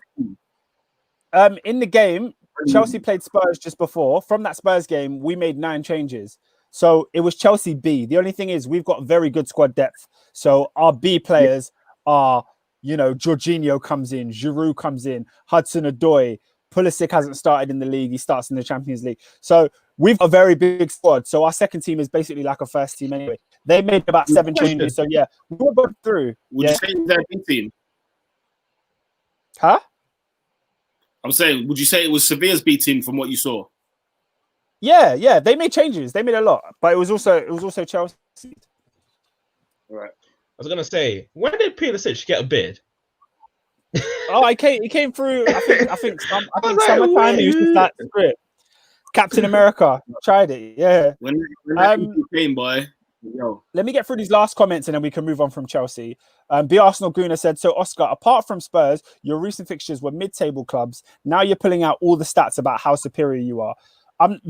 In the game, Chelsea played Spurs just before. From that Spurs game, we made 9 changes. So it was Chelsea B. The only thing is we've got very good squad depth. So our B players are, you know, Jorginho comes in, Giroud comes in, Hudson-Odoi, Pulisic hasn't started in the league. He starts in the Champions League. So we've got a very big squad. So our second team is basically like a first team anyway. They made about 7 changes. So yeah, we're both through. Would you say it's their B team? Huh? I'm saying, would you say it was Sevilla's B team from what you saw? Yeah. They made changes. They made a lot. But it was also Chelsea. Right. I was gonna say, when did Pulisic get a bid? He came through. I think summertime. He used to start the script. Captain America tried it. Yeah. When that came, boy. Yo. Let me get through these last comments and then we can move on from Chelsea. Be Arsenal Guna said, so Oscar, apart from Spurs, your recent fixtures were mid-table clubs. Now you're pulling out all the stats about how superior you are.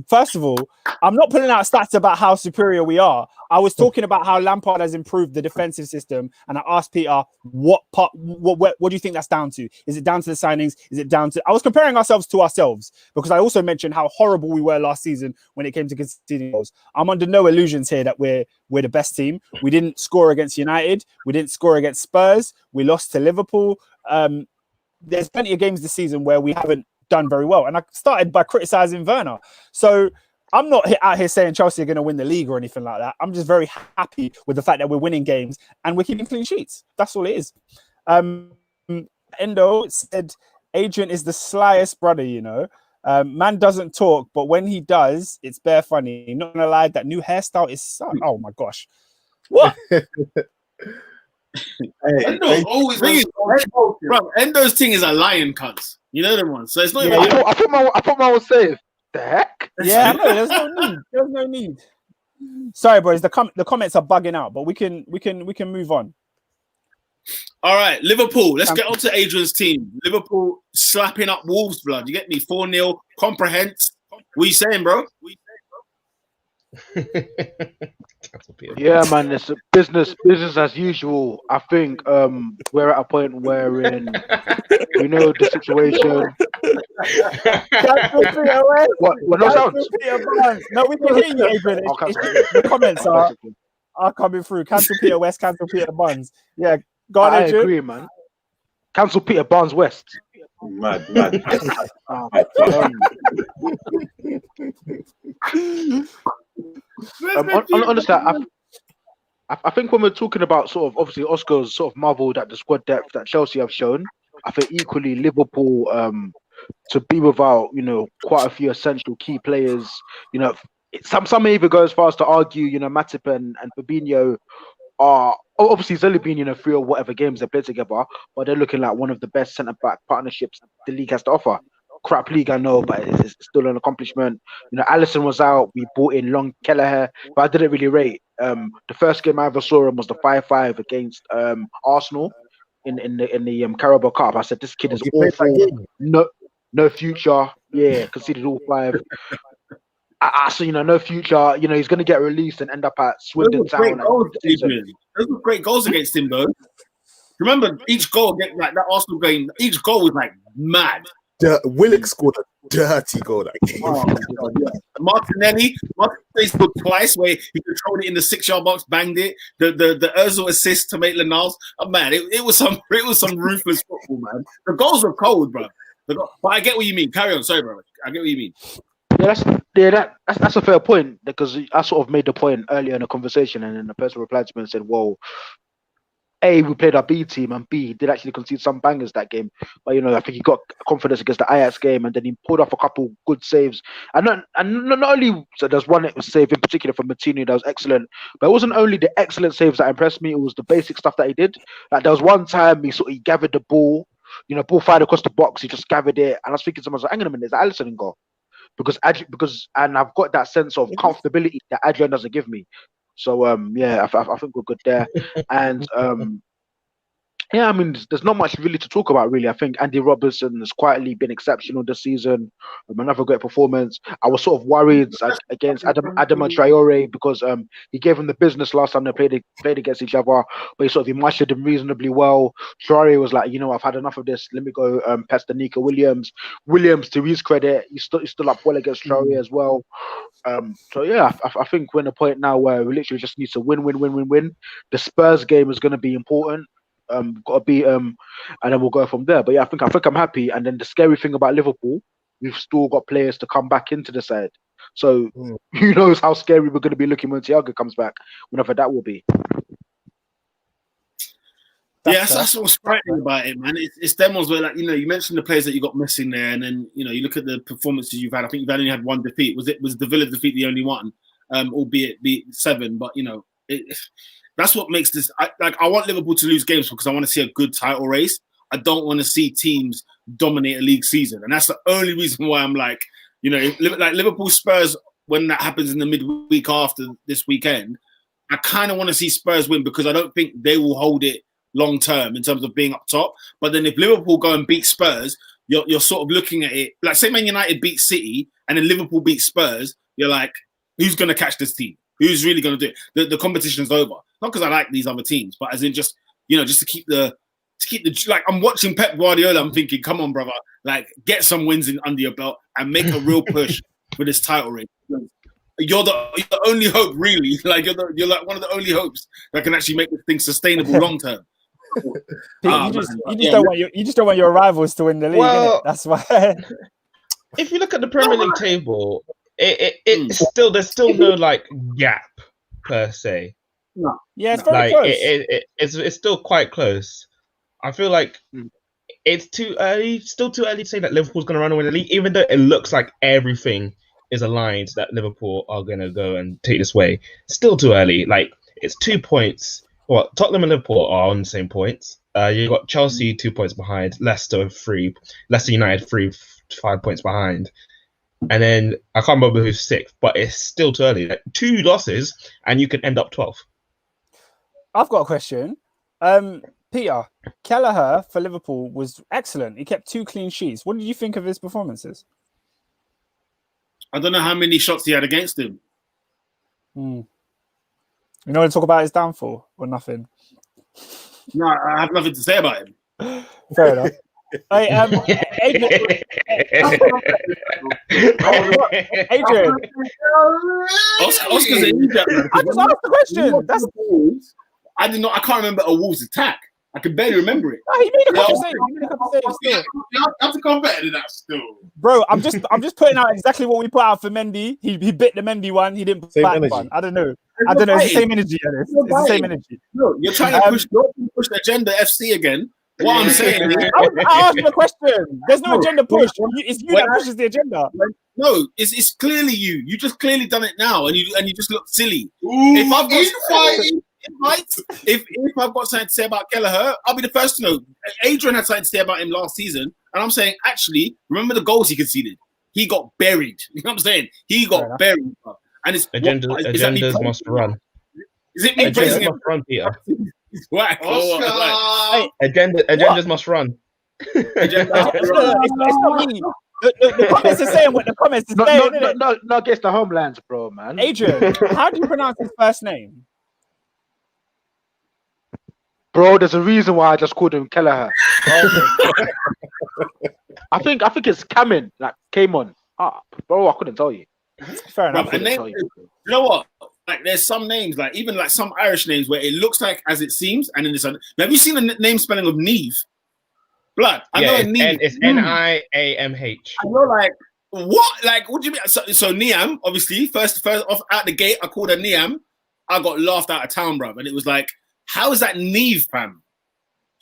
First of all, I'm not putting out stats about how superior we are. I was talking about how Lampard has improved the defensive system, and I asked Peter, what do you think that's down to? Is it down to the signings? Is it down to... I was comparing ourselves to ourselves because I also mentioned how horrible we were last season when it came to conceding goals. I'm under no illusions here that we're the best team. We didn't score against United. We didn't score against Spurs. We lost to Liverpool. There's plenty of games this season where we haven't done very well, and I started by criticizing Werner. So I'm not out here saying Chelsea are going to win the league or anything like that. I'm just very happy with the fact that we're winning games and we're keeping clean sheets. That's all it is. Endo said Adrian is the slyest brother, you know. Man doesn't talk, but when he does, it's bare funny. Not gonna lie, that new hairstyle is oh my gosh. What? Endo's always bro. Endo's thing is a lion cunt. You know them ones. So it's not. Yeah, I thought my was safe. The heck? Yeah, no, there's no need. There's no need. Sorry, boys. The comments are bugging out, but we can move on. All right, Liverpool. Let's get on to Adrian's team. Liverpool slapping up Wolves, blood. You get me? 4-0. Comprehend. What you saying, bro? Yeah, man, it's a business as usual. I think we're at a point where we know the situation. What no sounds? No, we can hear you, Adrian. The comments are coming through. Cancel Peter West, cancel Peter Buns. Yeah, go on, I Adrian. agree, man. Cancel Peter Barnes West. Mad. Honestly, I think when we're talking about sort of obviously Oscar's sort of marveled at the squad depth that Chelsea have shown. I think equally Liverpool to be without quite a few essential key players. Some may even go as far as to argue Matip and Fabinho are obviously it's only been 3 or whatever games they played together, but they're looking like one of the best centre back partnerships the league has to offer. Crap league, I know, but it's still an accomplishment. Alisson was out. We brought in Long Kelleher, but I didn't really rate. The first game I ever saw him was the 5-5 against Arsenal in the Carabao Cup. I said this kid is awful. No future. Yeah, conceded all 5. I said, no future. He's going to get released and end up at Swindon Town. Those were great goals against him, though. Remember, each goal, like that Arsenal game, each goal was like mad. Willock scored a dirty goal that game. Oh, yeah. Martinelli scored twice where he controlled it in the 6-yard box, banged it. The Ozil assist to make Lenars. Oh man, it was some ruthless football, man. The goals were cold, bro. But I get what you mean. Carry on, sorry, bro. I get what you mean. That's a fair point, because I sort of made the point earlier in the conversation, and then the person replied to me and said, "Whoa, A, we played our B team, and B, he did actually concede some bangers that game. But I think he got confidence against the Ajax game, and then he pulled off a couple good saves. And not only so there's one save in particular from Martini that was excellent, but it wasn't only the excellent saves that impressed me; it was the basic stuff that he did. Like there was one time he gathered the ball, ball fired across the box, he just gathered it, and I was thinking to myself, "Hang on a minute, is that Alisson in goal?" Because I've got that sense of comfortability that Adrian doesn't give me. So I think we're good there. And there's not much really to talk about, really. I think Andy Robertson has quietly been exceptional this season. Another great performance. I was sort of worried against Adama Traore because he gave him the business last time they played against each other, but he mastered him reasonably well. Traore was like, I've had enough of this. Let me go pester Nico Williams. Williams, to his credit, he's still up well against Traore as well. I think we're in a point now where we literally just need to win. The Spurs game is going to be important. Got to beat and then we'll go from there. But yeah, I think I'm happy. And then the scary thing about Liverpool, we've still got players to come back into the side. So who knows how scary we're going to be looking when Thiago comes back, whenever that will be. That's what's frightening about it, man. It's them ones where, like, you mentioned the players that you got missing there, and then you look at the performances you've had. I think you've only had one defeat. Was the Villa defeat the only one? Albeit beat 7, but that's what makes this. I want Liverpool to lose games because I want to see a good title race. I don't want to see teams dominate a league season, and that's the only reason why I'm like, like Liverpool Spurs, when that happens in the midweek after this weekend, I kind of want to see Spurs win because I don't think they will hold it long term in terms of being up top. But then if Liverpool go and beat Spurs, you're sort of looking at it like, say Man United beat City and then Liverpool beat Spurs, you're like, who's going to catch this team? Who's really going to do it? The competition's over. Not because I like these other teams, but as in just to keep the like, I'm watching Pep Guardiola. I'm thinking, come on, brother, like get some wins under your belt and make a real push for this title race. You're the only hope, really. Like you're like one of the only hopes that can actually make this thing sustainable long term. You just don't want your rivals to win the league. Well, that's why. If you look at the Premier League table, it's still there's still no like gap per se. No. Yeah, it's very close. It's still quite close. I feel like it's too early. Still too early to say that Liverpool's going to run away the league, even though it looks like everything is aligned that Liverpool are going to go and take this way. Still too early. Like, it's 2 points. Well, Tottenham and Liverpool are on the same points. You got Chelsea 2 points behind, Leicester United 5 points behind, and then I can't remember who's 6th, but it's still too early. Like, 2 losses and you can end up 12th. I've got a question. Peter, Kelleher for Liverpool was excellent. He kept 2 clean sheets. What did you think of his performances? I don't know how many shots he had against him. You want to talk about his downfall or nothing? No, I have nothing to say about him. Fair enough. Adrian. Oscar's in Egypt. I just asked the question. I can't remember a Wolves attack. I can barely remember it. No, he made a couple saves. You have to come better than that still. Bro, I'm just putting out exactly what we put out for Mendy. He bit the Mendy one. He didn't put back one. I don't know. It's the same energy. It's the same energy. No, you're trying to push the agenda FC again. What I'm saying is, I asked you a question. There's no agenda push. It's you that pushes the agenda. No, it's clearly you. You just clearly done it now, and you just look silly. Ooh, invites. If I've got something to say about Kelleher, I'll be the first to know. Adrian had something to say about him last season, and I'm saying, actually, remember the goals he conceded? He got buried. You know what I'm saying? He got buried. And it's agendas must run. Is it me Agendas praising him? must run, Peter. Whack. Oscar! Agendas must run. It's not me. The comments are saying what the comments are saying. No, against the homelands, bro, man. Adrian, how do you pronounce his first name? Bro, there's a reason why I just called him Kelleher. I think it's Kamin, like came on. Bro, I couldn't tell you. Fair enough. You know what? Like, there's some names, like even like some Irish names, where it looks like as it seems, and then it's. Have you seen the name spelling of Neve? Blood. I know Neve. It's Niamh. I know, like what? Like, what do you mean? So Niam, obviously, first off out the gate, I called her Niam. I got laughed out of town, bro, and it was like, how is that Neve, fam?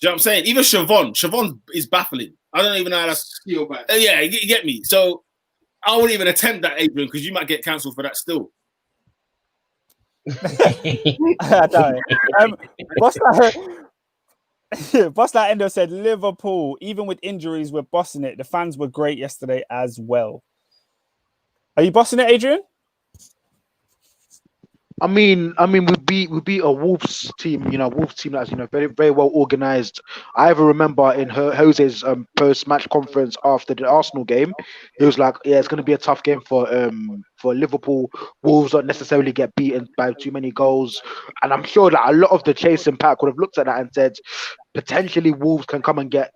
Do you know what I'm saying? Even Siobhan is baffling. I don't even know how that's. Yeah, you get me. So I wouldn't even attempt that, Adrian, because you might get cancelled for that still. Boss That Endo said Liverpool, even with injuries, we're bossing it. The fans were great yesterday as well. Are you bossing it, Adrian? I mean, we beat a Wolves team, Wolves team that's very, very well organized. I ever remember in Jose's post-match conference after the Arsenal game, he was like, "Yeah, it's going to be a tough game for Liverpool. Wolves don't necessarily get beaten by too many goals," and I'm sure that a lot of the chasing pack would have looked at that and said, potentially Wolves can come and get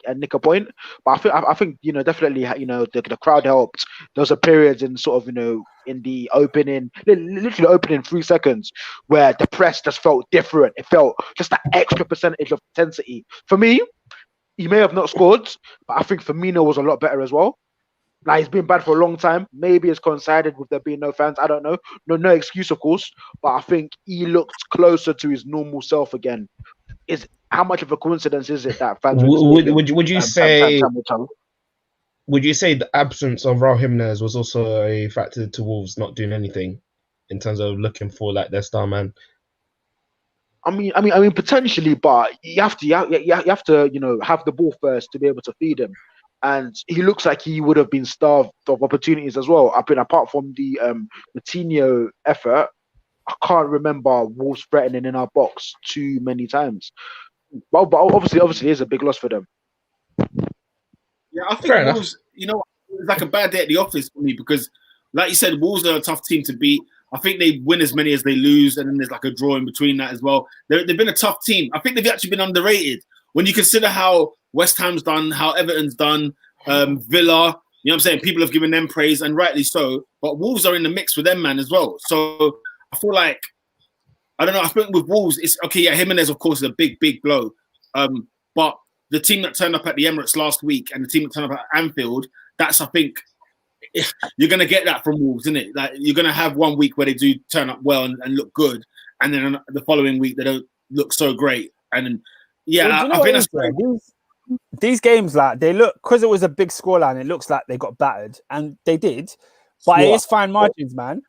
and nick a point. But I think definitely the crowd helped. There was a period in sort of in the opening, literally opening 3 seconds, where the press just felt different. It felt just that extra percentage of intensity. For me, he may have not scored, but I think Firmino was a lot better as well. Now, he's been bad for a long time. Maybe it's coincided with there being no fans. I don't know. No excuse, of course. But I think he looked closer to his normal self again. How much of a coincidence is it that fans would you say the absence of Raul Jimenez was also a factor to Wolves not doing anything in terms of looking for like their star man? I mean, potentially, but you have to have the ball first to be able to feed him, and he looks like he would have been starved of opportunities as well. Apart from the Coutinho effort, I can't remember Wolves threatening in our box too many times. Well, but obviously, it's a big loss for them. Yeah, I think Wolves, it's like a bad day at the office for me because, like you said, Wolves are a tough team to beat. I think they win as many as they lose, and then there's like a draw in between that as well. They've been a tough team. I think they've actually been underrated when you consider how West Ham's done, how Everton's done, Villa. You know what I'm saying? People have given them praise, and rightly so. But Wolves are in the mix with them, man, as well. So I feel like, I don't know. I think with Wolves, it's okay. Yeah, Jimenez, of course, is a big, big blow. But the team that turned up at the Emirates last week and the team that turned up at Anfield, that's, I think, you're going to get that from Wolves, isn't it? Like, you're going to have 1 week where they do turn up well and look good, and then the following week they don't look so great. And then, I think that's great. These games, like, they look, because it was a big scoreline, it looks like they got battered, and they did. But it is fine margins, man.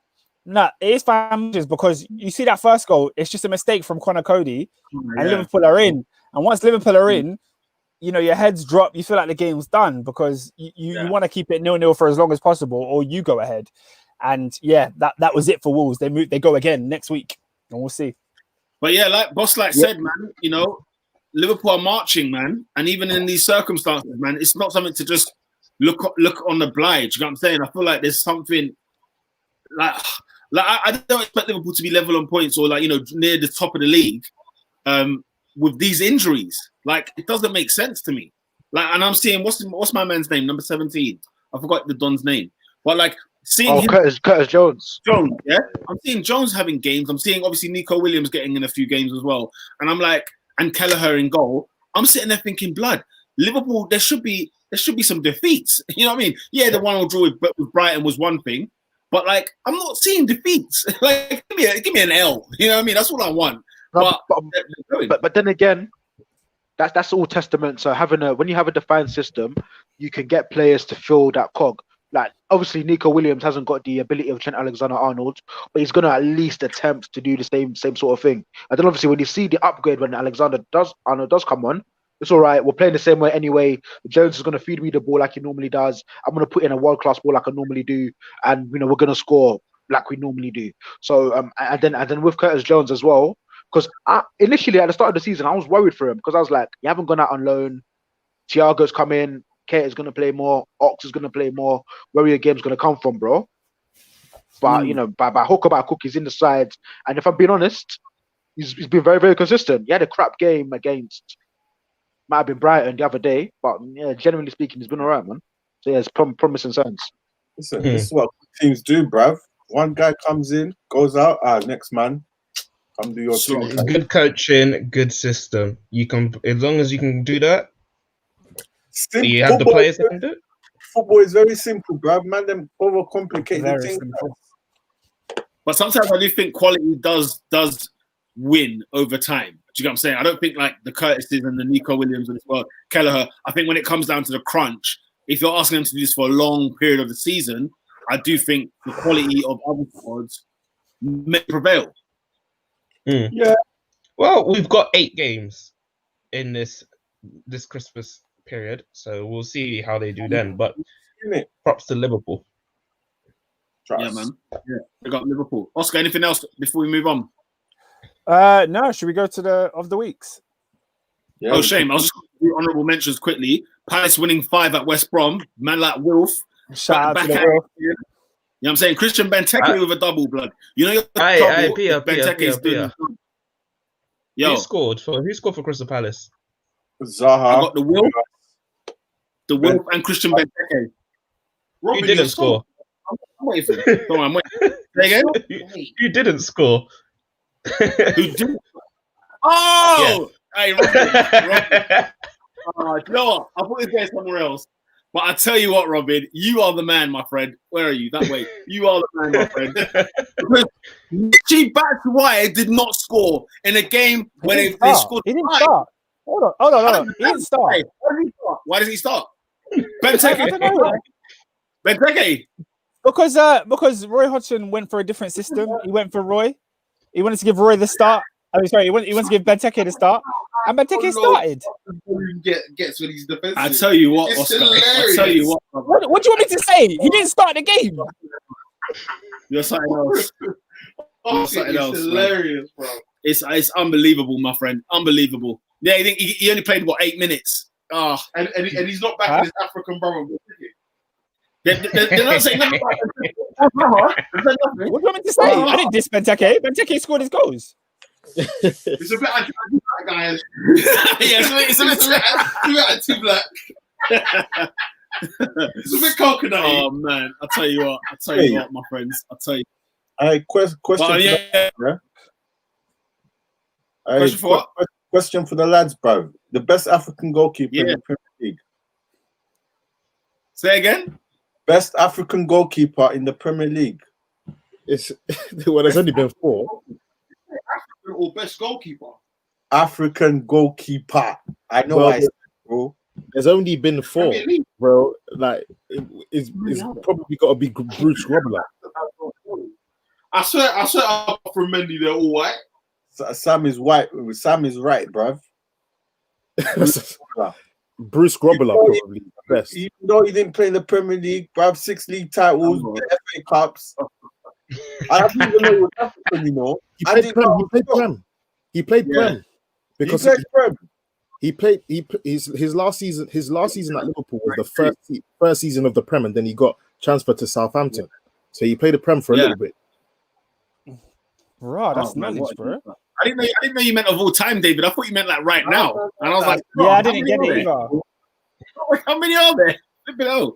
No, it is fine margins because you see that first goal, it's just a mistake from Conor Cody, and Liverpool are in. And once Liverpool are in, your heads drop. You feel like the game's done because you want to keep it 0-0 for as long as possible, or you go ahead. And that was it for Wolves. They go again next week, and we'll see. But like Boss said, man, Liverpool are marching, man, and even in these circumstances, man, it's not something to just look on the blind. You know what I'm saying? I feel like there's something like I don't expect Liverpool to be level on points or near the top of the league with these injuries. Like, it doesn't make sense to me. Like, and I'm seeing what's my man's name, number 17. I forgot the Don's name, but like seeing him, Curtis Jones. Yeah, I'm seeing Jones having games. I'm seeing obviously Nico Williams getting in a few games as well, and I'm like, and Kelleher in goal. I'm sitting there thinking, blood, Liverpool. There should be some defeats. You know what I mean? Yeah, the 1-1 draw with Brighton was one thing. But like, I'm not seeing defeats. Like, give me an L. You know what I mean? That's all I want. But then again, that's all testament. So when you have a defined system, you can get players to fill that cog. like obviously Nico Williams hasn't got the ability of Trent Alexander-Arnold, but he's gonna at least attempt to do the same sort of thing. And then obviously when you see the upgrade when Arnold does come on, it's all right. We're playing the same way anyway. Jones is gonna feed me the ball like he normally does. I'm gonna put in a world-class ball like I normally do, and we're gonna score like we normally do. So and then with Curtis Jones as well, because initially at the start of the season I was worried for him because I was like, you haven't gone out on loan. Thiago's come in. Kate is going to play more. Ox is going to play more. Where are your game's going to come from, bro? But, by hook or by crook, he's in the side. And if I'm being honest, he's been very, very consistent. He had a crap game against, might have been Brighton the other day. But, yeah, generally speaking, he's been all right, man. So, yeah, it's promising signs. Listen, this is what teams do, bruv. One guy comes in, goes out. Next man, come do your thing. Good coaching, good system. You can, as long as you can do that, you have the players that can do it. Football is very simple, bruv. Man, them overcomplicated things. But sometimes I do think quality does win over time. Do you get what I'm saying? I don't think like the Curtises and the Nico Williams and as well Kelleher. I think when it comes down to the crunch, if you're asking them to do this for a long period of the season, I do think the quality of other squads may prevail. Yeah. Well, we've got 8 games in this Christmas period, so we'll see how they do then. But props to Liverpool. Yeah, man. Yeah, we got Liverpool. Oscar, anything else before we move on? No. Should we go to the of the weeks? Yeah, oh, shame. I was just going to do honourable mentions quickly. Palace winning 5 at West Brom. Man like Wolf. Shout out to the You know what I'm saying? Christian Benteke with a double, blood. You know your Benteke's doing. Yo, Who scored for Crystal Palace? Zaha. I got the Wolf and Christian Benteke. You didn't score. I'm waiting for it. I'm waiting. Say again? You didn't score. Who did? Oh! Yeah. Hey, Robin. You know what? I put his game somewhere else. But I tell you what, Robin, you are the man, my friend. Where are you? That way. You are the man, my friend. Because Richie Batshuayi did not score in a game when they scored. He didn't start. Hold on. He didn't start. Why does he start? Benteke. Benteke. Because Roy Hodgson went for a different system. He went for Roy. He wanted to give Roy the start. He wanted to give Benteke the start. And Benteke started. Gets when he's defensive. I tell you what, Oscar. I tell you what. What do you want me to say? He didn't start the game. You're something else. It's hilarious, bro. It's unbelievable, my friend. Unbelievable. Yeah, he only played 8 minutes. And he's not back in his African brother. They're not saying nothing. What do you want me to say? I didn't diss Benteke. Benteke scored his goals. It's a bit like that guy. Yeah, it's a bit too black. It's a bit coconut. Oh man, I tell you what, my friends. I tell you. Question. Question for the lads, bro. The best African goalkeeper in the Premier League. Say again. Best African goalkeeper in the Premier League. There's only been 4. Or best goalkeeper. African goalkeeper. I know, bro. There's only been 4, bro. Like it's probably got to be Bruce Grobbelaar. I swear up from Mendy, they're all white. Sam is white. Sam is right, bruv. Bruce Grobbelaar probably the best. Even though he didn't play in the Premier League, bruv, 6 league titles, FA Cups. I didn't even know he was African, you know. He played Prem. He played Prem. Because he played his last season. His last season at Liverpool was the first season of the Prem, and then he got transferred to Southampton. So he played the Prem for a little bit. Bro, that's knowledge, bro. I didn't know you meant of all time, David. I thought you meant like right now. And I was like, I didn't get it either. How many are there? I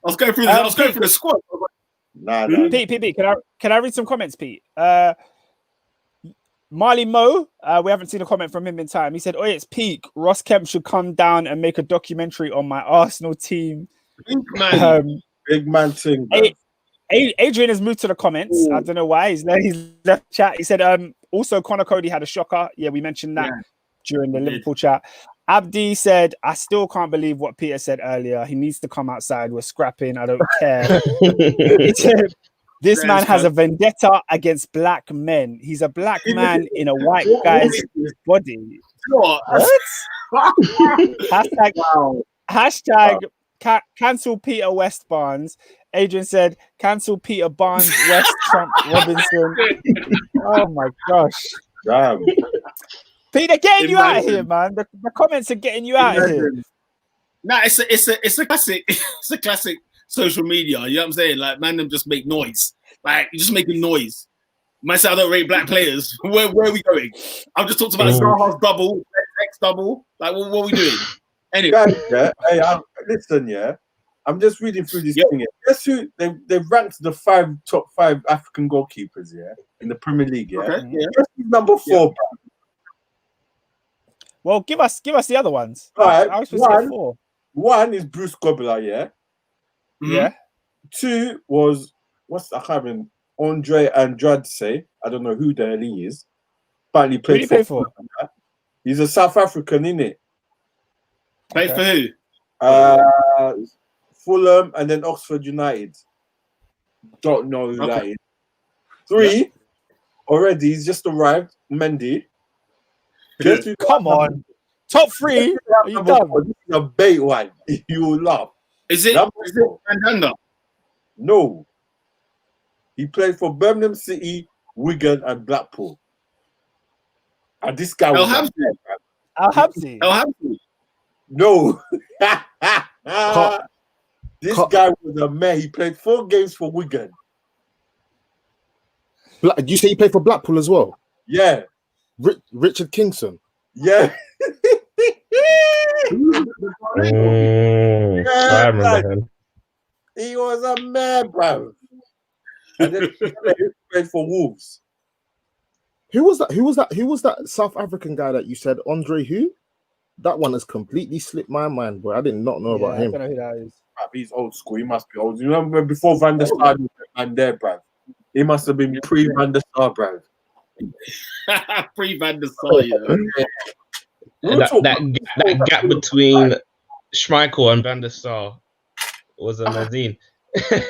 was going through the squad. Nah. Pete, can I read some comments, Pete? Marley Mo, we haven't seen a comment from him in time. He said, it's peak. Ross Kemp should come down and make a documentary on my Arsenal team. Big man thing. Adrian has moved to the comments. I don't know why. He's left chat. He said, also Connor Cody had a shocker. Yeah, we mentioned that during the Liverpool chat. Abdi said, I still can't believe what Peter said earlier. He needs to come outside. We're scrapping. I don't care. He said, this man has a vendetta against black men. He's a black man in a white guy's body. What? Hashtag cancel Peter West Barnes. Adrian said, cancel Peter Barnes, West, Trump, Robinson. Oh my gosh. Damn. Peter, getting you out of here, man. The comments are getting you out of here. Nah, it's a classic. It's a classic social media. You know what I'm saying? Like, man, them just make noise. Like, you're just making noise. Man said I don't rate black players. Where are we going? I've just talked about Zaha's double, X double. Like, what are we doing? Anyway, Guys, yeah. Hey, listen, yeah. I'm just reading through this thing. Guess who they've ranked the top five African goalkeepers, yeah, in the Premier League, yeah. Okay, yeah. Guess who's number 4, bro? Well, give us the other ones. Right, I was supposed to get 4. One is Bruce Gobler, yeah. Yeah. 2 was I can't remember. Andre Andrade. I don't know who the hell he is. But he played for. He's a South African, innit? Played for who? Fulham and then Oxford United. Don't know who that is. 3 already. He's just arrived. Mendy. Come on. Top 3. Are you done? This is a bait one. You will laugh. Is it Mandanda? No. He played for Birmingham City, Wigan, and Blackpool. And this guy was Al-Habsi. No. This guy was a man. He played 4 games for Wigan. Did you say he played for Blackpool as well? Yeah. Richard Kingston. Yeah. I remember him. He was a man, bro. And then he played for Wolves. Who was that South African guy that you said, Andre who? That one has completely slipped my mind, bro. I did not know about him. I don't know who that is. He's old school. He must be old. You remember before Van der Sar and there, bro? He must have been pre-Van der Sar, bro. Pre-Van der Sar, yeah. That gap between Schmeichel and Van der Sar was amazing. You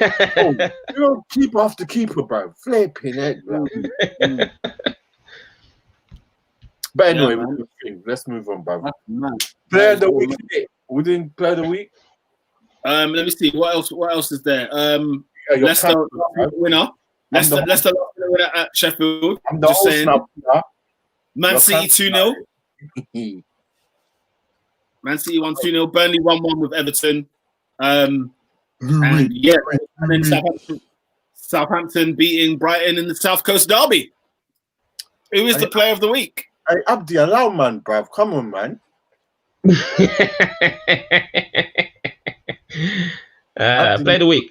don't keep after keeper, bro. Flipping it, bro. But anyway, let's move on, bro. Player of the week. We didn't play of the week. Let me see. What else is there? Leicester winner. Leicester winner at Sheffield. I'm the just saying. Man City 2-0. Man City won 2-0. Burnley 1-1 with Everton. And then Southampton beating Brighton in the South Coast Derby. Who is the player of the week? Hey, Abdi, allow man, bruv. Come on, man. Play the week.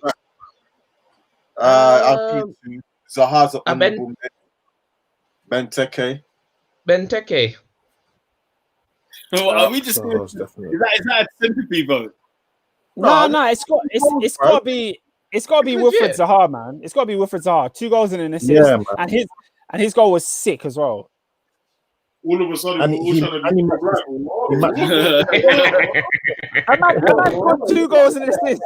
I'll keep you. Zaha's honorable Benteke. So are we just? Is that a sympathy vote? No. It's got to be Wilfred Zaha, man. It's got to be Wilfred Zaha. 2 goals and an assist, and his goal was sick as well. All of a sudden, he got 2 goals and an assist.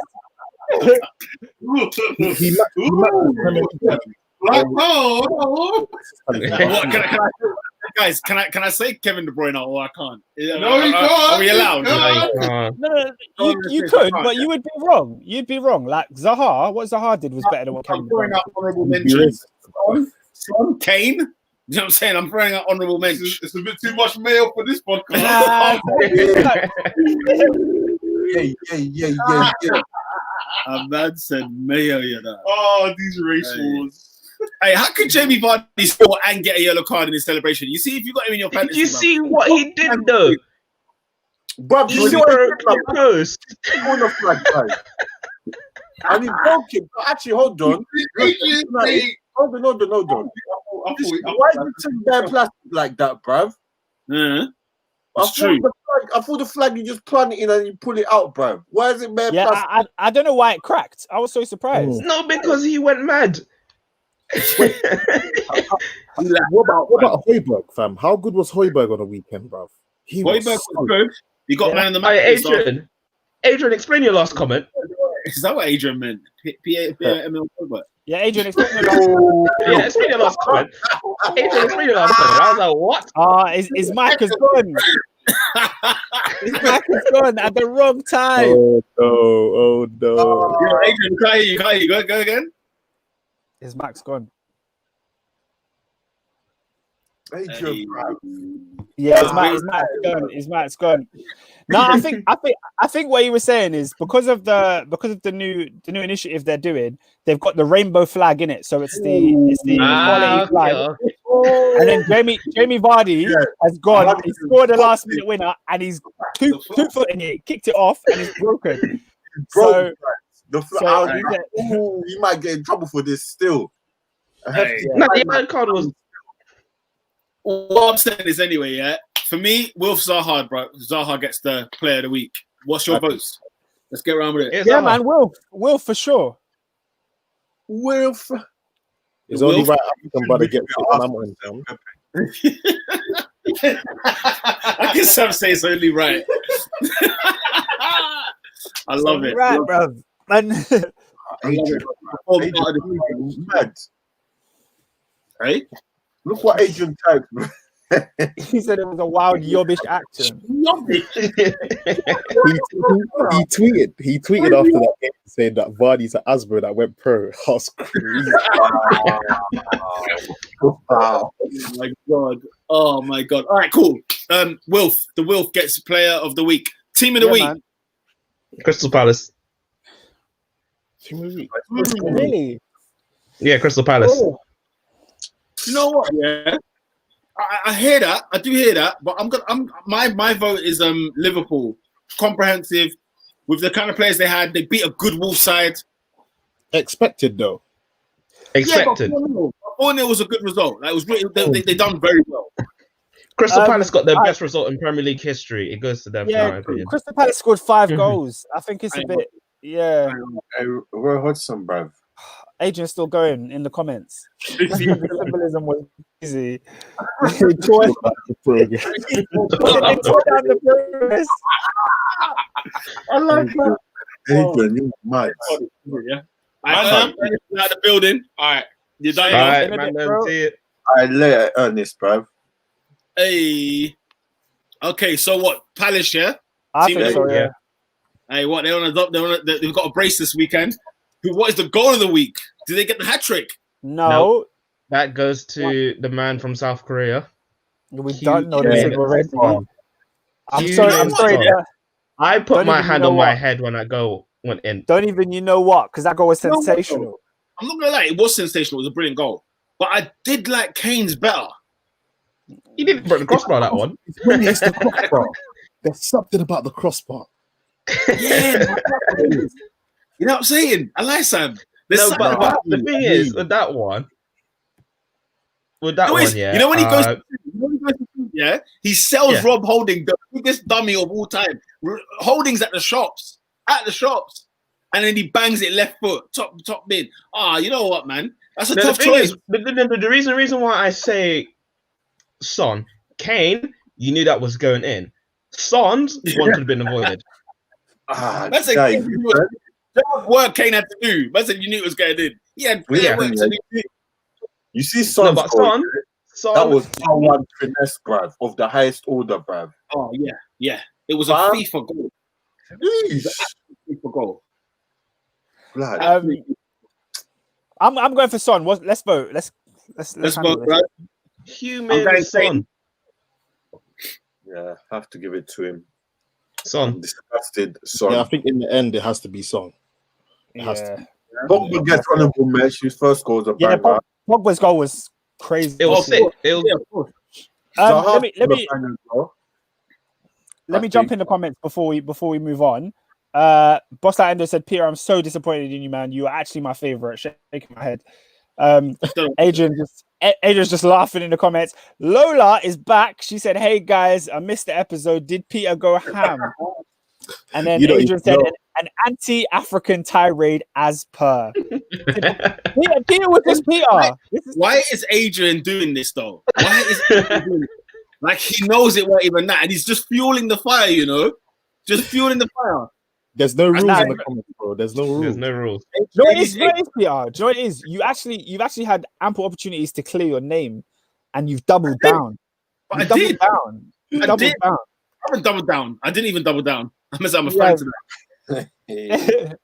Can I say Kevin De Bruyne or I can't? No, you can't. Are we allowed? No, you could, but you would be wrong. You'd be wrong. Like Zaha, what Zaha did was better than what Kevin De Bruyne. Honorable mentions. Son, Kane. You know what I'm saying? I'm throwing out honorable mentions. It's a bit too much mail for this podcast. Yeah. A man said Mayo, you know. Oh, these race wars. Hey, how could Jamie Vardy score and get a yellow card in his celebration? You see, if you got him in your fantasy, did you see what he did though? Bruv, You saw the post. On the flag, guys. And he broke it. Actually, hold on. Hold on. Why did you take bare plastic like that, bruv? That's true. I thought the flag you just plant it in and you pull it out, bruv. Why is it bare plastic? I don't know why it cracked. I was so surprised. No, because he went mad. What about Højbjerg, fam? How good was Højbjerg on the weekend, bruv? He Højbjerg was was good. You got man in the match. Hey, Adrian, explain your last comment. Is that what Adrian meant? P-A-M-L Højbjerg. Yeah, Adrian, explain your Yeah, explain your last comment. Adrian, explain your last comment. I was like, what? his mic is gone. His mic is gone at the wrong time. Oh no! Yo, Adrian, you can't hear you. Go again. His mic's gone. Adrian, Yeah, his mic's gone. No, I think what he was saying is because of the new initiative they're doing, they've got the rainbow flag in it, so it's the equality flag. Okay. And then Jamie Vardy has gone. He scored a last minute winner, and he's two foot in it, kicked it off, and it's broken. So he might get in trouble for this still. No, the yellow card was. What I'm saying is anyway, yeah. For me, Wilf Zaha, bro. Zaha gets the player of the week. What's your votes? Let's get around with it. Yeah, man, Wilf for sure. Wilf. It's only right after somebody gets it and I'm on him. I guess some say it's only right. I love it. Right, bro. Man. Adrian, mad. Right? Look what Adrian typed. He said it was a wild yobbish action. He tweeted after that game saying that Vardy's an Asbro that went pro. That's crazy. Wow. Oh my god. All right, cool. Wilf. The Wilf gets player of the week. Team of the week. Man. Crystal Palace. Team of the week. Really? Yeah, Crystal Palace. Oh. You know what? Yeah. I hear that. I do hear that, but my vote is Liverpool. Comprehensive with the kind of players they had. They beat a good Wolves side. Expected though. Expected. Yeah, 4-0 was a good result. Like, it was really, they done very well. Crystal Palace got their best result in Premier League history. It goes to them. Yeah, Crystal Palace scored 5 goals. I think it's a bit. Yeah. Roy Hodgson, bruv. Adrian's still going in the comments. The symbolism was easy. They tore down the progress. I like that. Adrian, you're mad. Yeah. Out the building. All right. You're done. All right, man. See it. I let it earn this, bruv. Hey. Okay, so what? Palace, yeah? I think so, yeah. Hey, what? They've got a brace this weekend. What is the goal of the week? Did they get the hat trick? No. That goes to the man from South Korea. We don't know this already. I'm sorry. I put my hand on my head when that goal went in. Don't even you know what? Because that goal was sensational. I'm not gonna lie, it was sensational. It was a brilliant goal, but I did like Kane's better. He didn't break the crossbar that one. When it's the crossbar, there's something about the crossbar. Yeah, you know what I'm saying? I like Sam. No, but the thing is, with that one, yeah. You know when he goes, yeah, he sells Rob Holding, the biggest dummy of all time. Holding's at the shops, and then he bangs it left foot, top bin. You know what, man? That's a tough choice. The reason why I say Son, Kane, you knew that was going in. Son's one could have been avoided. That's a work Kane had to do. I said you knew it was going in. Yeah. You see, Son, but Son, that was one finesse, bruv, of the highest order, bruv. Oh yeah. It was a FIFA goal. FIFA goal. I'm going for Son. Let's vote. Let's vote, right? Human Son. Yeah, have to give it to him. Son. Disgusted Son. Yeah, I think in the end it has to be Son. It has to. Pogba gets honorable mention. His first goal was a banger. Pogba's goal was crazy. It was sick. Let me jump in the comments before we move on. Boss Endo said, Peter, I'm so disappointed in you, man. You are actually my favorite. Shaking my head. Adrian's just laughing in the comments. Lola is back. She said, hey guys, I missed the episode. Did Peter go ham? And then Adrian said, an anti-African tirade as per. Peter was just Peter. Why is Adrian doing this though? Why is Adrian doing this? Like he knows it weren't even that, and he's just fueling the fire, you know, just fueling the fire. There's no rules Nah, in the comments, bro. There's no rules. There's no rules. Do you know what it is, PR? Do you know what it is? You've actually had ample opportunities to clear your name, and you've doubled down. But You I doubled did. down. You I doubled did. down. I haven't doubled down. I didn't even double down. I'm a fan Yeah. to that.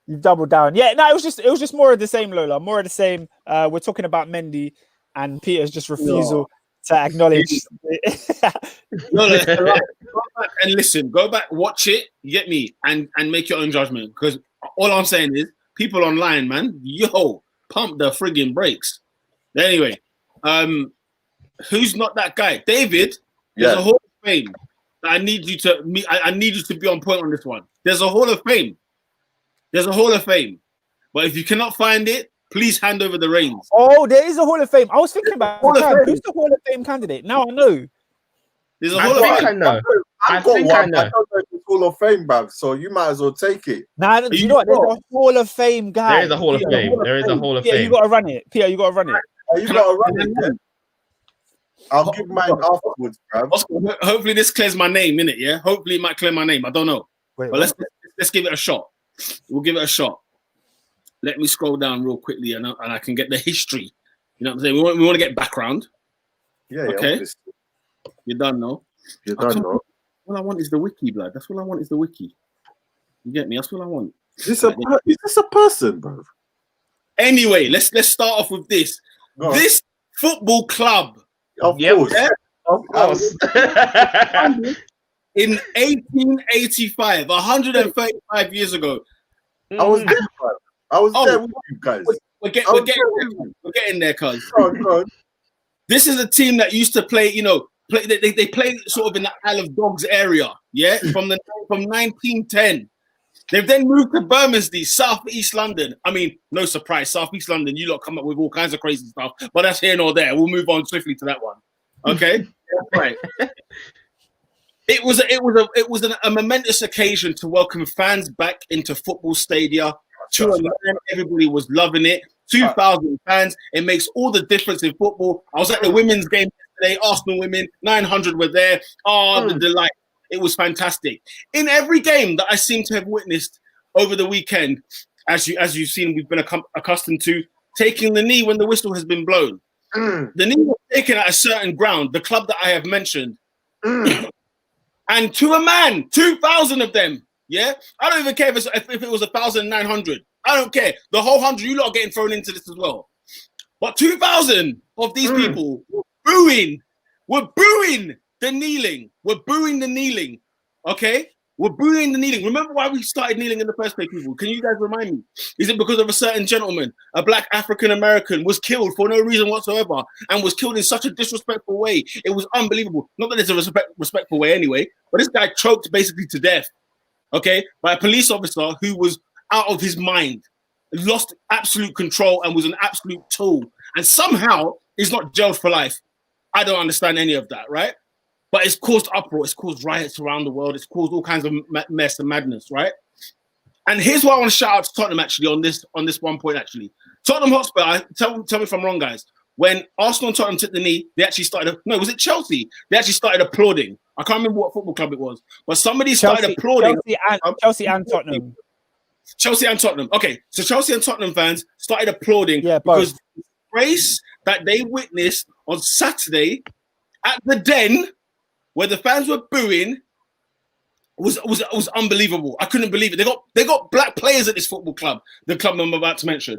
You doubled down. Yeah, no, it was just more of the same, Lola. More of the same. We're talking about Mendy and Peter's just refusal to acknowledge. No, go back and listen. Go back, watch it. You get me, and make your own judgment. Because all I'm saying is, people online, man, pump the friggin' brakes. Anyway, who's not that guy? David. There's a Hall of Fame that I need you to meet. I need you to be on point on this one. There's a Hall of Fame. There's a Hall of Fame. But if you cannot find it, please hand over the reins. Oh, there is a Hall of Fame. I was thinking about Hall of Fame. who's the Hall of Fame candidate. Now I know. There's a I Hall of think I Fame. know. I've got think I one. know. I don't know if it's Hall of Fame, bruv. So you might as well take it. Nah, do you know what? There's a Hall of Fame guy. There is a Hall of Fame. There is a Hall of Peter, you Fame. got to run it. Peter, you got to run it. You got to run it. Yeah? I'll give mine afterwards, bruv. Oscar, hopefully this clears my name, innit? Yeah. Hopefully it might clear my name. I don't know. Wait, But let's give it a shot. We'll give it a shot. Let me scroll down real quickly, and I can get the history. You know what I'm saying? We want to get background. Yeah, Okay. obviously. You're done, no? You don't know. All I want is the wiki, blood. That's all I want is the wiki. You get me? That's all I want. Is this a person, bruv? Anyway, let's start off with this. Go on. This football club Of Yep. course. Yeah. Of course. in 1885, 135 years ago. I was there, bruv. I was Oh. there with you guys. We're getting there, cuz. Go on. This is a team that used to play, they play sort of in the Isle of Dogs area, yeah, from 1910. They've then moved to Bermondsey, South East London. I mean, no surprise, South East London. You lot come up with all kinds of crazy stuff, but that's here nor there. We'll move on swiftly to that one. Okay, right. It was a momentous occasion to welcome fans back into football stadia. Everybody was loving it. 2,000 fans. It makes all the difference in football. I was at the women's game yesterday. Arsenal women, 900 were there. The delight. It was fantastic. In every game that I seem to have witnessed over the weekend, as you've seen, we've been accustomed to taking the knee when the whistle has been blown. The knee was taken at a certain ground, the club that I have mentioned. And to a man, 2,000 of them. Yeah, I don't even care if it was 1,900. I don't care. The whole 100, you lot are getting thrown into this as well. But 2,000 of these people were booing the kneeling. We're booing the kneeling. Okay? We're booing the kneeling. Remember why we started kneeling in the first place, people? Can you guys remind me? Is it because of a certain gentleman, a black African-American, was killed for no reason whatsoever and was killed in such a disrespectful way? It was unbelievable. Not that it's a respectful way anyway, but this guy choked basically to death, okay, by a police officer who was out of his mind, lost absolute control and was an absolute tool. And somehow is not jailed for life. I don't understand any of that, right? But it's caused uproar. It's caused riots around the world. It's caused all kinds of mess and madness, right? And here's what I want to shout out to Tottenham actually on this one point actually. Tottenham Hotspur, tell me if I'm wrong, guys. When Arsenal and Tottenham took the knee, they actually started. No, was it Chelsea? They actually started applauding. I can't remember what football club it was, but somebody started applauding. Chelsea and Tottenham. Chelsea and Tottenham. Okay, so Chelsea and Tottenham fans started applauding because the race that they witnessed on Saturday at the Den, where the fans were booing, was unbelievable. I couldn't believe it. They got black players at this football club, the club I'm about to mention.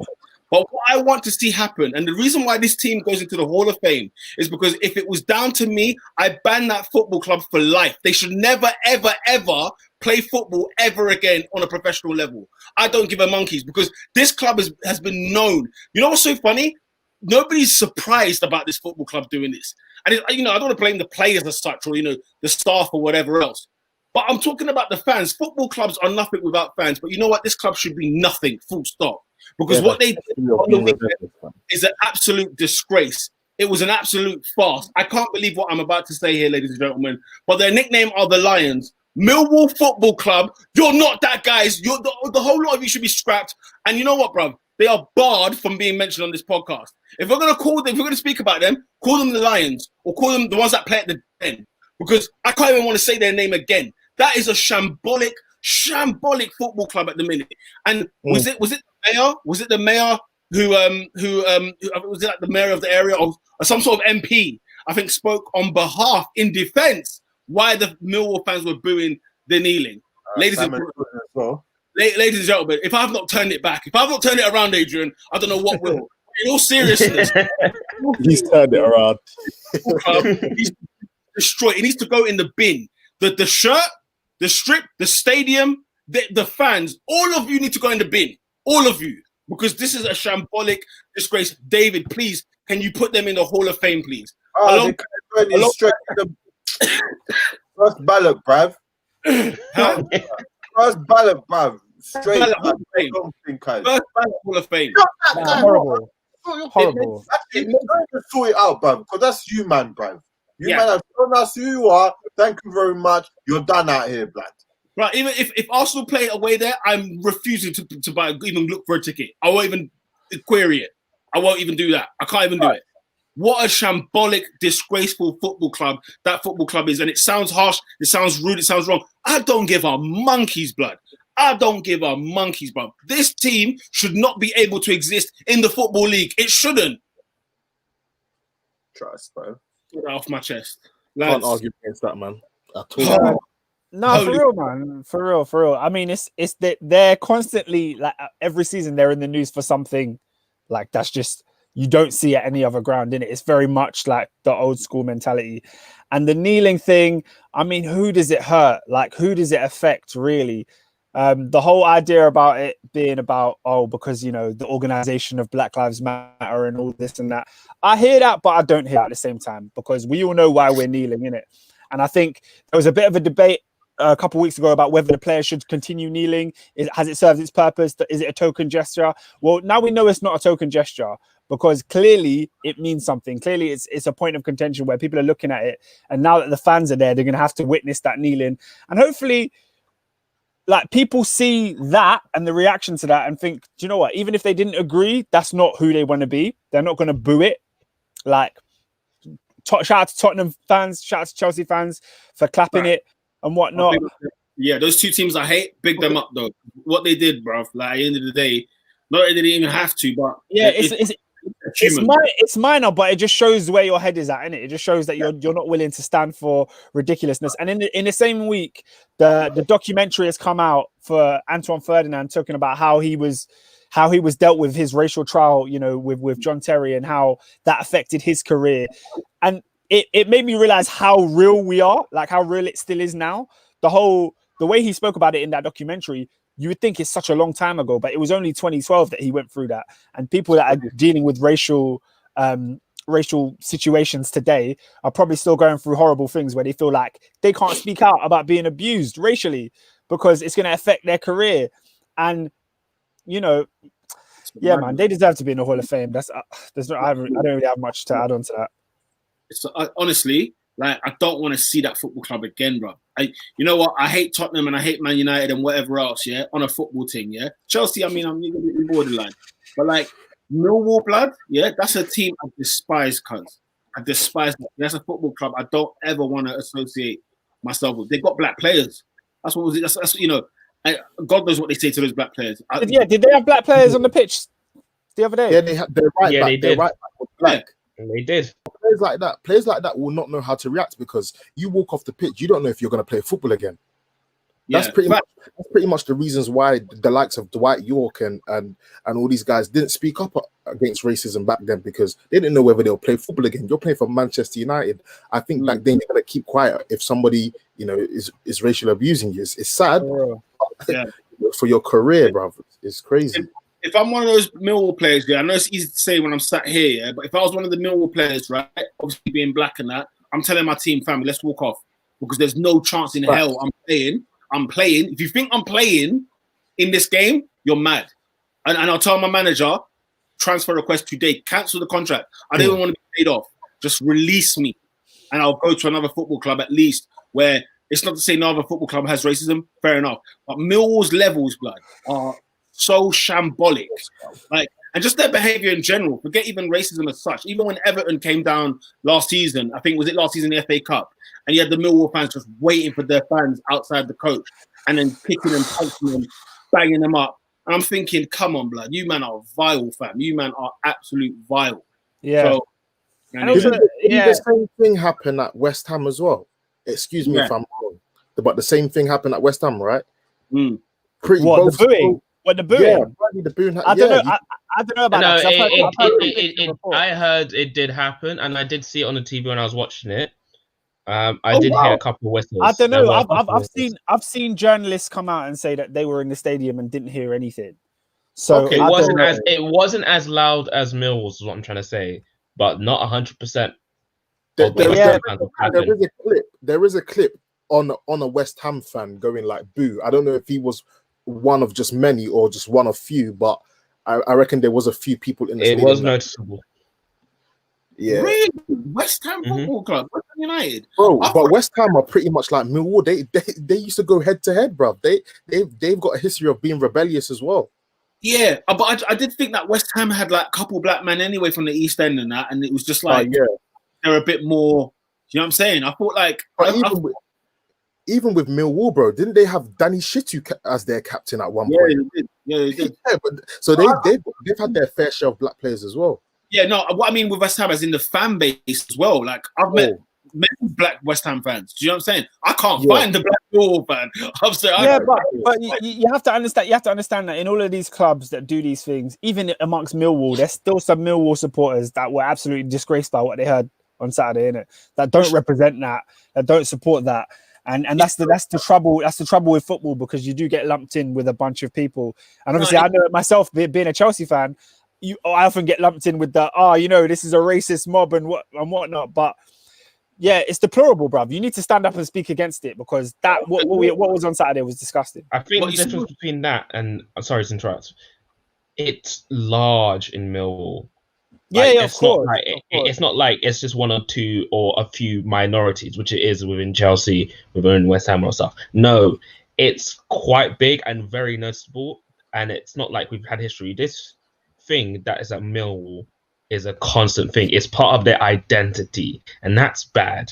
But what I want to see happen, and the reason why this team goes into the Hall of Fame, is because if it was down to me, I ban that football club for life. They should never, ever, ever play football ever again on a professional level. I don't give a monkeys because this club has been known. You know what's so funny? Nobody's surprised about this football club doing this. And I don't want to blame the players as such or, the staff or whatever else. But I'm talking about the fans. Football clubs are nothing without fans. But you know what? This club should be nothing, full stop. Because what they did on the weekend is an absolute disgrace. It was an absolute farce. I can't believe what I'm about to say here, ladies and gentlemen. But their nickname are the Lions. Millwall Football Club. You're not that, guys. The whole lot of you should be scrapped. And you know what, bruv? They are barred from being mentioned on this podcast. If we're gonna speak about them, call them the Lions or call them the ones that play at the Den, because I can't even want to say their name again. That is a shambolic football club at the minute. And was it the mayor? Was it the mayor who was it like the mayor of the area or some sort of MP? I think spoke on behalf in defence why the Millwall fans were booing the kneeling. Ladies and gentlemen, if I have not turned it back, if I have not turned it around, Adrian, I don't know what will. In all seriousness, he's turned it around. He's destroyed. It needs to go in the bin. The shirt, the strip, the stadium, the fans, all of you need to go in the bin. All of you. Because this is a shambolic disgrace. David, please, can you put them in the Hall of Fame, please? Straight to the first ballot, bruv. Huh? First ballot, bruv. Straight Ballot to Hall of Fame. First ballot Hall of Fame. Horrible. Horrible. Sort it out, bruv, because that's you, man, bruv. You man have shown us who you are. Thank you very much. You're done out here, blood. Right, even if Arsenal play away there, I'm refusing to buy, even look for a ticket. I won't even query it. I won't even do that. I can't even do it. What a shambolic, disgraceful football club that football club is. And it sounds harsh, it sounds rude, it sounds wrong. I don't give a monkey's blood. I don't give a monkey's blood. This team should not be able to exist in the Football League. It shouldn't. Trust, bro. Get that off my chest. Can't argue against that, man. At all. No, for real, man. For real. I mean, it's that they're constantly, like, every season they're in the news for something like that's just, you don't see at any other ground, innit? It's very much like the old school mentality. And the kneeling thing, I mean, who does it hurt? Like, who does it affect, really? The whole idea about it being about, because, you know, the organization of Black Lives Matter and all this and that. I hear that, but I don't hear it at the same time, because we all know why we're kneeling, innit? And I think there was a bit of a debate a couple of weeks ago about whether the players should continue kneeling. Has it served its purpose? Is it a token gesture? Well, now we know it's not a token gesture, because clearly it means something. Clearly it's a point of contention where people are looking at it. And now that the fans are there, they're going to have to witness that kneeling. And hopefully, like, people see that and the reaction to that and think, do you know what? Even if they didn't agree, that's not who they want to be. They're not going to boo it. Like, shout out to Tottenham fans, shout out to Chelsea fans for clapping it and whatnot. Yeah, those two teams I hate, big them up though. What they did, bruv, like, at the end of the day, not that they didn't even have to, but yeah, it's minor, but it just shows where your head is at, innit? It just shows that you're not willing to stand for ridiculousness. And in the same week, the documentary has come out for Antoine Ferdinand, talking about how he was dealt with his racial trial, you know, with John Terry, and how that affected his career. And it made me realize how real we are, like how real it still is now. The way he spoke about it in that documentary, you would think it's such a long time ago, but it was only 2012 that he went through that. And people that are dealing with racial situations today are probably still going through horrible things where they feel like they can't speak out about being abused racially because it's going to affect their career. And, you know, yeah, man, they deserve to be in the Hall of Fame. I don't really have much to add on to that. It's honestly, like, I don't want to see that football club again, bro. You know what? I hate Tottenham and I hate Man United and whatever else, yeah, on a football team, yeah. Chelsea, I mean, I'm borderline. But, like, Millwall, blood, yeah, that's a team I despise, cuz. I despise that. That's a football club I don't ever want to associate myself with. They've got black players. That's what was it. That's you know, God knows what they say to those black players. Did they have black players on the pitch the other day? Yeah, they had. They're right. Yeah, back. they did. They're right back with black. They did. Players like that will not know how to react, because you walk off the pitch, you don't know if you're going to play football again. That's pretty much the reasons why the likes of Dwight York and all these guys didn't speak up against racism back then, because they didn't know whether they'll play football again. You're playing for Manchester United. I think back then you're going to keep quiet if somebody, you know, is racially abusing you. It's sad for your career, bro. It's crazy. If I'm one of those Millwall players, I know it's easy to say when I'm sat here, but if I was one of the Millwall players, right, obviously being black and that, I'm telling my team, family, let's walk off, because there's no chance in hell I'm playing. If you think I'm playing in this game, you're mad. And I'll tell my manager, transfer request today, cancel the contract. I don't even want to be paid off. Just release me, and I'll go to another football club at least, where it's not to say no other football club has racism, fair enough. But Millwall's levels, blood, are so shambolic. Like, and just their behaviour in general. Forget even racism as such. Even when Everton came down last season, I think was it last season in the FA Cup, and you had the Millwall fans just waiting for their fans outside the coach, and then kicking and punching them, banging them up. And I'm thinking, come on, blood, you man are vile, fam. You man are absolute vile. Yeah. So, And also, Didn't yeah, the same thing happen at West Ham as well? Excuse me if I'm wrong, but the same thing happened at West Ham, right? Pretty what both the booing? What the booing? Yeah, apparently the booing. I don't know. I don't know about No, that. 'Cause I've heard I heard it did happen, and I did see it on the TV when I was watching it. I Oh, did wow. hear a couple of whistles. I don't There know. were a couple of whistles. I've seen journalists come out and say that they were in the stadium and didn't hear anything. So Okay, It I wasn't don't know. it wasn't as loud as Millwall's, is what I'm trying to say, but not 100%. There Yeah. is a clip on a West Ham fan going like boo. I don't know if he was one of just many or just one of few, but I reckon there was a few people in the It stadium was that- noticeable. Yeah, Really? West Ham Football Club, West Ham United. bro. I But West Ham are pretty much like Millwall. They used to go head to head, bro. They've got a history of being rebellious as well. Yeah, but I did think that West Ham had like a couple black men anyway from the East End and that, and it was just like yeah. they're a bit more. You know what I'm saying? I thought like, But even with Millwall, bro, didn't they have Danny Shitu as their captain at one point? they did. Yeah, they did. Yeah, but so they've had their fair share of black players as well. Yeah, no, what I mean with West Ham as in the fan base as well. Like I've met Oh. many black West Ham fans. Do you know what I'm saying? I can't Yeah. find the black Millwall fan. I'm saying, Yeah, but you have to understand. You have to understand that in all of these clubs that do these things, even amongst Millwall, there's still some Millwall supporters that were absolutely disgraced by what they heard on Saturday, innit? That don't represent that, that don't support that. And that's the trouble. That's the trouble with football, because you do get lumped in with a bunch of people. And obviously, I know it myself, being a Chelsea fan, I often get lumped in with the this is a racist mob and whatnot. But yeah, it's deplorable, bruv. You need to stand up and speak against it, because that what was on Saturday was disgusting. I think the difference between that and I'm sorry to interrupt. It's large in Millwall. It's It's not like it's just one or two or a few minorities, which it is within Chelsea, within West Ham or stuff. No, it's quite big and very noticeable, and it's not like we've had history. This thing that is at Millwall is a constant thing. It's part of their identity, and that's bad.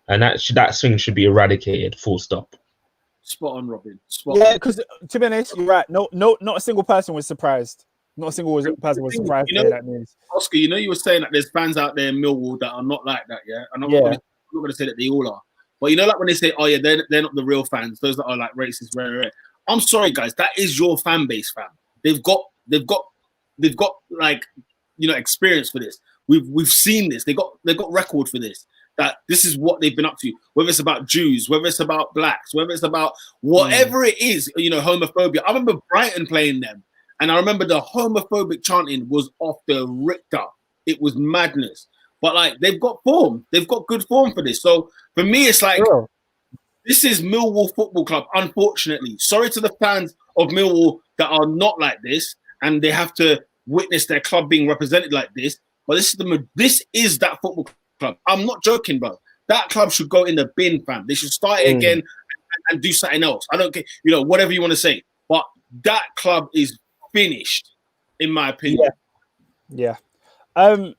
And that thing should be eradicated. Full stop. Spot on, Robin. Yeah, because to be honest, you're right. No, not a single person was surprised. Not a single person was surprised to hear that news. Oscar, you were saying that there's fans out there in Millwall that are not like that, yeah? And I'm not going to say that they all are. But like when they say, oh yeah, they're not the real fans, those that are like racist, rare. I'm sorry, guys, that is your fan base, fam. They've got like, experience for this. We've seen this. They've got record for this. That this is what they've been up to. Whether it's about Jews, whether it's about blacks, whether it's about whatever it is, homophobia. I remember Brighton playing them. And I remember the homophobic chanting was off the Richter. It was madness. But like they've got form. They've got good form for this. So for me, it's like this is Millwall Football Club, unfortunately. Sorry to the fans of Millwall that are not like this and they have to witness their club being represented like this. But this is that football club. I'm not joking, bro. That club should go in the bin, fam. They should start it again and do something else. I don't care, whatever you want to say. But that club is finished, in my opinion. Yeah.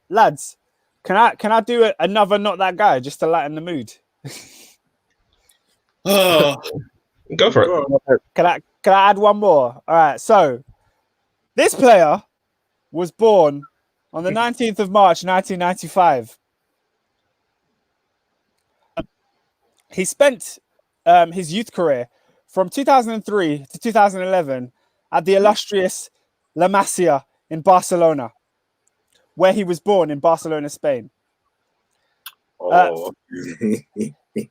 Lads, can I do another not that guy just to lighten the mood? Go for it. Can I add one more? All right. So this player was born on the 19th of March, 1995. He spent his youth career from 2003 to 2011 at the illustrious La Masia in Barcelona, where he was born in Barcelona, Spain.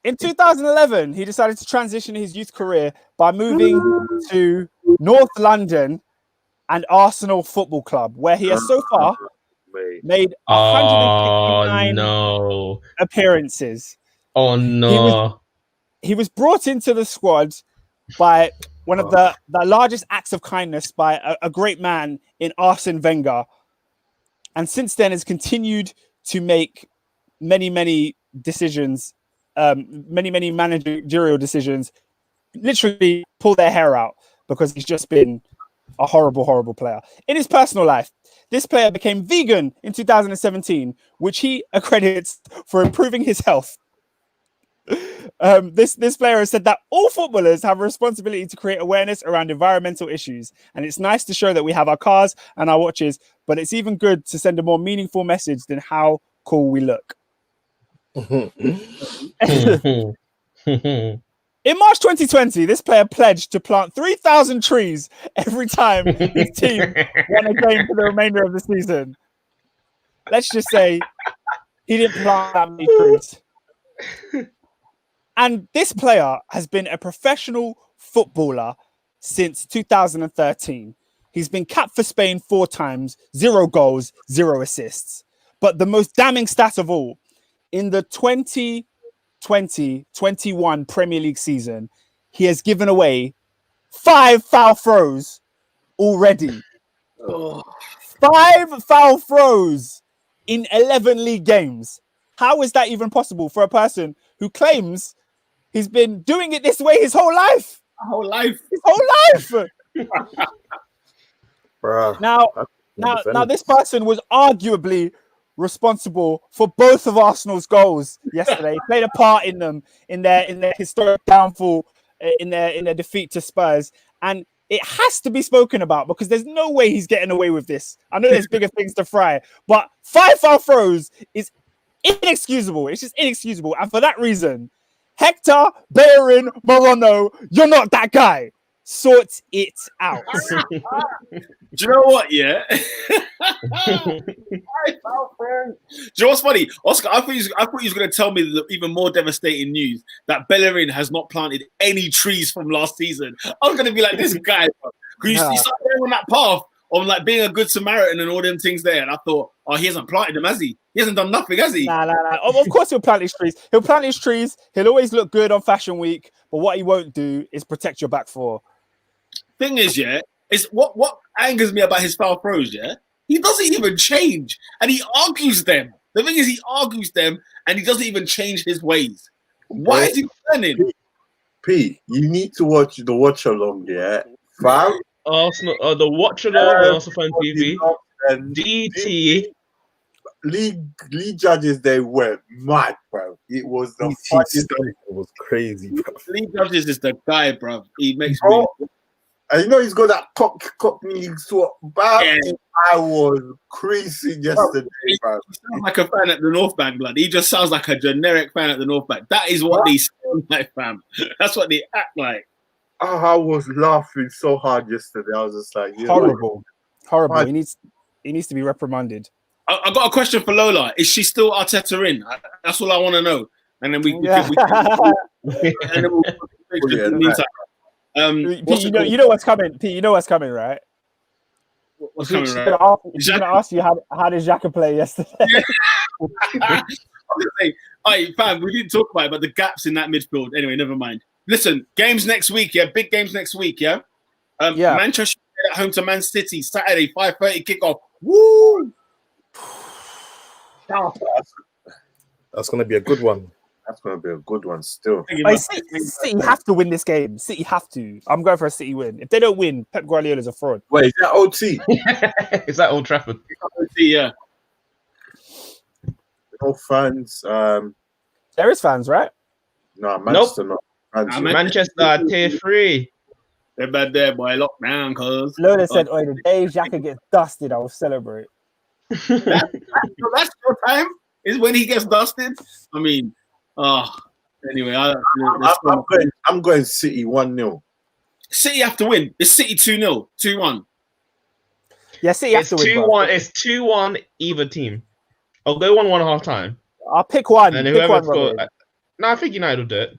In 2011, he decided to transition his youth career by moving to North London and Arsenal Football Club, where he has so far made 169 appearances. Oh no! He was brought into the squad by one of the largest acts of kindness by a great man in Arsene Wenger, and since then has continued to make many decisions, many managerial decisions, literally pull their hair out, because he's just been A horrible, horrible player. In his personal life, this player became vegan in 2017, which he accredits for improving his health. This player has said that all footballers have a responsibility to create awareness around environmental issues, and it's nice to show that we have our cars and our watches, but it's even good to send a more meaningful message than how cool we look. In March 2020, this player pledged to plant 3,000 trees every time his team won a game for the remainder of the season. Let's just say he didn't plant that many trees. And this player has been a professional footballer since 2013. He's been capped for Spain 4 times, 0 goals, 0 assists. But the most damning stat of all, in the 2020-21 Premier League season, he has given away 5 foul throws already. 5 foul throws in 11 league games. How is that even possible for a person who claims he's been doing it this way his whole life? His whole life. Bruh, Now, this person was arguably responsible for both of Arsenal's goals yesterday. He played a part in them, in their historic downfall, in their defeat to Spurs, and it has to be spoken about because there's no way he's getting away with this. I know there's bigger things to fry, but 5 foul throws is inexcusable. It's just inexcusable, and for that reason, Hector Bellerin Moreno, you're not that guy. Sort it out. Do you know what? Yeah. Do you know what's funny, Oscar? I thought you was going to tell me the even more devastating news that Bellerin has not planted any trees from last season. I was going to be like, this guy, because you started going on that path on like being a good Samaritan and all them things there, and I thought, oh, he hasn't planted them, has he? He hasn't done nothing, has he? Nah. Of course he'll plant his trees. He'll plant his trees. He'll always look good on Fashion Week, but what he won't do is protect your back four. Thing is, yeah, is what angers me about his foul throws, yeah? He doesn't even change, and he argues them. The thing is, he argues them, and he doesn't even change his ways. Why is he learning? P, you need to watch the watch along, yeah? Fam? Arsenal, the watch along on Arsenal Fan TV. And DT. League judges, they went mad, bro. It was the funniest. It was crazy, bro. League judges is the guy, bro. He makes me. And you know he's got that cockney sort of back. Yeah. I was creasing yesterday, bro. He sounds like a fan at the North Bank, blood. He just sounds like a generic fan at the North Bank. That is what they sound like, fam. That's what they act like. Oh, I was laughing so hard yesterday. I was just like, yeah, horrible. He needs to be reprimanded. I got a question for Lola. Is she still Arteta in? That's all I want to know. And then we'll Pete, you know what's coming. Pete, you know what's coming, right? What's coming, right? She's gonna ask you how did Xhaka play yesterday? I'm gonna say, all right, fam, we didn't talk about it, but the gaps in that midfield. Anyway, never mind. Listen, games next week, yeah, big games next week, yeah. Manchester at home to Man City Saturday, 5:30 kickoff. Woo! That's gonna be a good one. That's going to be a good one still. City have to win this game. City have to. I'm going for a City win. If they don't win, Pep Guardiola's a fraud. Wait, is that OT? Is that Old Trafford? OT, yeah. No fans. There is fans, right? No, Manchester not. Manchester tier 3. They're bad there, boy. Lock down, cuz. Lola said, "Oh, the day Xhaka gets dusted, I will celebrate." That's your time. Is when he gets dusted. I mean. Anyway, I'm going City 1-0. City have to win. It's City 2-0, 2-1. Yeah, City have to win. 2-1. It's 2-1 either team. I'll go 1-1 half time. I'll pick one. And whoever scored. No, I think United will do it.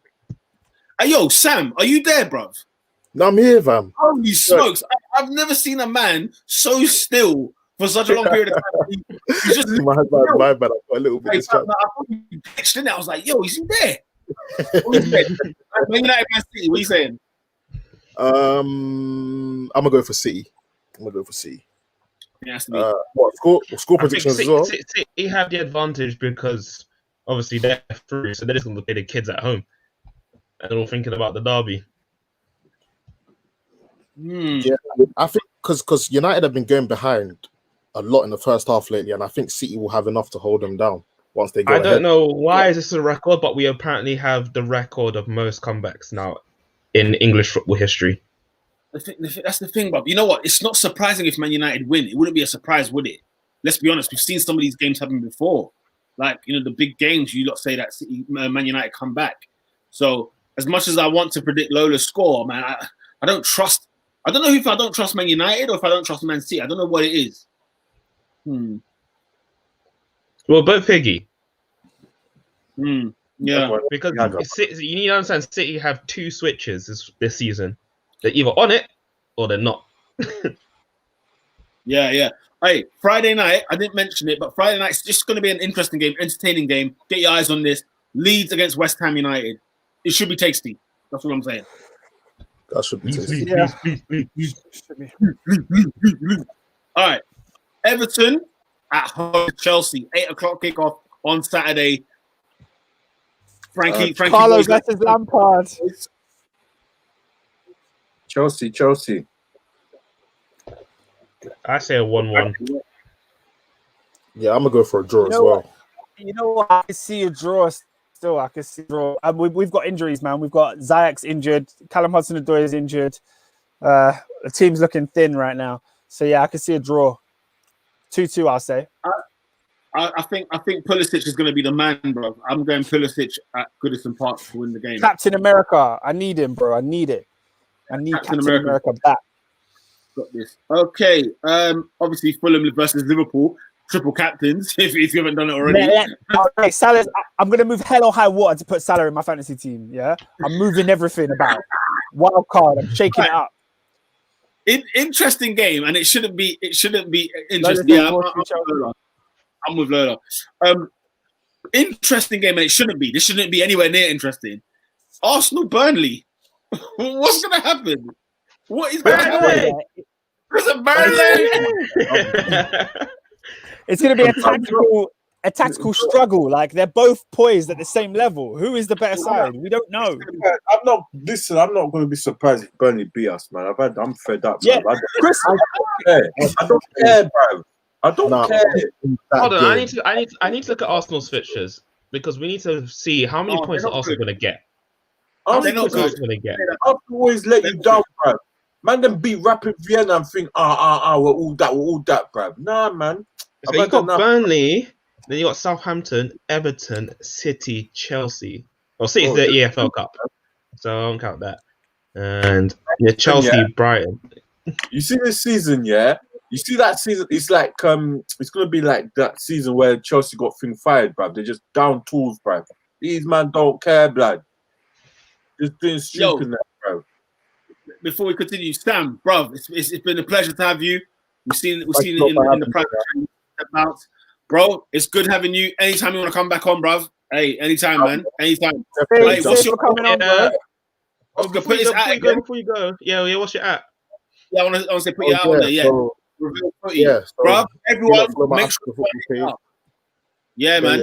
Hey, yo, Sam, are you there, bruv? No, I'm here, fam. Holy smokes! I've never seen a man so still for such a long period of time. He's just my bad. I got a little bit distracted. I thought you pitched in there. I was like, yo, is he there? What are you saying? I'm gonna go for City. Yeah, score predictions as well? City have the advantage because obviously they're through, so they're just gonna play the kids at home. And they're all thinking about the derby. Yeah, I think because United have been going behind a lot in the first half lately, and I think City will have enough to hold them down once they go I ahead. don't know why is this a record, but we apparently have the record of most comebacks now in English football history. That's the thing, Bob. You know what? It's not surprising if Man United win. It wouldn't be a surprise, would it? Let's be honest. We've seen some of these games happen before. Like, you know, the big games, you lot say that City, Man United come back. So as much as I want to predict Lola's score, man, I don't trust. I don't know if I don't trust Man United or if I don't trust Man City. I don't know what it is. Well, both piggy. Yeah. Because City, you need to understand, City have 2 switches this season. They're either on it or they're not. Yeah. Hey, Friday night, I didn't mention it, but Friday night's just going to be an interesting game, entertaining game. Get your eyes on this. Leeds against West Ham United. It should be tasty. That's what I'm saying. That should be tasty. All right. Everton at home to Chelsea. 8 o'clock kickoff on Saturday. Frankie Carlo versus Lampard. Chelsea. I say a 1-1. Yeah, I'm gonna go for a draw as well. You know what? I can see a draw still. I can see a draw. We've got injuries, man. We've got Ziyech's injured. Callum Hudson-Odoi is injured. The team's looking thin right now. So yeah, I can see a draw. 2-2, I'll say. I think Pulisic is going to be the man, bro. I'm going Pulisic at Goodison Park to win the game. Captain America. I need him, bro. I need it. I need Captain America back. Got this. Okay. Obviously, Fulham versus Liverpool. Triple captains, if you haven't done it already. Okay, Salah, I'm going to move hell or high water to put Salah in my fantasy team, yeah? I'm moving everything about. Wild card. I'm shaking it up. Interesting game, and it shouldn't be interesting. Yeah, I'm with Lola. Interesting game, and it shouldn't be. This shouldn't be anywhere near interesting. Arsenal Burnley. What's going to happen? What is going to happen? Is it Burnley? It's going to be a tactical struggle. Like, they're both poised at the same level. Who is the better side? We don't know. I'm not going to be surprised if Burnley beat us, man. I'm fed up. Yeah, I don't care, bro. I don't care. Hold on, I need to look at Arsenal's fixtures because we need to see how many points are Arsenal going to get. They're not good. I'll always let you down, bro. Man, then beat Rapid Vienna and think, we're all that, bro. Nah, man. So you got Burnley, then you got Southampton, Everton, City, Chelsea. Well, City's the EFL Cup, so I don't count that. And Chelsea, Brighton. You see this season, yeah? You see that season? It's like it's gonna be like that season where Chelsea got fired, bruv. They're just down tools, bruv. These man don't care, blood. Just doing stupid, bro. Before we continue, Sam, bruv, it's been a pleasure to have you. We've seen it in the private about, bro. It's good having you. Anytime you want to come back on, bruv. Hey, anytime, man. Anytime. Hey, what's your coming on, bro? Before you go, yeah. What's your app? Yeah, I want to say put your app on there. Yeah. So, Reveal footy. Bruv, everyone, make sure to put it up. Yeah, man.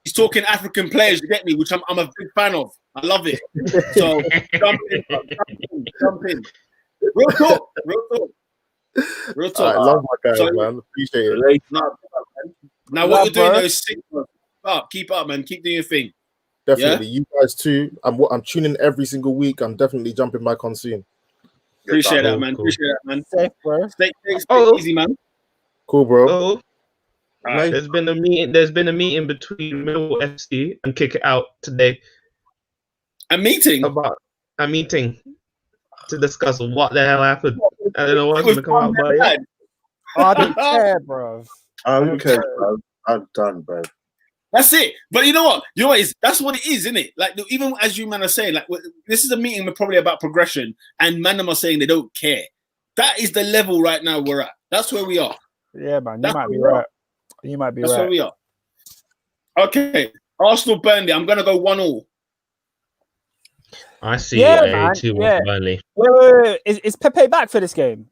He's talking African players, you get me, which I'm a big fan of. I love it. So jump in. Real talk. I love my guy, man. Appreciate it. Now what you're doing is keep up, man. Keep doing your thing. Definitely. You guys too. I'm tuning every single week. I'm definitely jumping back on soon. Appreciate that, man. Safe, bro. Stay easy, man. Cool, bro. Right. There's been a meeting between Millwall FC and Kick It Out today. A meeting to discuss what the hell happened. I don't know what's going to come out, but yeah. I don't care, bro. I don't care, bro. I'm done, bro. That's it. But you know what? That's what it is, isn't it? Like, even as you man are saying, like, this is a meeting probably about progression, and man are saying they don't care. That is the level right now we're at. That's where we are. Yeah, man. You might be right. That's where we are. Okay. Arsenal Burnley. I'm gonna go 1-1. I see a 2-1 Burnley. Wait. Is Pepe back for this game?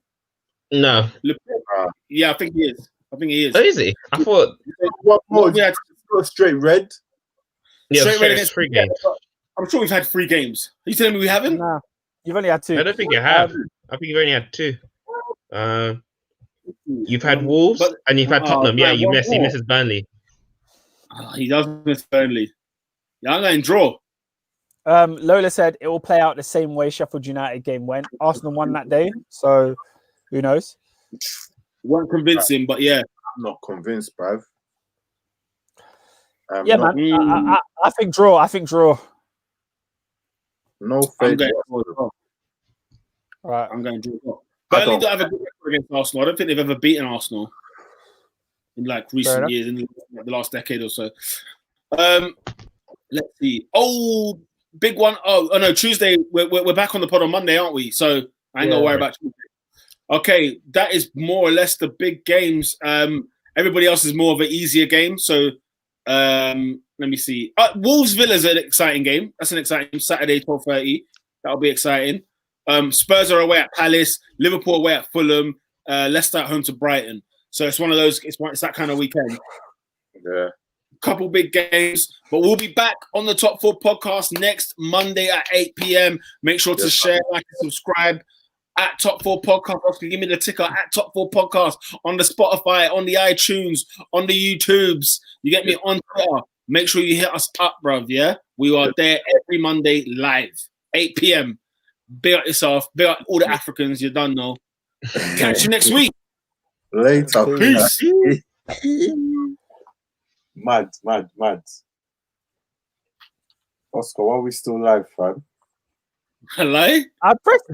No. Yeah, I think he is. Oh, is he? I thought. What more? Yeah, straight red. Yeah, straight red against 3 games. I'm sure we've had 3 games. Are you telling me we haven't? Nah, you've only had 2. I don't think you have. I think you've only had 2. You've had Wolves and you've had Tottenham. Yeah, you miss. He misses Burnley. He does miss Burnley. Yeah, I'm going to draw. Lola said it will play out the same way Sheffield United game went. Arsenal won that day, so who knows? Weren't convincing, but yeah. I'm not convinced, bruv. Man. I think draw. No faith. Right. I'm going to draw. Burnley don't have a good record against Arsenal. I don't think they've ever beaten Arsenal in like recent years, in the last decade or so. Let's see. Oh, big one. Oh no, Tuesday. We're back on the pod on Monday, aren't we? So I ain't gonna worry about Tuesday. Okay, that is more or less the big games. Everybody else is more of an easier game. So let me see. Wolves Villa is an exciting game. That's an exciting game. Saturday, 12:30. That'll be exciting. Spurs are away at Palace. Liverpool away at Fulham. Leicester at home to Brighton. So it's one of those. It's that kind of weekend. Yeah. Couple big games, but we'll be back on the Top 4 podcast next Monday at 8 p.m. Make sure to share, like, and subscribe at Top 4 Podcast. Give me the ticker at Top 4 Podcast on the Spotify, on the iTunes, on the YouTubes. You get me on Twitter. Make sure you hit us up, bruv. Yeah, we are there every Monday live, 8 p.m. Big up yourself. Big up all the Africans. You done know. Catch you next week. Later. Peace. Mad. Oscar, why are we still live, fam? Hello? I pressed